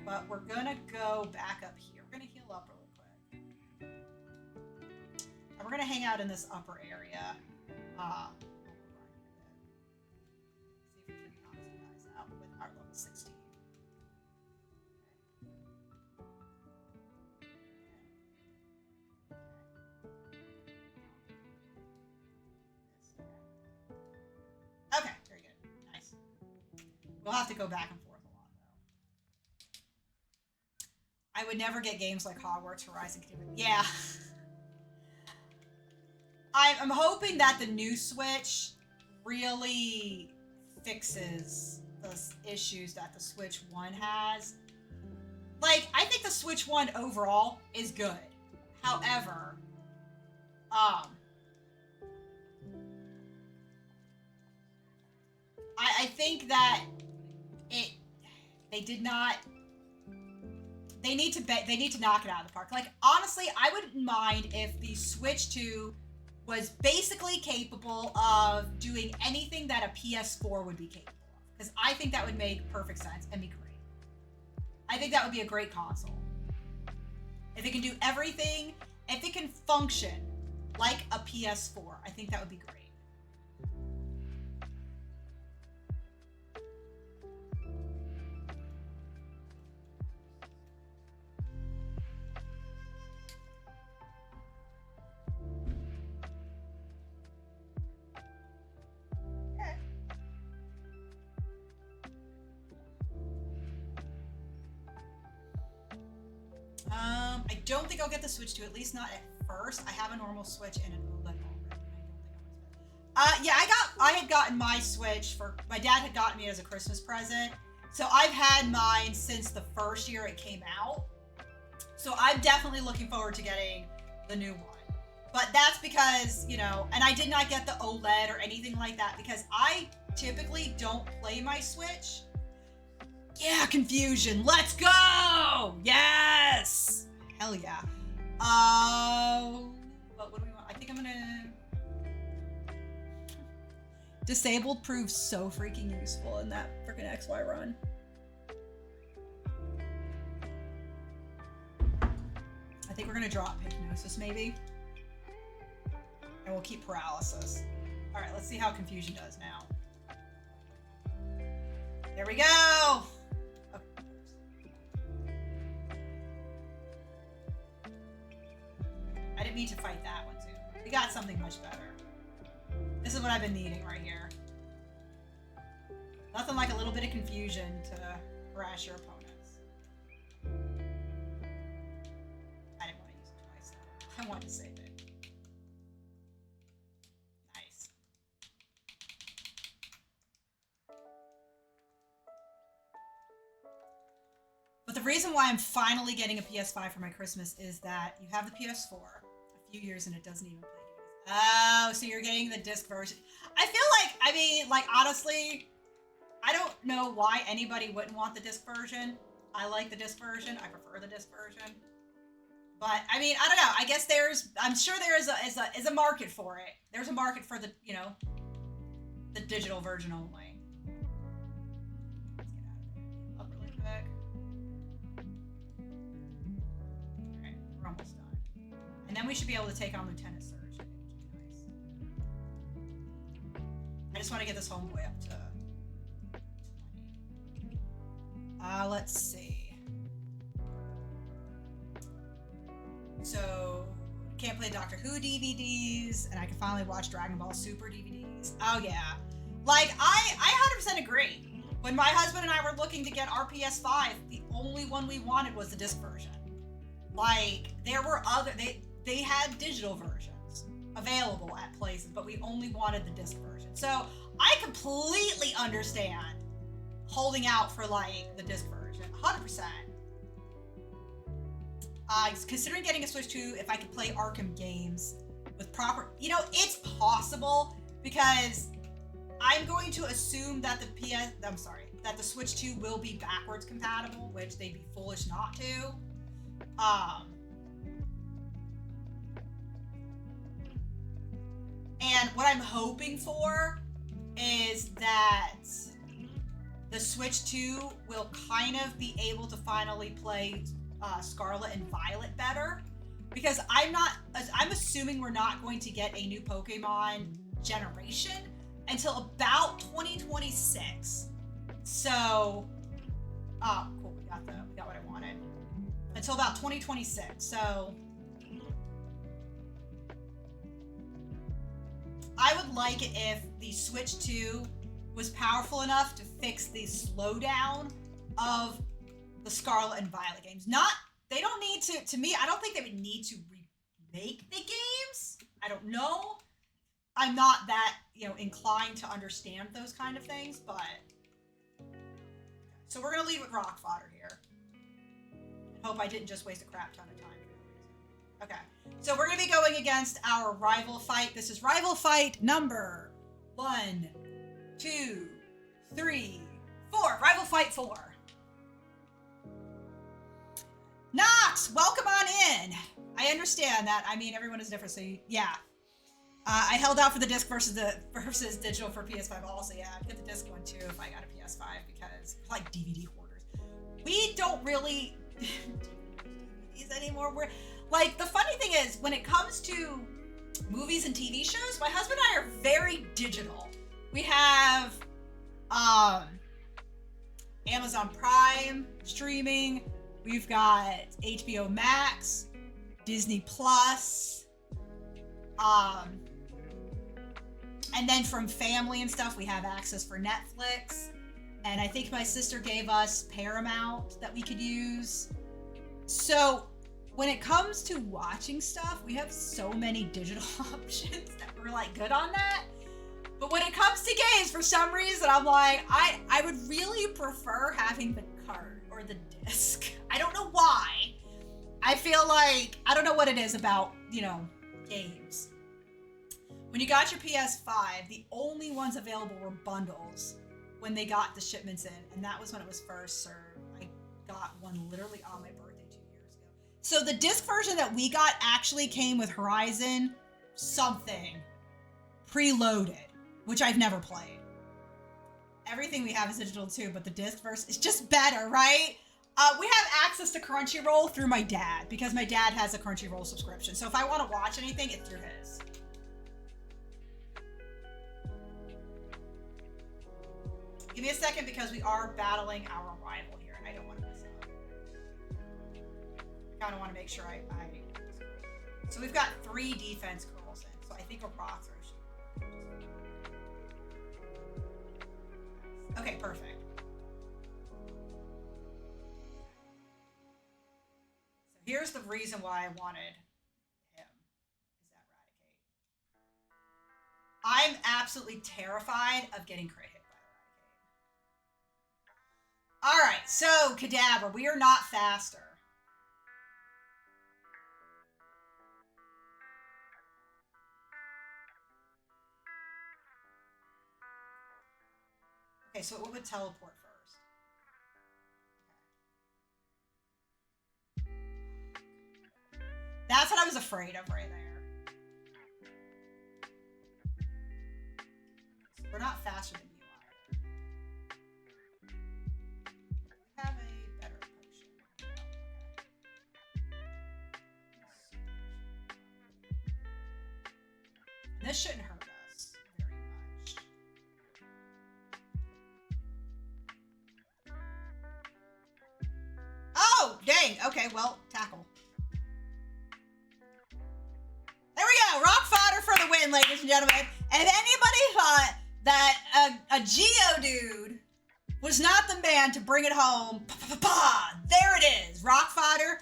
But we're going to go back up here. We're going to heal up really quick. And we're going to hang out in this upper area. See if we can knock these guys out with our level 16. Okay, very good. Nice. We'll have to go back and forth a lot, though. I would never get games like Hogwarts Horizon. Yeah. I'm hoping that the new Switch really fixes the issues that the Switch 1 has. Like, I think the Switch 1 overall is good. However, I think that they need to knock it out of the park. Like, honestly, I wouldn't mind if the Switch 2 was basically capable of doing anything that a PS4 would be capable of. Because I think that would make perfect sense and be great. I think that would be a great console. If it can do everything, if it can function like a PS4, I think that would be great. I don't think I'll get the Switch 2, at least not at first. I have a normal Switch and an OLED. Yeah, I had gotten my Switch my dad had gotten me as a Christmas present. So I've had mine since the first year it came out. So I'm definitely looking forward to getting the new one. But that's because, you know, and I did not get the OLED or anything like that because I typically don't play my Switch. Yeah, confusion. Let's go! Yes! Hell yeah. What do we want? I think I'm gonna... Disabled proves so freaking useful in that freaking XY run. I think we're gonna drop Hypnosis maybe. And we'll keep Paralysis. Alright, let's see how Confusion does now. There we go! I didn't mean to fight that one too. We got something much better. This is what I've been needing right here. Nothing like a little bit of confusion to harass your opponents. I didn't want to use it twice though. I wanted to save it. Nice. But the reason why I'm finally getting a PS5 for my Christmas is that you have the PS4 a few years and it doesn't even play DVDs. Oh, so you're getting the disc version. I feel like, honestly, I don't know why anybody wouldn't want the disc version. I like the disc version. I prefer the disc version. But, I mean, I don't know. I guess I'm sure there is a market for it. There's a market for the, you know, the digital version only. Let's get out of there. Up really quick. Alright, we're almost done. And then we should be able to take on Lieutenant Surge. I just want to get this homeboy up to 20. Let's see. So, can't play Doctor Who DVDs, and I can finally watch Dragon Ball Super DVDs. Oh yeah. Like, I 100% agree. When my husband and I were looking to get our PS5, the only one we wanted was the disc version. Like, there were they had digital versions available at places, but we only wanted the disc version. So I completely understand holding out for like the disc version, 100%. Considering getting a Switch 2 if I could play Arkham games with proper, you know, it's possible because I'm going to assume that that the Switch 2 will be backwards compatible, which they'd be foolish not to. And what I'm hoping for is that the Switch 2 will kind of be able to finally play Scarlet and Violet better. Because I'm assuming we're not going to get a new Pokemon generation until about 2026. So, cool, we got what I wanted. Until about 2026, so... I would like it if the Switch 2 was powerful enough to fix the slowdown of the Scarlet and Violet games. They don't need to me, I don't think they would need to remake the games. I don't know. I'm not that, you know, inclined to understand those kind of things, but... So we're gonna leave with Rock Fodder here. Hope I didn't just waste a crap ton of time. Okay. So we're going to be going against our rival fight. This is rival fight number 1, 2, 3, 4. Rival fight 4. Nox, welcome on in. I understand that. I mean, everyone is different, so yeah. I held out for the disc versus digital for PS5 also. Yeah, I'd get the disc one too if I got a PS5 because like DVD hoarders. We don't really DVDs anymore. We're like, the funny thing is, when it comes to movies and TV shows, my husband and I are very digital. We have Amazon Prime streaming. We've got HBO Max, Disney Plus, and then from family and stuff, we have access for Netflix. And I think my sister gave us Paramount that we could use. So when it comes to watching stuff, we have so many digital options that we're like good on that. But when it comes to games, for some reason, I'm like, I would really prefer having the card or the disc. I don't know why. I feel like, I don't know what it is about, you know, games. When you got your PS5, the only ones available were bundles when they got the shipments in. And that was when it was first served. I got one literally on my birthday 2 years ago. So the disc version that we got actually came with Horizon something preloaded, which I've never played. Everything we have is digital too, but the disc version is just better, right? We have access to Crunchyroll through my dad because my dad has a Crunchyroll subscription. So if I want to watch anything, it's through his. Give me a second because we are battling our rival here and I don't want to mess up. I kind of want to make sure I... So we've got 3 defense curls in, so I think a rock throw should... Okay, perfect. So here's the reason why I wanted him, is that Raticate. I'm absolutely terrified of getting crit hit by the Raticate. Alright, so Kadabra, we are not faster. Okay, so it would teleport first. Okay. That's what I was afraid of right there. So we're not faster than you either. Have a better potion. Okay. This shouldn't hurt us very much. Oh, dang. Okay, well, tackle. There we go. Rock fodder for the win, ladies and gentlemen. And if anybody thought that a Geodude was not the man to bring it home, there it is. Rock fodder,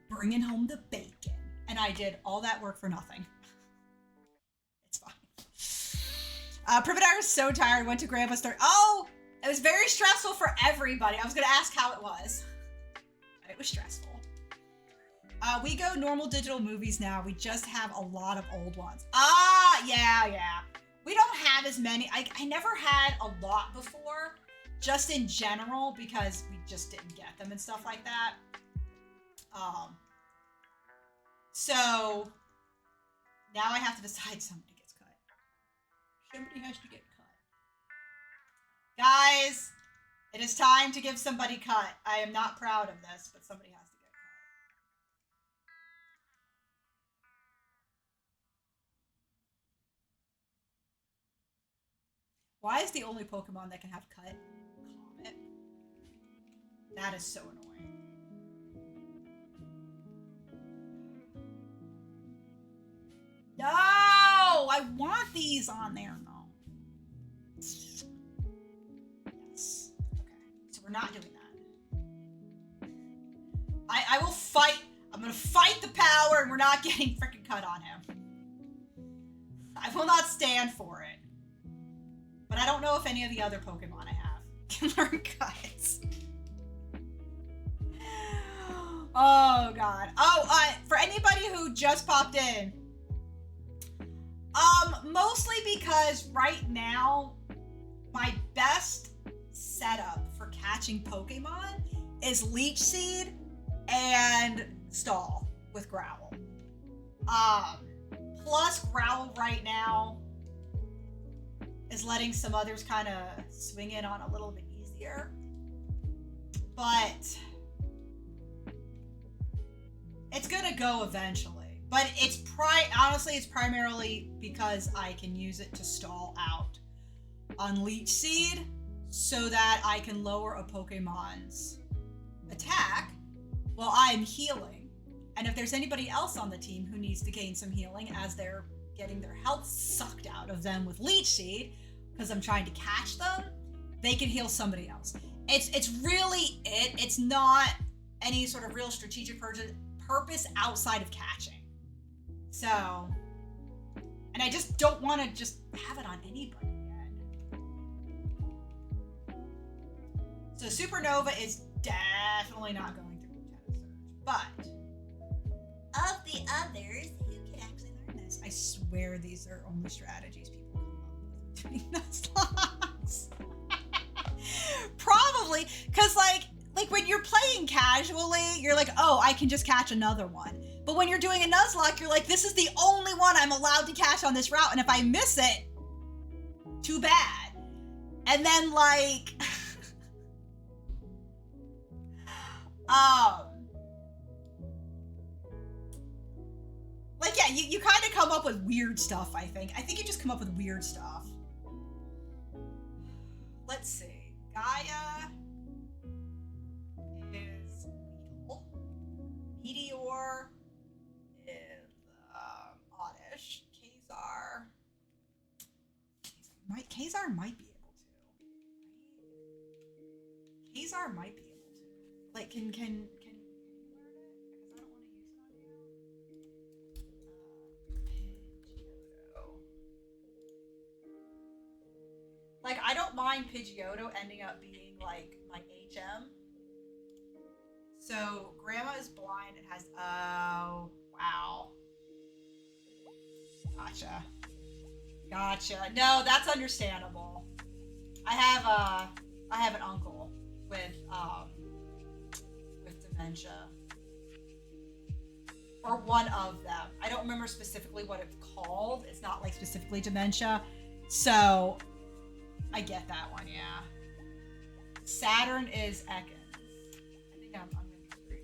bringing home the bacon. And I did all that work for nothing. It's fine. Primadar was so tired, went to Grandpa's third. Oh, it was very stressful for everybody. I was going to ask how it was. It was stressful. We go normal digital movies now. We just have a lot of old ones. Ah, yeah. We don't have as many. I never had a lot before, just in general, because we just didn't get them and stuff like that. So now I have to decide somebody gets cut. Somebody has to get cut. Guys, it is time to give somebody cut. I am not proud of this, but somebody has to get cut. Why is the only Pokemon that can have cut Comet? That is so annoying. No! I want these on there. No. Yes. Okay. So we're not doing that. I will fight. I'm going to fight the power and we're not getting freaking cut on him. I will not stand for it. But I don't know if any of the other Pokemon I have can learn cuts. Oh, God. Oh, for anybody who just popped in, mostly because right now, my best setup for catching Pokemon is Leech Seed and Stall with Growl. Plus Growl right now is letting some others kind of swing in on a little bit easier. But it's gonna go eventually. But it's honestly, it's primarily because I can use it to stall out on Leech Seed so that I can lower a Pokemon's attack while I'm healing. And if there's anybody else on the team who needs to gain some healing as they're getting their health sucked out of them with Leech Seed, because I'm trying to catch them, they can heal somebody else. It's really it. It's not any sort of real strategic purpose outside of catching. So, and I just don't want to just have it on anybody. So Supernova is definitely not going through Lieutenant Surge. But of the others, who could actually learn this? I swear these are only strategies people come up with doing Nuzlocke. Probably, because like when you're playing casually, you're like, oh, I can just catch another one. But when you're doing a Nuzlocke, you're like, this is the only one I'm allowed to catch on this route, and if I miss it, too bad. And then like, like yeah, you kind of come up with weird stuff. I think you just come up with weird stuff. Let's see, Gaia is Weedle. Meteor is Oddish. Kazar might be able to. Right? Kazar might be able to. Like, can you learn it? Because I don't want to use it on you. Pidgeotto. Like, I don't mind Pidgeotto ending up being like my HM. So Grandma is blind and has, oh, wow. Gotcha. No, that's understandable. I have an uncle with dementia. Or one of them. I don't remember specifically what it's called. It's not like specifically dementia. So I get that one, yeah. Saturn is Ekans. I think I'm gonna be screwed.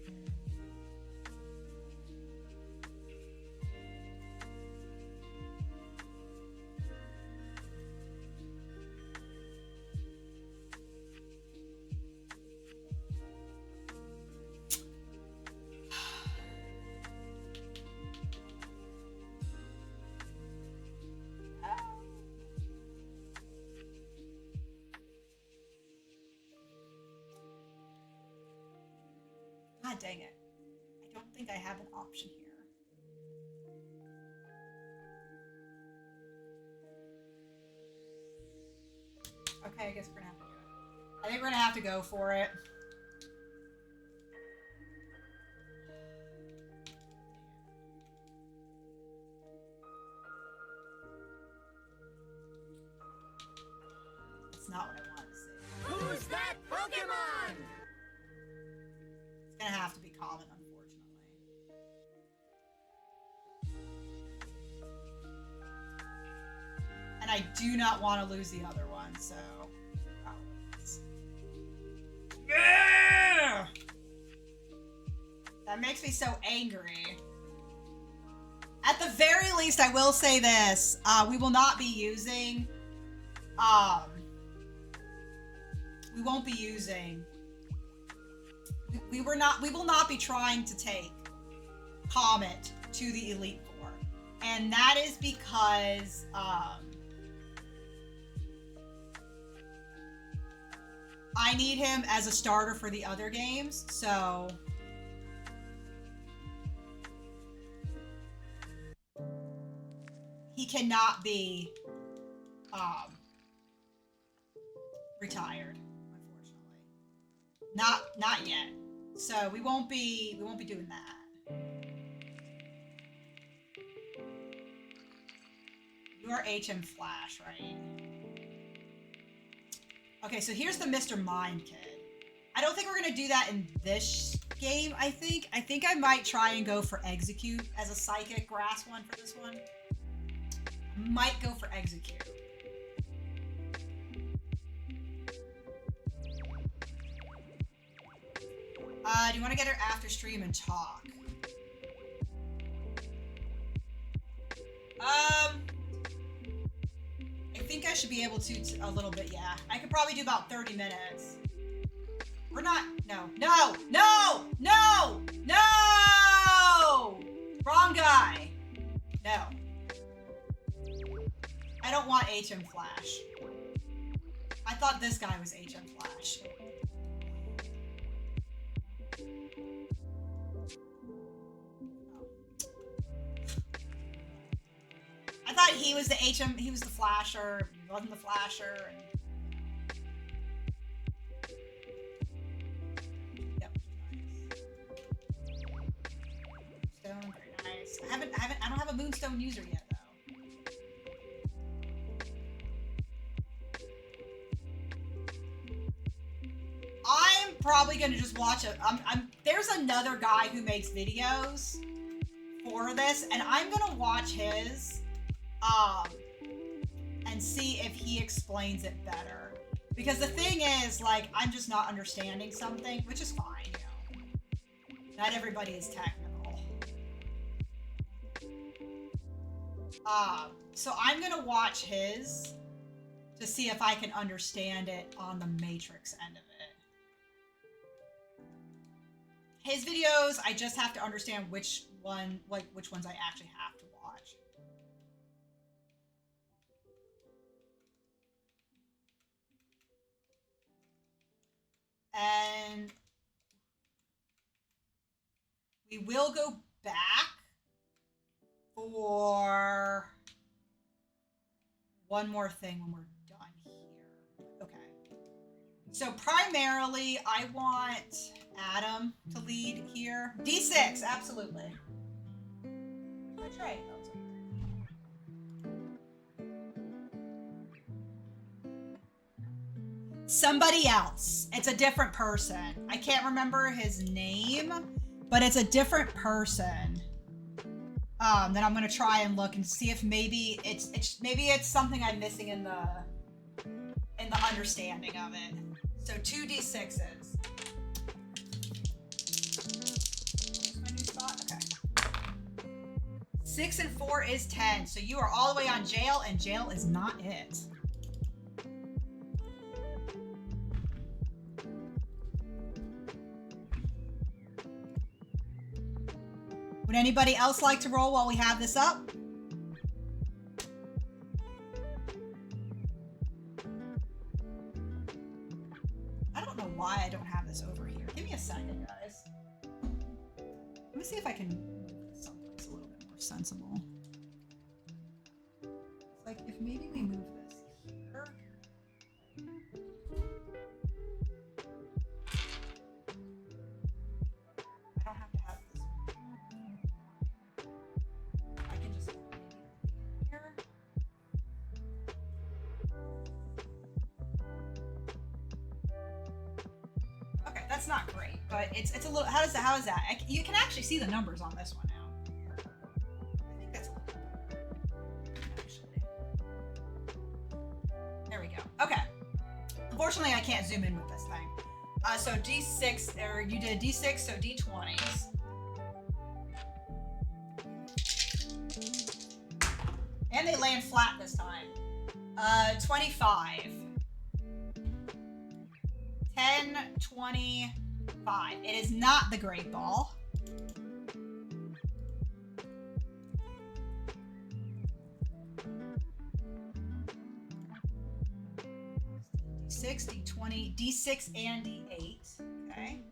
God dang it. I don't think I have an option here. Okay, I guess we're gonna have to do it. I think we're gonna have to go for it. It's not what I wanted to say. Who's that Pokemon? It's gonna have to be common, unfortunately. And I do not want to lose the other one, so. Yeah! That makes me so angry. At the very least, I will say this: we will not be using. We won't be using. We will not be trying to take Comet to the Elite Four, and that is because I need him as a starter for the other games. So he cannot be retired, unfortunately. Not yet. So we won't be doing that. You are HM Flash, right? Okay, so here's the Mr. Mind Kid. I don't think we're gonna do that in this game, I think. I think I might try and go for Execute as a Psychic Grass one for this one. Might go for Execute. Do you want to get her after stream and talk? I think I should be able to a little bit, yeah. I could probably do about 30 minutes. We're not, no. Wrong guy. No. I don't want HM Flash. I thought this guy was HM Flash. I thought he was the HM, he was the Flasher, he wasn't the Flasher. And... a Moonstone user yet, though. I'm probably gonna just watch it. There's another guy who makes videos for this, and I'm gonna watch his, and see if he explains it better. Because the thing is, like, I'm just not understanding something, which is fine, you know. Not everybody is technical. So I'm gonna watch his to see if I can understand it on the Matrix end of it. His videos, I just have to understand which ones I actually have to watch. And we will go back for one more thing when we're done here. Okay. So primarily, I want Adam to lead here. D6, absolutely. That's right. Somebody else. It's a different person. I can't remember his name, but it's a different person. That I'm gonna try and look and see if maybe it's something I'm missing in the understanding of it. So 2d6s. My new spot? Okay. 6 and 4 is 10. So you are all the way on jail, and jail is not it. Would anybody else like to roll while we have this up? I don't know why I don't have this over here. Give me a second, guys. Let me see if I can move this someplace a little bit more sensible. It's like if maybe we move this here. I don't have to have this. I can just here. Okay, that's not great, but it's a little. How is that? You can actually see the numbers on this one now. I think that's a little better, actually. There we go. Okay. Unfortunately, I can't zoom in with this thing. So D6, or you did D6, so D20s. And they land flat this time. 25. 10, 25. It is not the great ball. D6, D20, D6 and D8. Okay.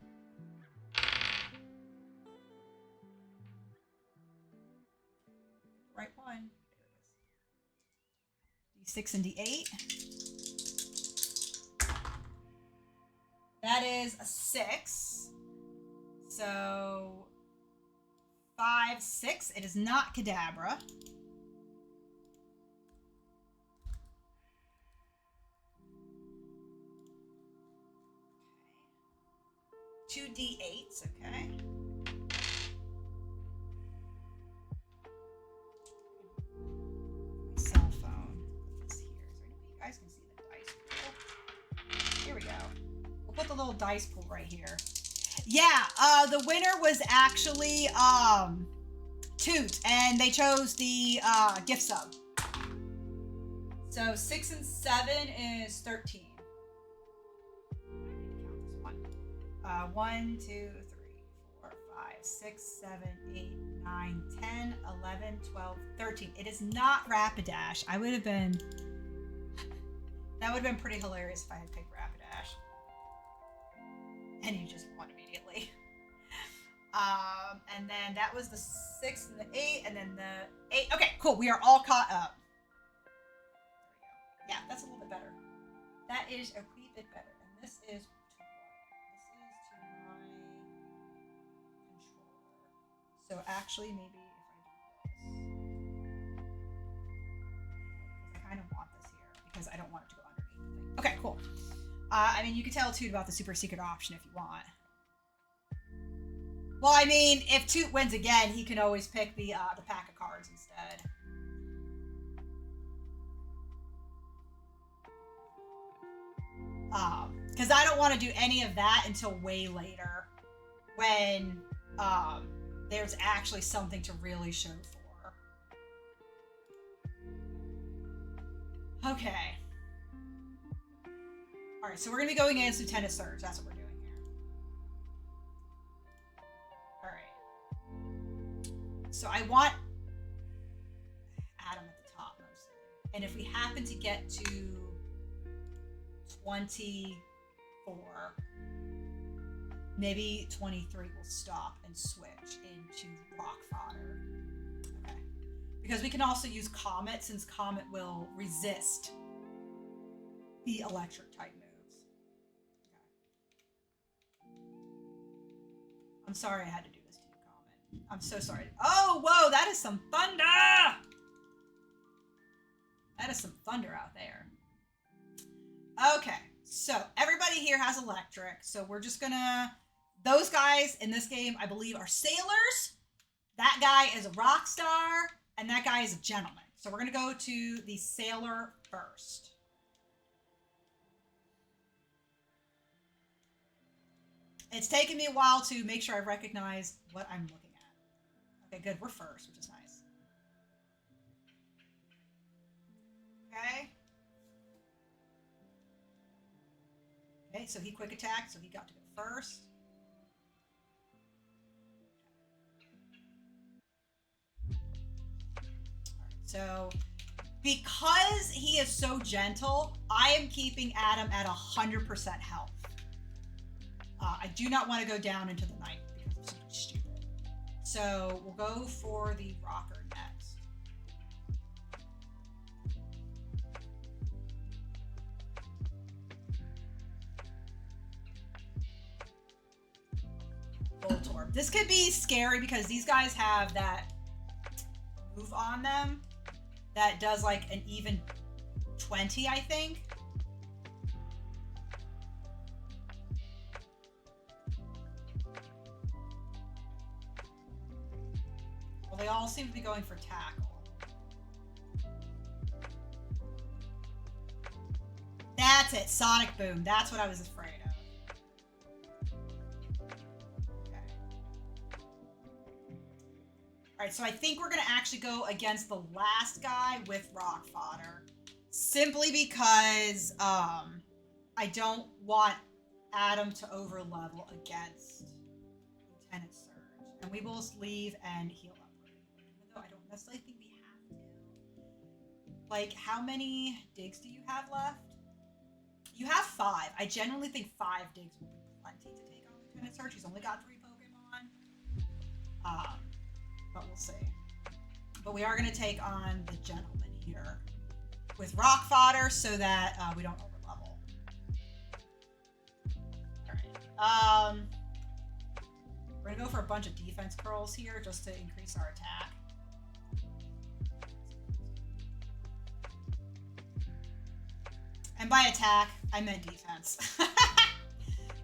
Right one. D6 and D8. That is a 6. So 5, 6. It is not Kadabra. Okay. 2 D8s, okay. My cell phone. Put this here so you guys can see the dice pool. Here we go. We'll put the little dice pool right here. Yeah, the winner was actually Toot, and they chose the gift sub. So 6 and 7 is 13. Count this one. 1, 2, 3, 4, 5, 6, 7, 8, 9, 10, 11, 12, 13. It is not Rapidash. That would have been pretty hilarious if I had picked Rapidash. And you just won immediately. And then that was the 6 and the 8, and then the 8. Okay, cool. We are all caught up. There we go. Yeah, that's a little bit better. That is a wee bit better. And this is to my controller. So actually, maybe if I do this. cool. I mean, you can tell Toot about the super secret option if you want. Well, I mean, if Toot wins again, he can always pick the pack of cards instead. Because I don't want to do any of that until way later, when there's actually something to really show for. Okay. All right, so we're gonna be going against Lieutenant Surge. That's what we're doing here. All right. So I want Adam at the top mostly, and if we happen to get to 24, maybe 23 will stop and switch into rock fodder. Okay. Because we can also use Comet, since Comet will resist the electric type moves. Okay. I'm sorry I had to do this to you, Comet. I'm so sorry. Oh, whoa, that is some thunder! That is some thunder out there. Okay, so everybody here has electric, so we're just gonna... Those guys in this game, I believe, are sailors. That guy is a rock star, and that guy is a gentleman. So we're gonna go to the sailor first. It's taken me a while to make sure I recognize what I'm looking at. Okay, good, we're first, which is nice. Okay. Okay, so he quick attacked, so he got to go first. Alright, so because he is so gentle, I am keeping Adam at 100% health. I do not want to go down into the night because I'm super stupid. So we'll go for the rocker next. Voltorb. This could be scary because these guys have that move on them that does like an even 20, I think. Well, they all seem to be going for tackle. That's it, Sonic Boom. That's what I was afraid of. Okay. Alright, so I think we're gonna actually go against the last guy with Rock Fodder. Simply because I don't want Adam to overlevel against Lieutenant Surge. And we will just leave and heal up. Even though I don't necessarily think we have to. Like, how many digs do you have left? You have 5. I genuinely think 5 digs will be plenty to take on Lieutenant Surge. He's only got 3 Pokemon. But we'll see. But we are going to take on the gentleman here with Rock Fodder so that we don't overlevel. Alright. We're going to go for a bunch of defense curls here just to increase our attack. And by attack, I meant defense.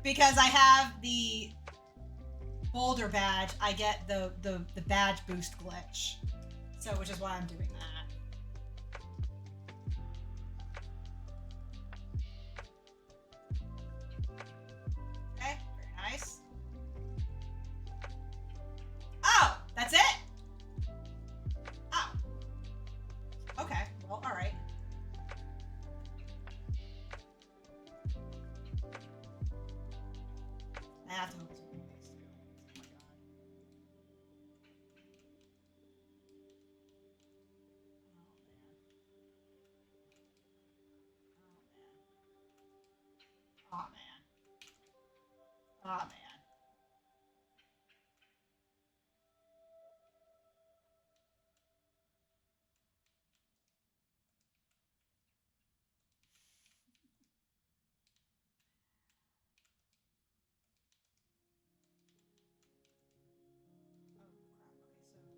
Because I have the Boulder badge, I get the badge boost glitch. So, which is why I'm doing that. Okay, very nice. Oh, that's it? Oh. Okay, well, alright. I have to hope it's one of these two. Oh my god. Oh man. Oh man. Oh man. Oh crap. Okay,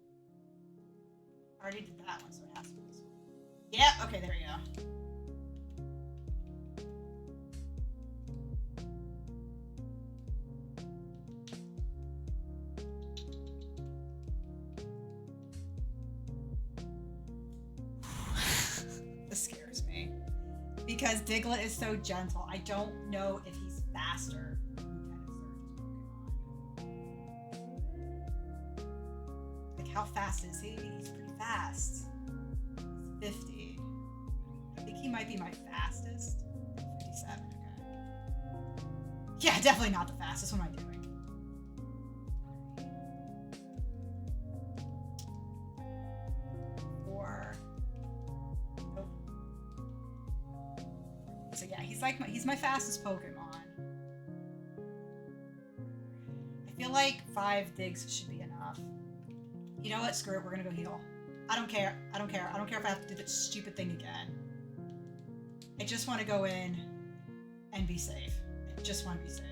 so I already did that one, so it has to be this one. Yeah, okay, there we go. because Diglett is so gentle. I don't know if he's faster. Like, how fast is he? He's pretty fast. He's 50. I think he might be my fastest. 57, okay. Yeah, definitely not the fastest. What am I doing? So yeah, he's my fastest Pokemon. I feel like 5 digs should be enough. You know what? Screw it. We're gonna go heal. I don't care. I don't care. I don't care if I have to do this stupid thing again. I just want to go in and be safe. I just want to be safe.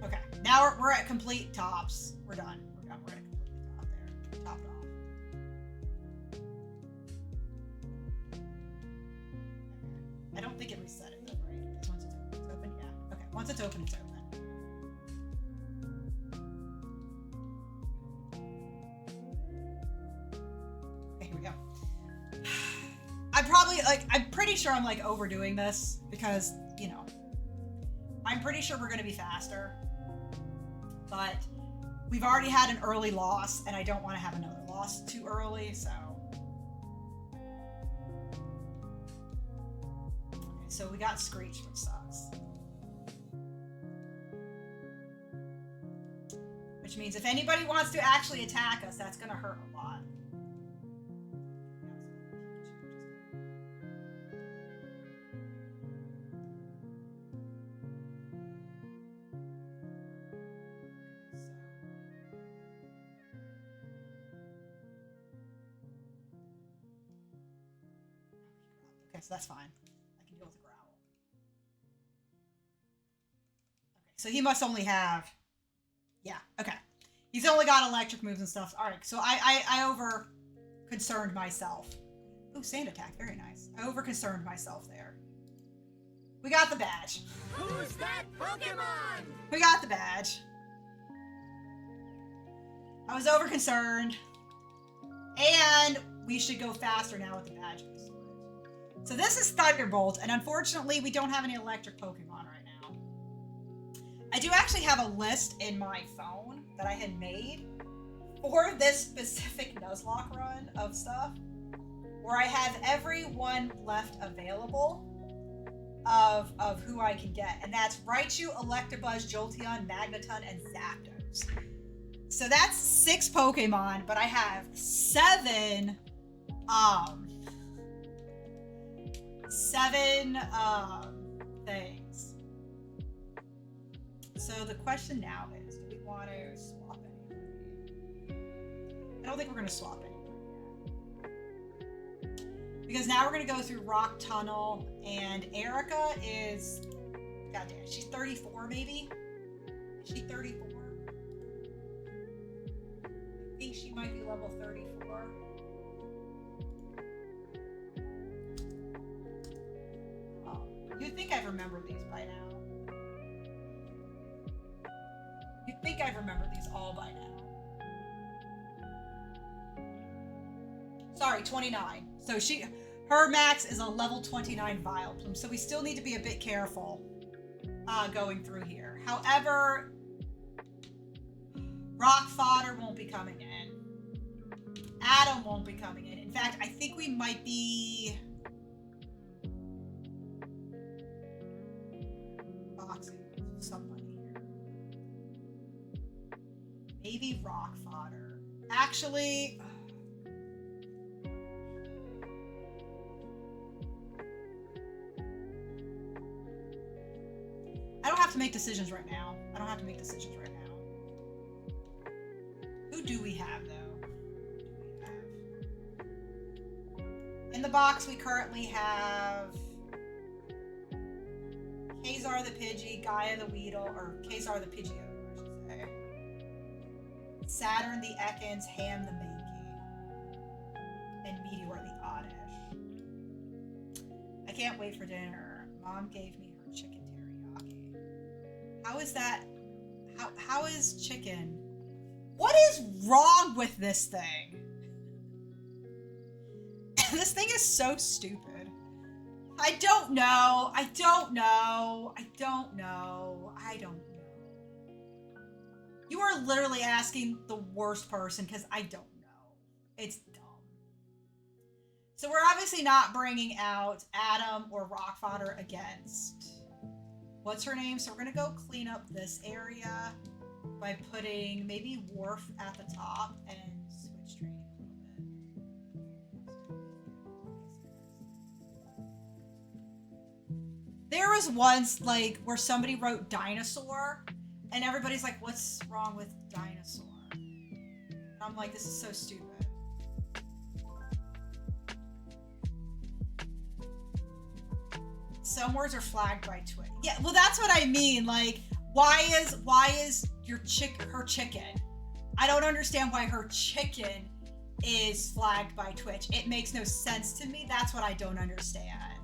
Okay, now we're at complete tops. We're done. We're done. We're at a complete top there. Topped off. I don't think it reset it though, right? Because once it's open, yeah. Okay, once it's open, it's open. Okay, here we go. I'm pretty sure I'm like overdoing this because, you know, I'm pretty sure we're going to be faster. But we've already had an early loss and I don't want to have another loss too early, so. So we got Screech, which sucks. Which means if anybody wants to actually attack us, that's going to hurt a lot. Okay, so that's fine. Deal with the growl. Okay, so he must only have, yeah, okay. He's only got electric moves and stuff. All right, so I over concerned myself. Oh, sand attack, very nice. I over concerned myself there. We got the badge. Who's that Pokemon? We got the badge. I was over concerned, and we should go faster now with the badge. So this is Thunderbolt, and unfortunately, we don't have any electric Pokemon right now. I do actually have a list in my phone that I had made for this specific Nuzlocke run of stuff, where I have every one left available of who I can get, and that's Raichu, Electabuzz, Jolteon, Magneton, and Zapdos. So that's 6 Pokemon, but I have 7 things. So the question now is, do we want to swap anybody? I don't think we're going to swap anybody. Because now we're going to go through Rock Tunnel, and Erica is, goddamn, she's 34 maybe? Is she 34? I think she might be level 34. You'd think I'd remember these by now. You'd think I'd remember these all by now. Sorry, 29. So her max is a level 29 Vileplume, so we still need to be a bit careful going through here. However, Rock Fodder won't be coming in. Adam won't be coming in. In fact, I think we might be somebody here. Maybe Rock Fodder. Actually, I don't have to make decisions right now. I don't have to make decisions right now. Who do we have, though? In the box, we currently have Kazar the Pidgey, Gaia the Weedle, or Kazar the Pidgeotto, I should say. Saturn the Ekans, Ham the Mankey, and Meteor the Oddish. I can't wait for dinner. Mom gave me her chicken teriyaki. How is that? How is chicken? What is wrong with this thing? This thing is so stupid. I don't know. I don't know. I don't know. I don't know. You are literally asking the worst person because I don't know. It's dumb. So we're obviously not bringing out Adam or Rock Fodder against what's her name? So we're gonna go clean up this area by putting maybe Worf at the top and switch training a little bit. There was once like where somebody wrote dinosaur and everybody's like, what's wrong with dinosaur? And I'm like, this is so stupid. Some words are flagged by Twitch. Yeah, well, that's what I mean. Like, why is her chicken? I don't understand why her chicken is flagged by Twitch. It makes no sense to me. That's what I don't understand.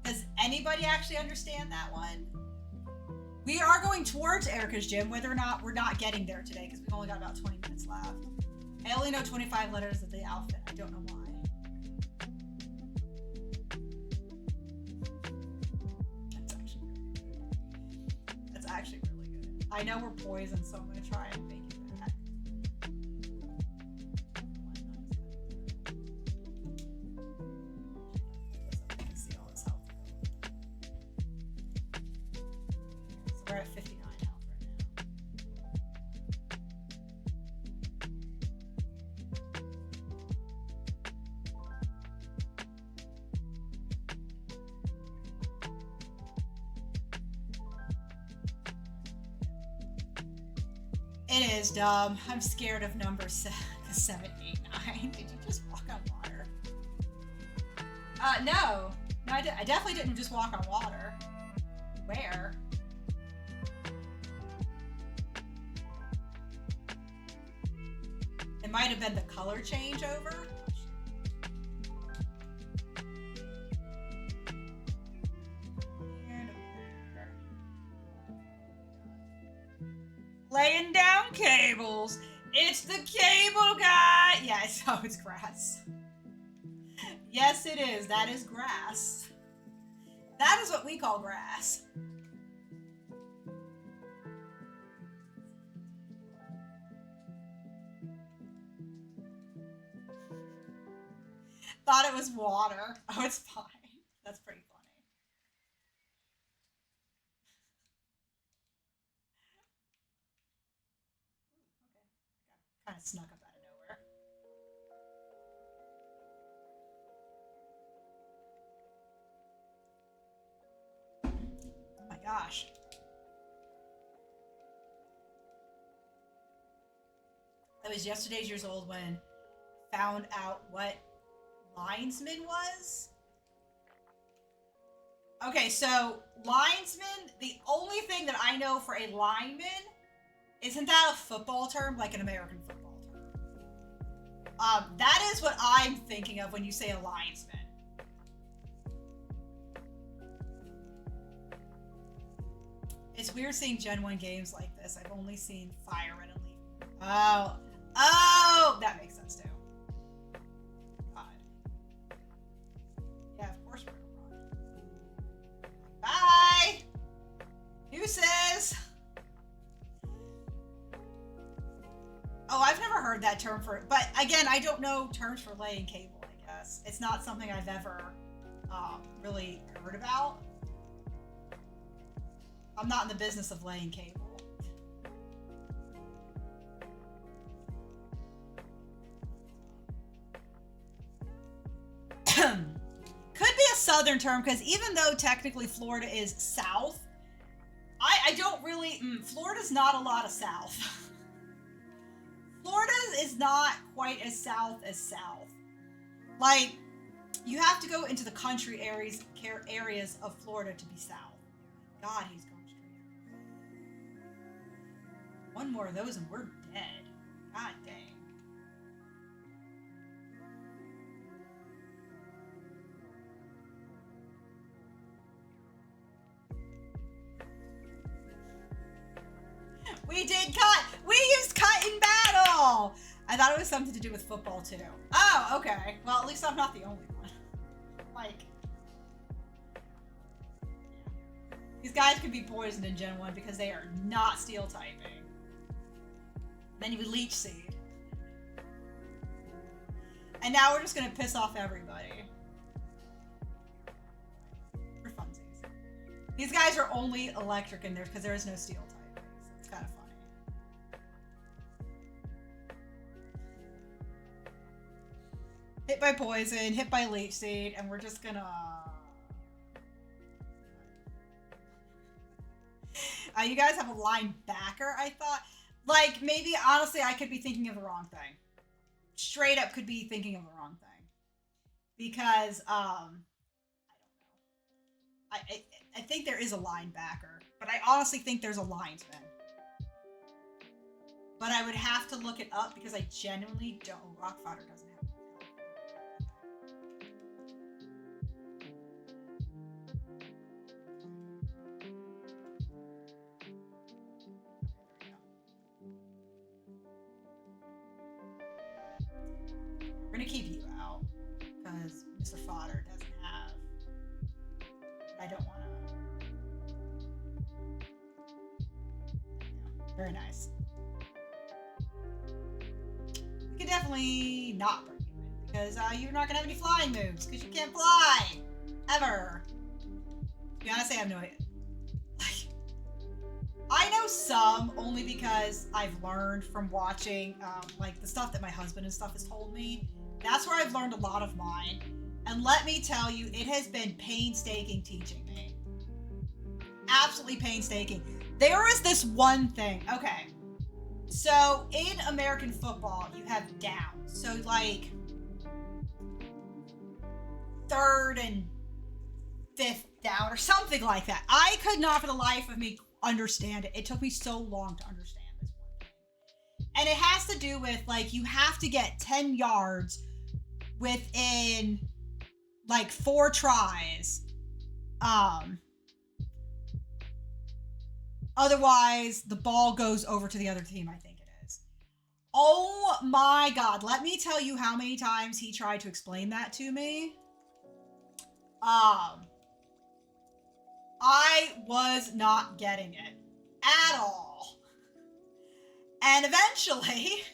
Does anybody actually understand that one? We are going towards Erica's gym, whether or not we're not getting there today because we've only got about 20 minutes left. I only know 25 letters of the outfit. I don't know why. Actually really good. I know we're poisoned, so I'm gonna try and make it back. I can see all this health. So we're at 59 health right now. It is dumb. I'm scared of number 7, 8, 9. Did you just walk on water? No. No, I definitely didn't just walk on water. Where? It might have been the color changeover. Laying down cables. It's the cable guy. Yeah, it's grass. Yes, it is. That is grass. That is what we call grass. Thought it was water. Oh, it's fine. That's pretty funny. Kind of snuck up out of nowhere. Oh my gosh. I was yesterday's years old when I found out what linesman was. Okay, so linesman, the only thing that I know for a lineman, isn't that a football term, like an American football term? That is what I'm thinking of when you say a linesman. It's weird seeing Gen 1 games like this. I've only seen Fire Red and Leaf. Oh, that makes sense too. God. Yeah, of course we're gonna run. Bye! Deuces! Oh, I've never heard that term for, but again, I don't know terms for laying cable, I guess. It's not something I've ever really heard about. I'm not in the business of laying cable. Could be a southern term, because even though technically Florida is south, I don't really, Florida's not a lot of south. Florida is not quite as south as south. Like, you have to go into the country areas of Florida to be south. God, he's going straight. One more of those and we're dead. God dang. We did cut. We used cut in battle. I thought it was something to do with football too. Oh, okay. Well, at least I'm not the only one. Like, these guys could be poisoned in Gen 1 because they are not steel typing. Then you would leech seed. And now we're just gonna piss off everybody. For funsies. These guys are only electric in there because there is no steel typing. So it's kind of funny. Hit by poison, hit by leech seed, and we're just gonna... you guys have a linebacker, I thought. Like, maybe, honestly, I could be thinking of the wrong thing. Straight up could be thinking of the wrong thing. Because, I don't know. I think there is a linebacker, but I honestly think there's a linesman. But I would have to look it up because I genuinely don't... Rockfighter doesn't have... We're gonna keep you out because Mr. Fodder doesn't have. I don't want to. Very nice. We could definitely not bring you in because you're not gonna have any flying moves because you can't fly ever. To be honest, I have no idea. I know some only because I've learned from watching like the stuff that my husband and stuff has told me. That's where I've learned a lot of mine. And let me tell you, it has been painstaking teaching me. Absolutely painstaking. There is this one thing. Okay. So in American football, you have downs. So like 3rd and 5th down or something like that. I could not for the life of me understand it. It took me so long to understand this one thing. And it has to do with like you have to get 10 yards within like 4 tries. Otherwise the ball goes over to the other team, I think it is. Oh my god, let me tell you how many times he tried to explain that to me. I was not getting it at all. And eventually,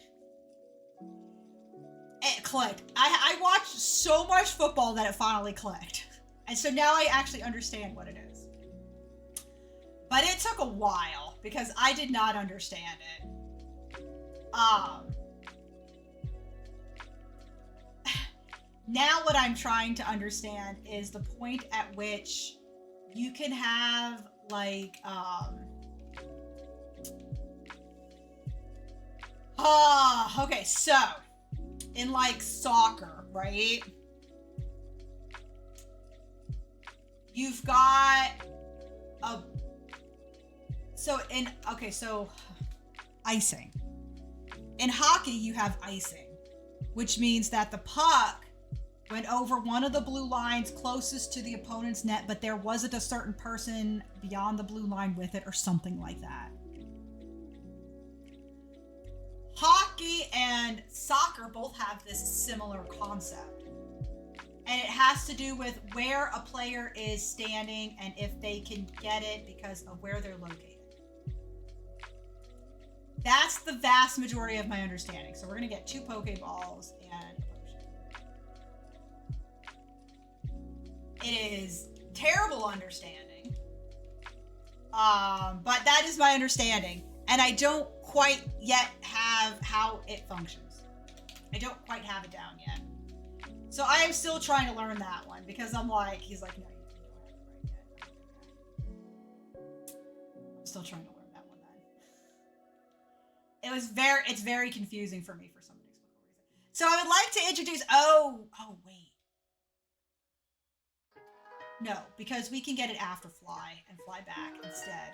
it clicked. I watched so much football that it finally clicked. And so now I actually understand what it is. But it took a while because I did not understand it. Now what I'm trying to understand is the point at which you can have like okay, so in like soccer, right? You've got so icing. In hockey, you have icing, which means that the puck went over one of the blue lines closest to the opponent's net, but there wasn't a certain person beyond the blue line with it or something like that. Hockey and soccer both have this similar concept. And it has to do with where a player is standing and if they can get it because of where they're located. That's the vast majority of my understanding. So we're going to get 2 Pokeballs and a potion. It is terrible understanding. But that is my understanding. And I don't quite yet have how it functions. I don't quite have it down yet. So I am still trying to learn that one because I'm like, he's like, no, you don't have it right yet. I'm still trying to learn that one then. It's very confusing for me for some inexplicable reason. So I would like to introduce, wait. No, because we can get it after fly and fly back instead.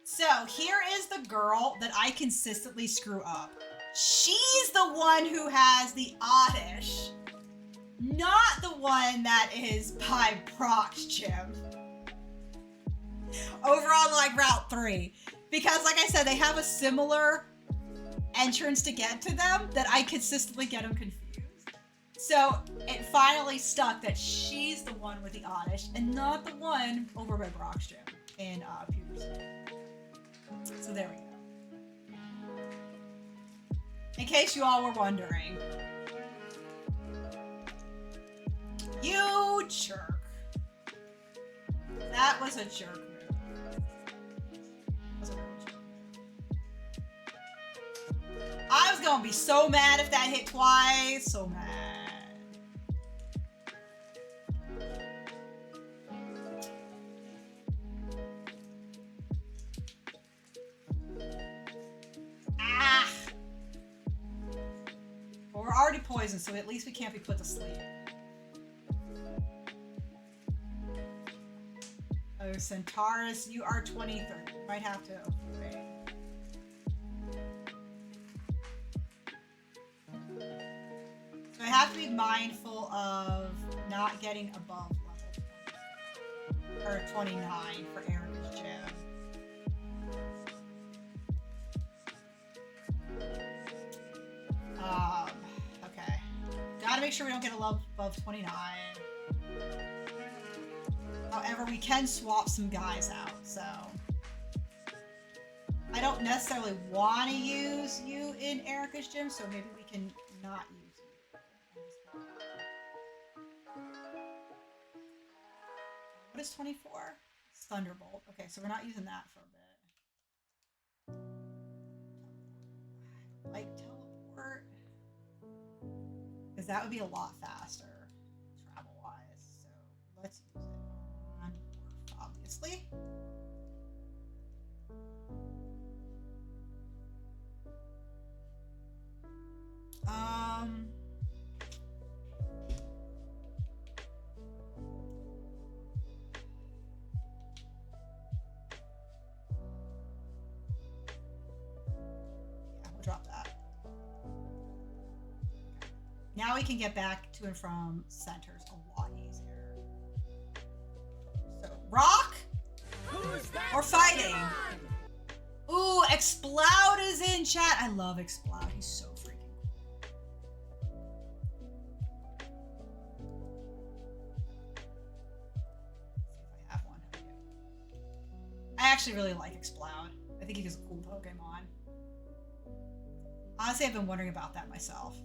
So here is the girl that I consistently screw up. She's the one who has the oddish, not the one that is by Brock's gym. Over on like Route 3. Because like I said, they have a similar entrance to get to them that I consistently get them confused. So it finally stuck that she's the one with the Oddish and not the one over by Brock's gym in Peterson. So there we go. In case you all were wondering. You jerk. That was a jerk move. That was a real jerk move. I was gonna be so mad if that hit twice. So mad. Ah! Well, we're already poisoned, so at least we can't be put to sleep. Oh, Centaurus, you are 23. Might have to. Wait. So I have to be mindful of not getting above level 20 or 29 for Erica's gym. Okay. Gotta make sure we don't get a level above 29. However, we can swap some guys out, so I don't necessarily want to use you in Erica's gym, so maybe we can not use you. What is 24? It's Thunderbolt. Okay, so we're not using that for a bit. Like teleport, because that would be a lot faster travel-wise. So let's use it. Obviously. Yeah, we'll drop that. Now we can get back to and from centers a lot easier. So, rock or fighting? Ooh, Exploud is in chat. I love Exploud. He's so freaking cool. See if I have one. I actually really like Exploud. I think he's a cool Pokemon. Honestly, I've been wondering about that myself.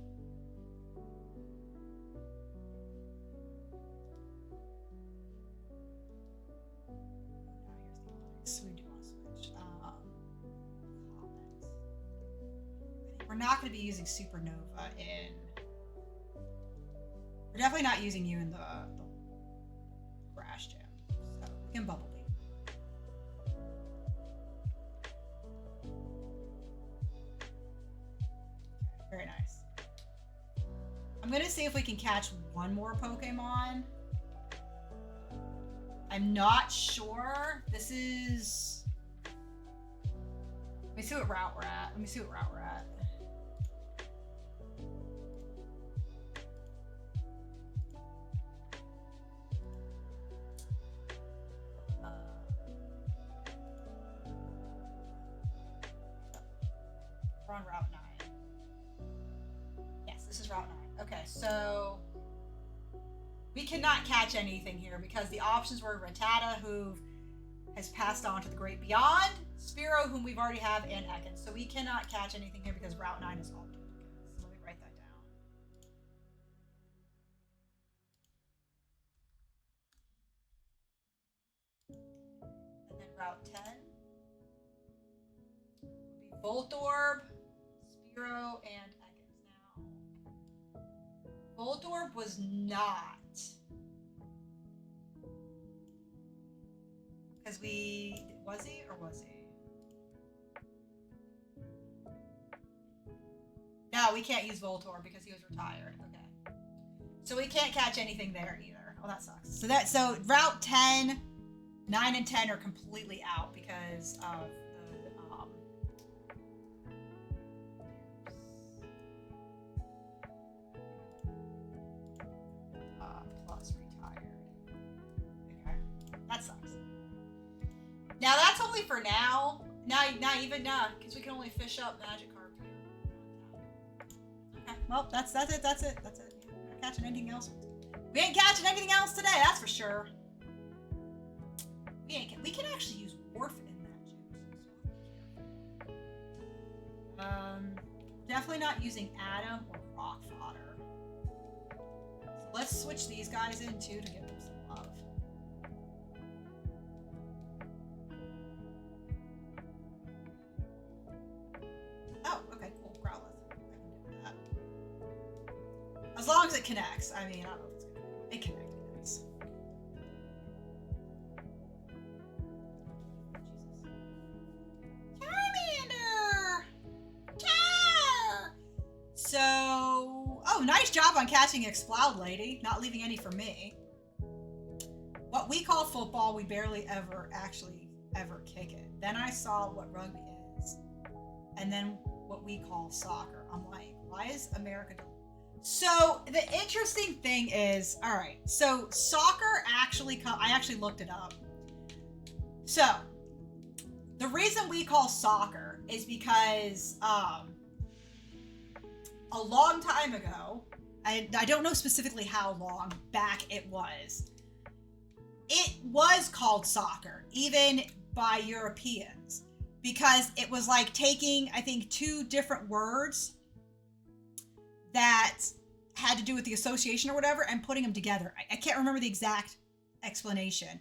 So we do want to switch. Comments. We're not going to be using Supernova in. We're definitely not using you in the Grass Gym. So we can Bubble Beam. Very nice. I'm going to see if we can catch one more Pokemon. I'm not sure. This is. Let me see what route we're at. We're on Route 9. Yes, this is Route 9. Okay, so we cannot catch anything here because the options were Rattata, who has passed on to the great beyond, Spearow, whom we've already have, and Ekans. So we cannot catch anything here because Route 9 is all duplicates. So let me write that down. And then Route 10 would be Voltorb, Spearow, and Ekans. Now, Voltorb was not. Because was he? No, we can't use Voltorb because he was retired. Okay. So we can't catch anything there either. Oh, that sucks. So Route 10, 9 and 10 are completely out because of the plus retired. Okay. That sucks. Now that's only for now. Not even now, because we can only fish up Magikarp here. Okay, well, that's it. That's it. We're not catching anything else. We ain't catching anything else today, that's for sure. We can actually use wharf in that juice. Definitely not using Adam or rock fodder. So let's switch these guys in too to give them some love. Oh, okay, cool. Growlithe. I can deal with that. As long as it connects. I mean, I don't know if it's gonna. It connected. Nice. Charmander! Char! So, oh, nice job on catching Exploud, lady. Not leaving any for me. What we call football, we barely ever kick it. Then I saw what rugby is, and then what we call soccer. I'm like, why is America? So the interesting thing is, all right. So soccer actually, I actually looked it up. So the reason we call soccer is because a long time ago, I don't know specifically how long back it was called soccer, even by Europeans, because it was like taking, I think, two different words that had to do with the association or whatever and putting them together. I can't remember the exact explanation,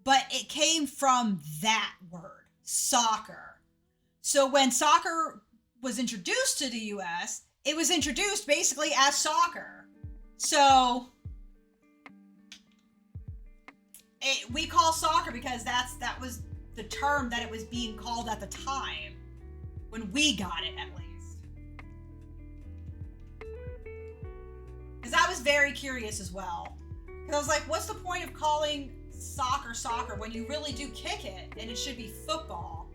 but it came from that word, soccer. So when soccer was introduced to the US, it was introduced basically as soccer. So we call soccer because that was the term that it was being called at the time when we got it, at least. Because I was very curious as well. Because I was like, what's the point of calling soccer when you really do kick it and it should be football?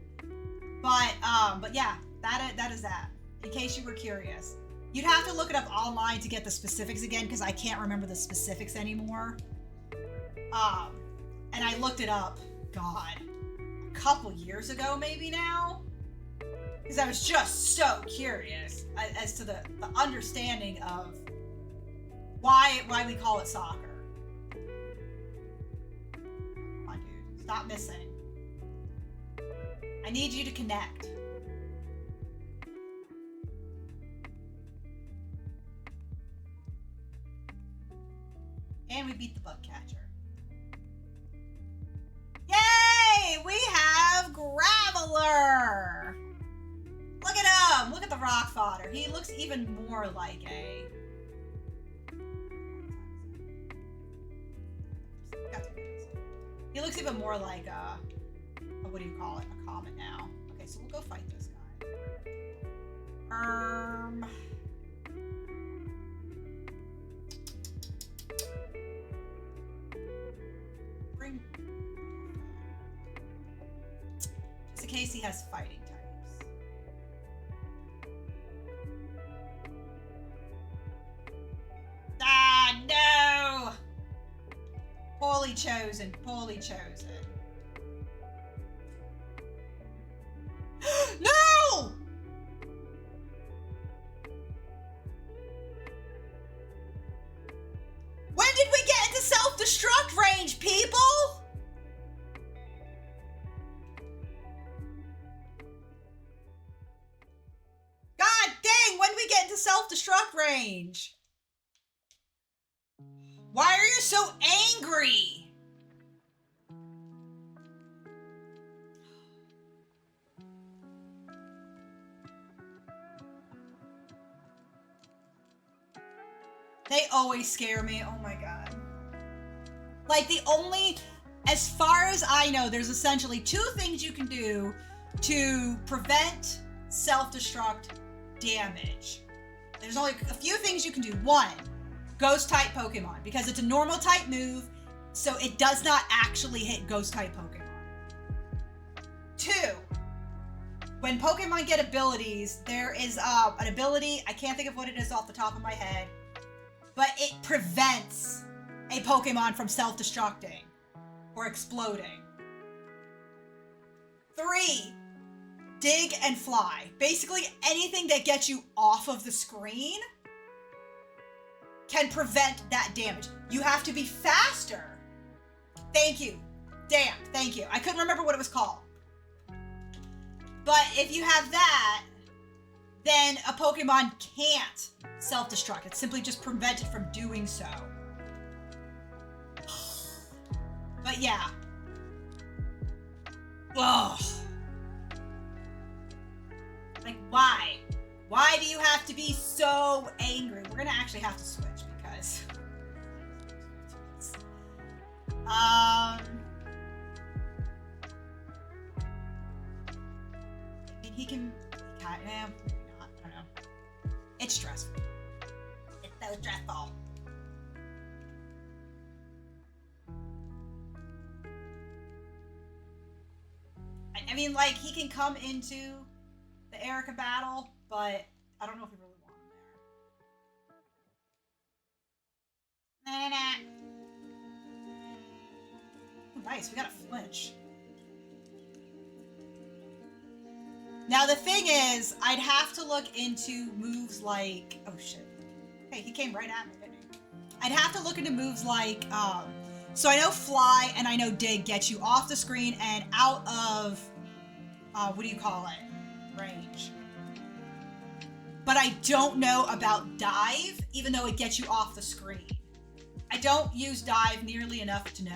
But yeah, that is that. In case you were curious. You'd have to look it up online to get the specifics again, because I can't remember the specifics anymore. And I looked it up, God, a couple years ago maybe now, because I was just so curious as to the understanding of why we call it soccer. Come on, dude, stop missing. I need you to connect. And we beat the bug catcher. Yay! We have Graveler! Look at him! Look at the rock fodder. He looks even more like a... He looks even more like a... What do you call it? A comet now. Okay, so we'll go fight this guy. Just in case he has fighting types. Ah, no! Poorly chosen, poorly chosen. No! When did we get into self-destruct range, people? God dang, when did we get into self-destruct range? Why are you so angry? They always scare me. Oh my God. Like as far as I know, there's essentially two things you can do to prevent self-destruct damage. There's only a few things you can do. One, ghost type Pokemon, because it's a normal type move, so it does not actually hit ghost type Pokemon. Two, when Pokemon get abilities, there is an ability, I can't think of what it is off the top of my head, but it prevents a Pokemon from self-destructing or exploding. Three, dig and fly. Basically anything that gets you off of the screen can prevent that damage. You have to be faster. Thank you. Damn, thank you. I couldn't remember what it was called. But if you have that, then a Pokemon can't self-destruct. It's simply just prevented from doing so. But yeah. Ugh. Like, why? Why do you have to be so angry? We're gonna actually have to switch because... He can... maybe not. I don't know. It's stressful. It's so stressful. I mean, like, he can come into the Erica battle, but I don't know if we really want him there. Ooh, nice, we got a flinch. Now, the thing is, I'd have to look into moves like... Oh, shit. Hey, he came right at me, didn't he? I'd have to look into moves like... So I know Fly and I know Dig get you off the screen and out of... what do you call it? Range. But I don't know about Dive, even though it gets you off the screen. I don't use Dive nearly enough to know.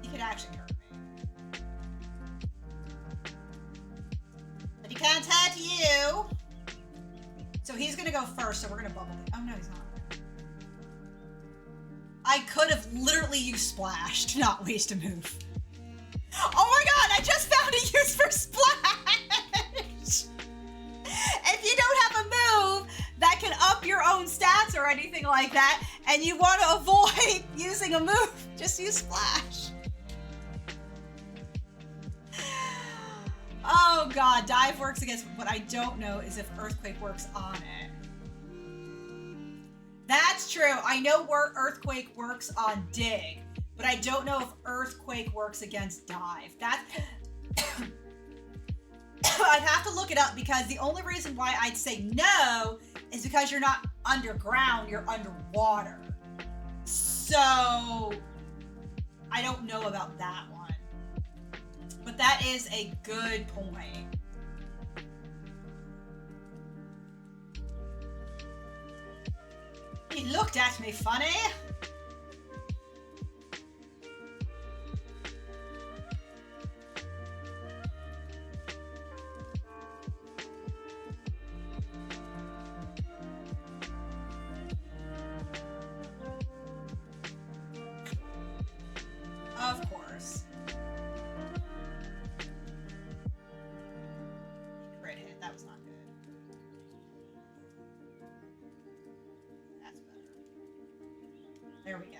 He could actually hurt me. But he can't hurt you. So he's gonna go first, so we're gonna bubble it. Oh no, he's not. I could have literally used Splash to not waste a move. Oh my god, I just found a use for Splash! If you don't have a move that can up your own stats or anything like that, and you want to avoid using a move, just use Splash. Oh god, Dive works against... What I don't know is if Earthquake works on it. That's true. I know where Earthquake works on Dig, but I don't know if Earthquake works against Dive. That's... I'd have to look it up because the only reason why I'd say no is because you're not underground, you're underwater. So, I don't know about that one. But that is a good point. He looked at me funny. Of course. Crit hit, that was not good. That's better. There we go.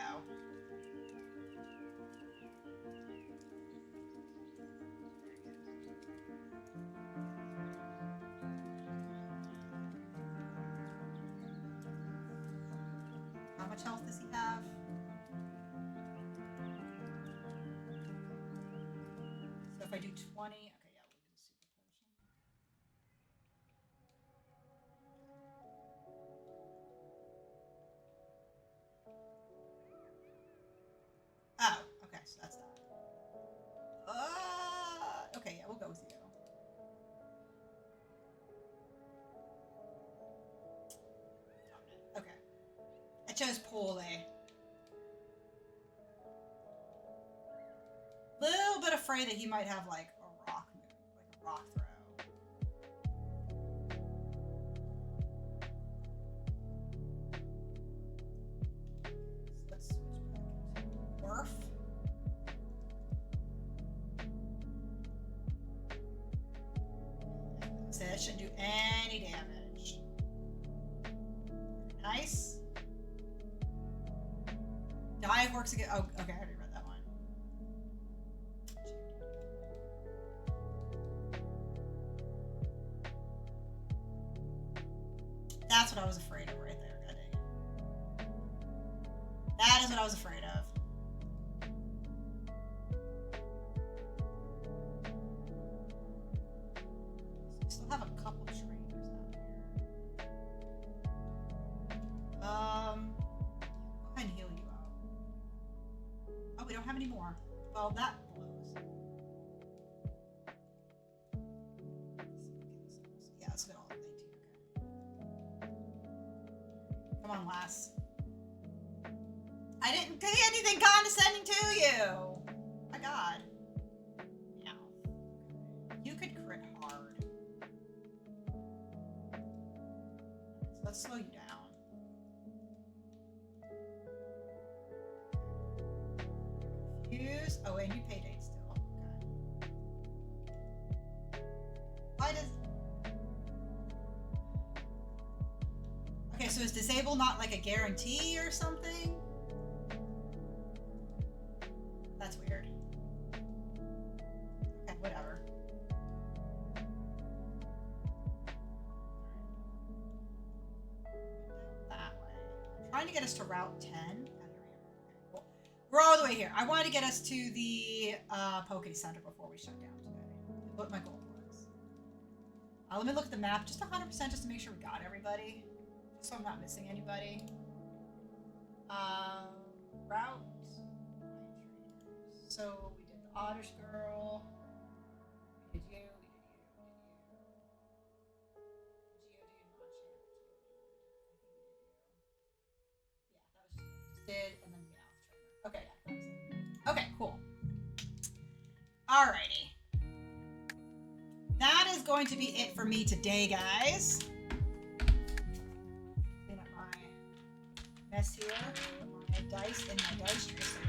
How much health does he have? So if I do 20, okay, yeah, we'll do the super potion. Oh, okay, so that's that. Okay, yeah, we'll go with you. Okay. I chose poorly. Little bit afraid that he might have like a rock move, like a rock throw. So let's switch back to Morph. So that shouldn't do any damage. Nice. Dive works again. Oh, okay, I already read that one. That's what I was afraid of right there, Cuddy. That is what I was afraid of. don't have any more. Well, that blows. Yeah, let's get all of 19. Okay. Come on, lass. I didn't say anything condescending to you. My God. Yeah. You could crit hard. So let's slow you down. Confused. Oh, and you pay date still. Okay. Why does... Okay, so is disable not like a guarantee or something? That's weird. Okay, whatever. That way. I'm trying to get us to Route 10. Oh, here we go. Okay, cool. We're all the way here. I wanted to get us to the Poke Center before we shut down today. What my goal was. Let me look at the map just 100% just to make sure we got everybody. Just so I'm not missing anybody. Route. So we did the Otters Girl. We did you. Yeah, that was just and then the Alpha Trainer. Okay, yeah, that was it. Okay, cool. Alrighty. That is going to be it for me today, guys. Clean up my mess here. My dice in my dice tray.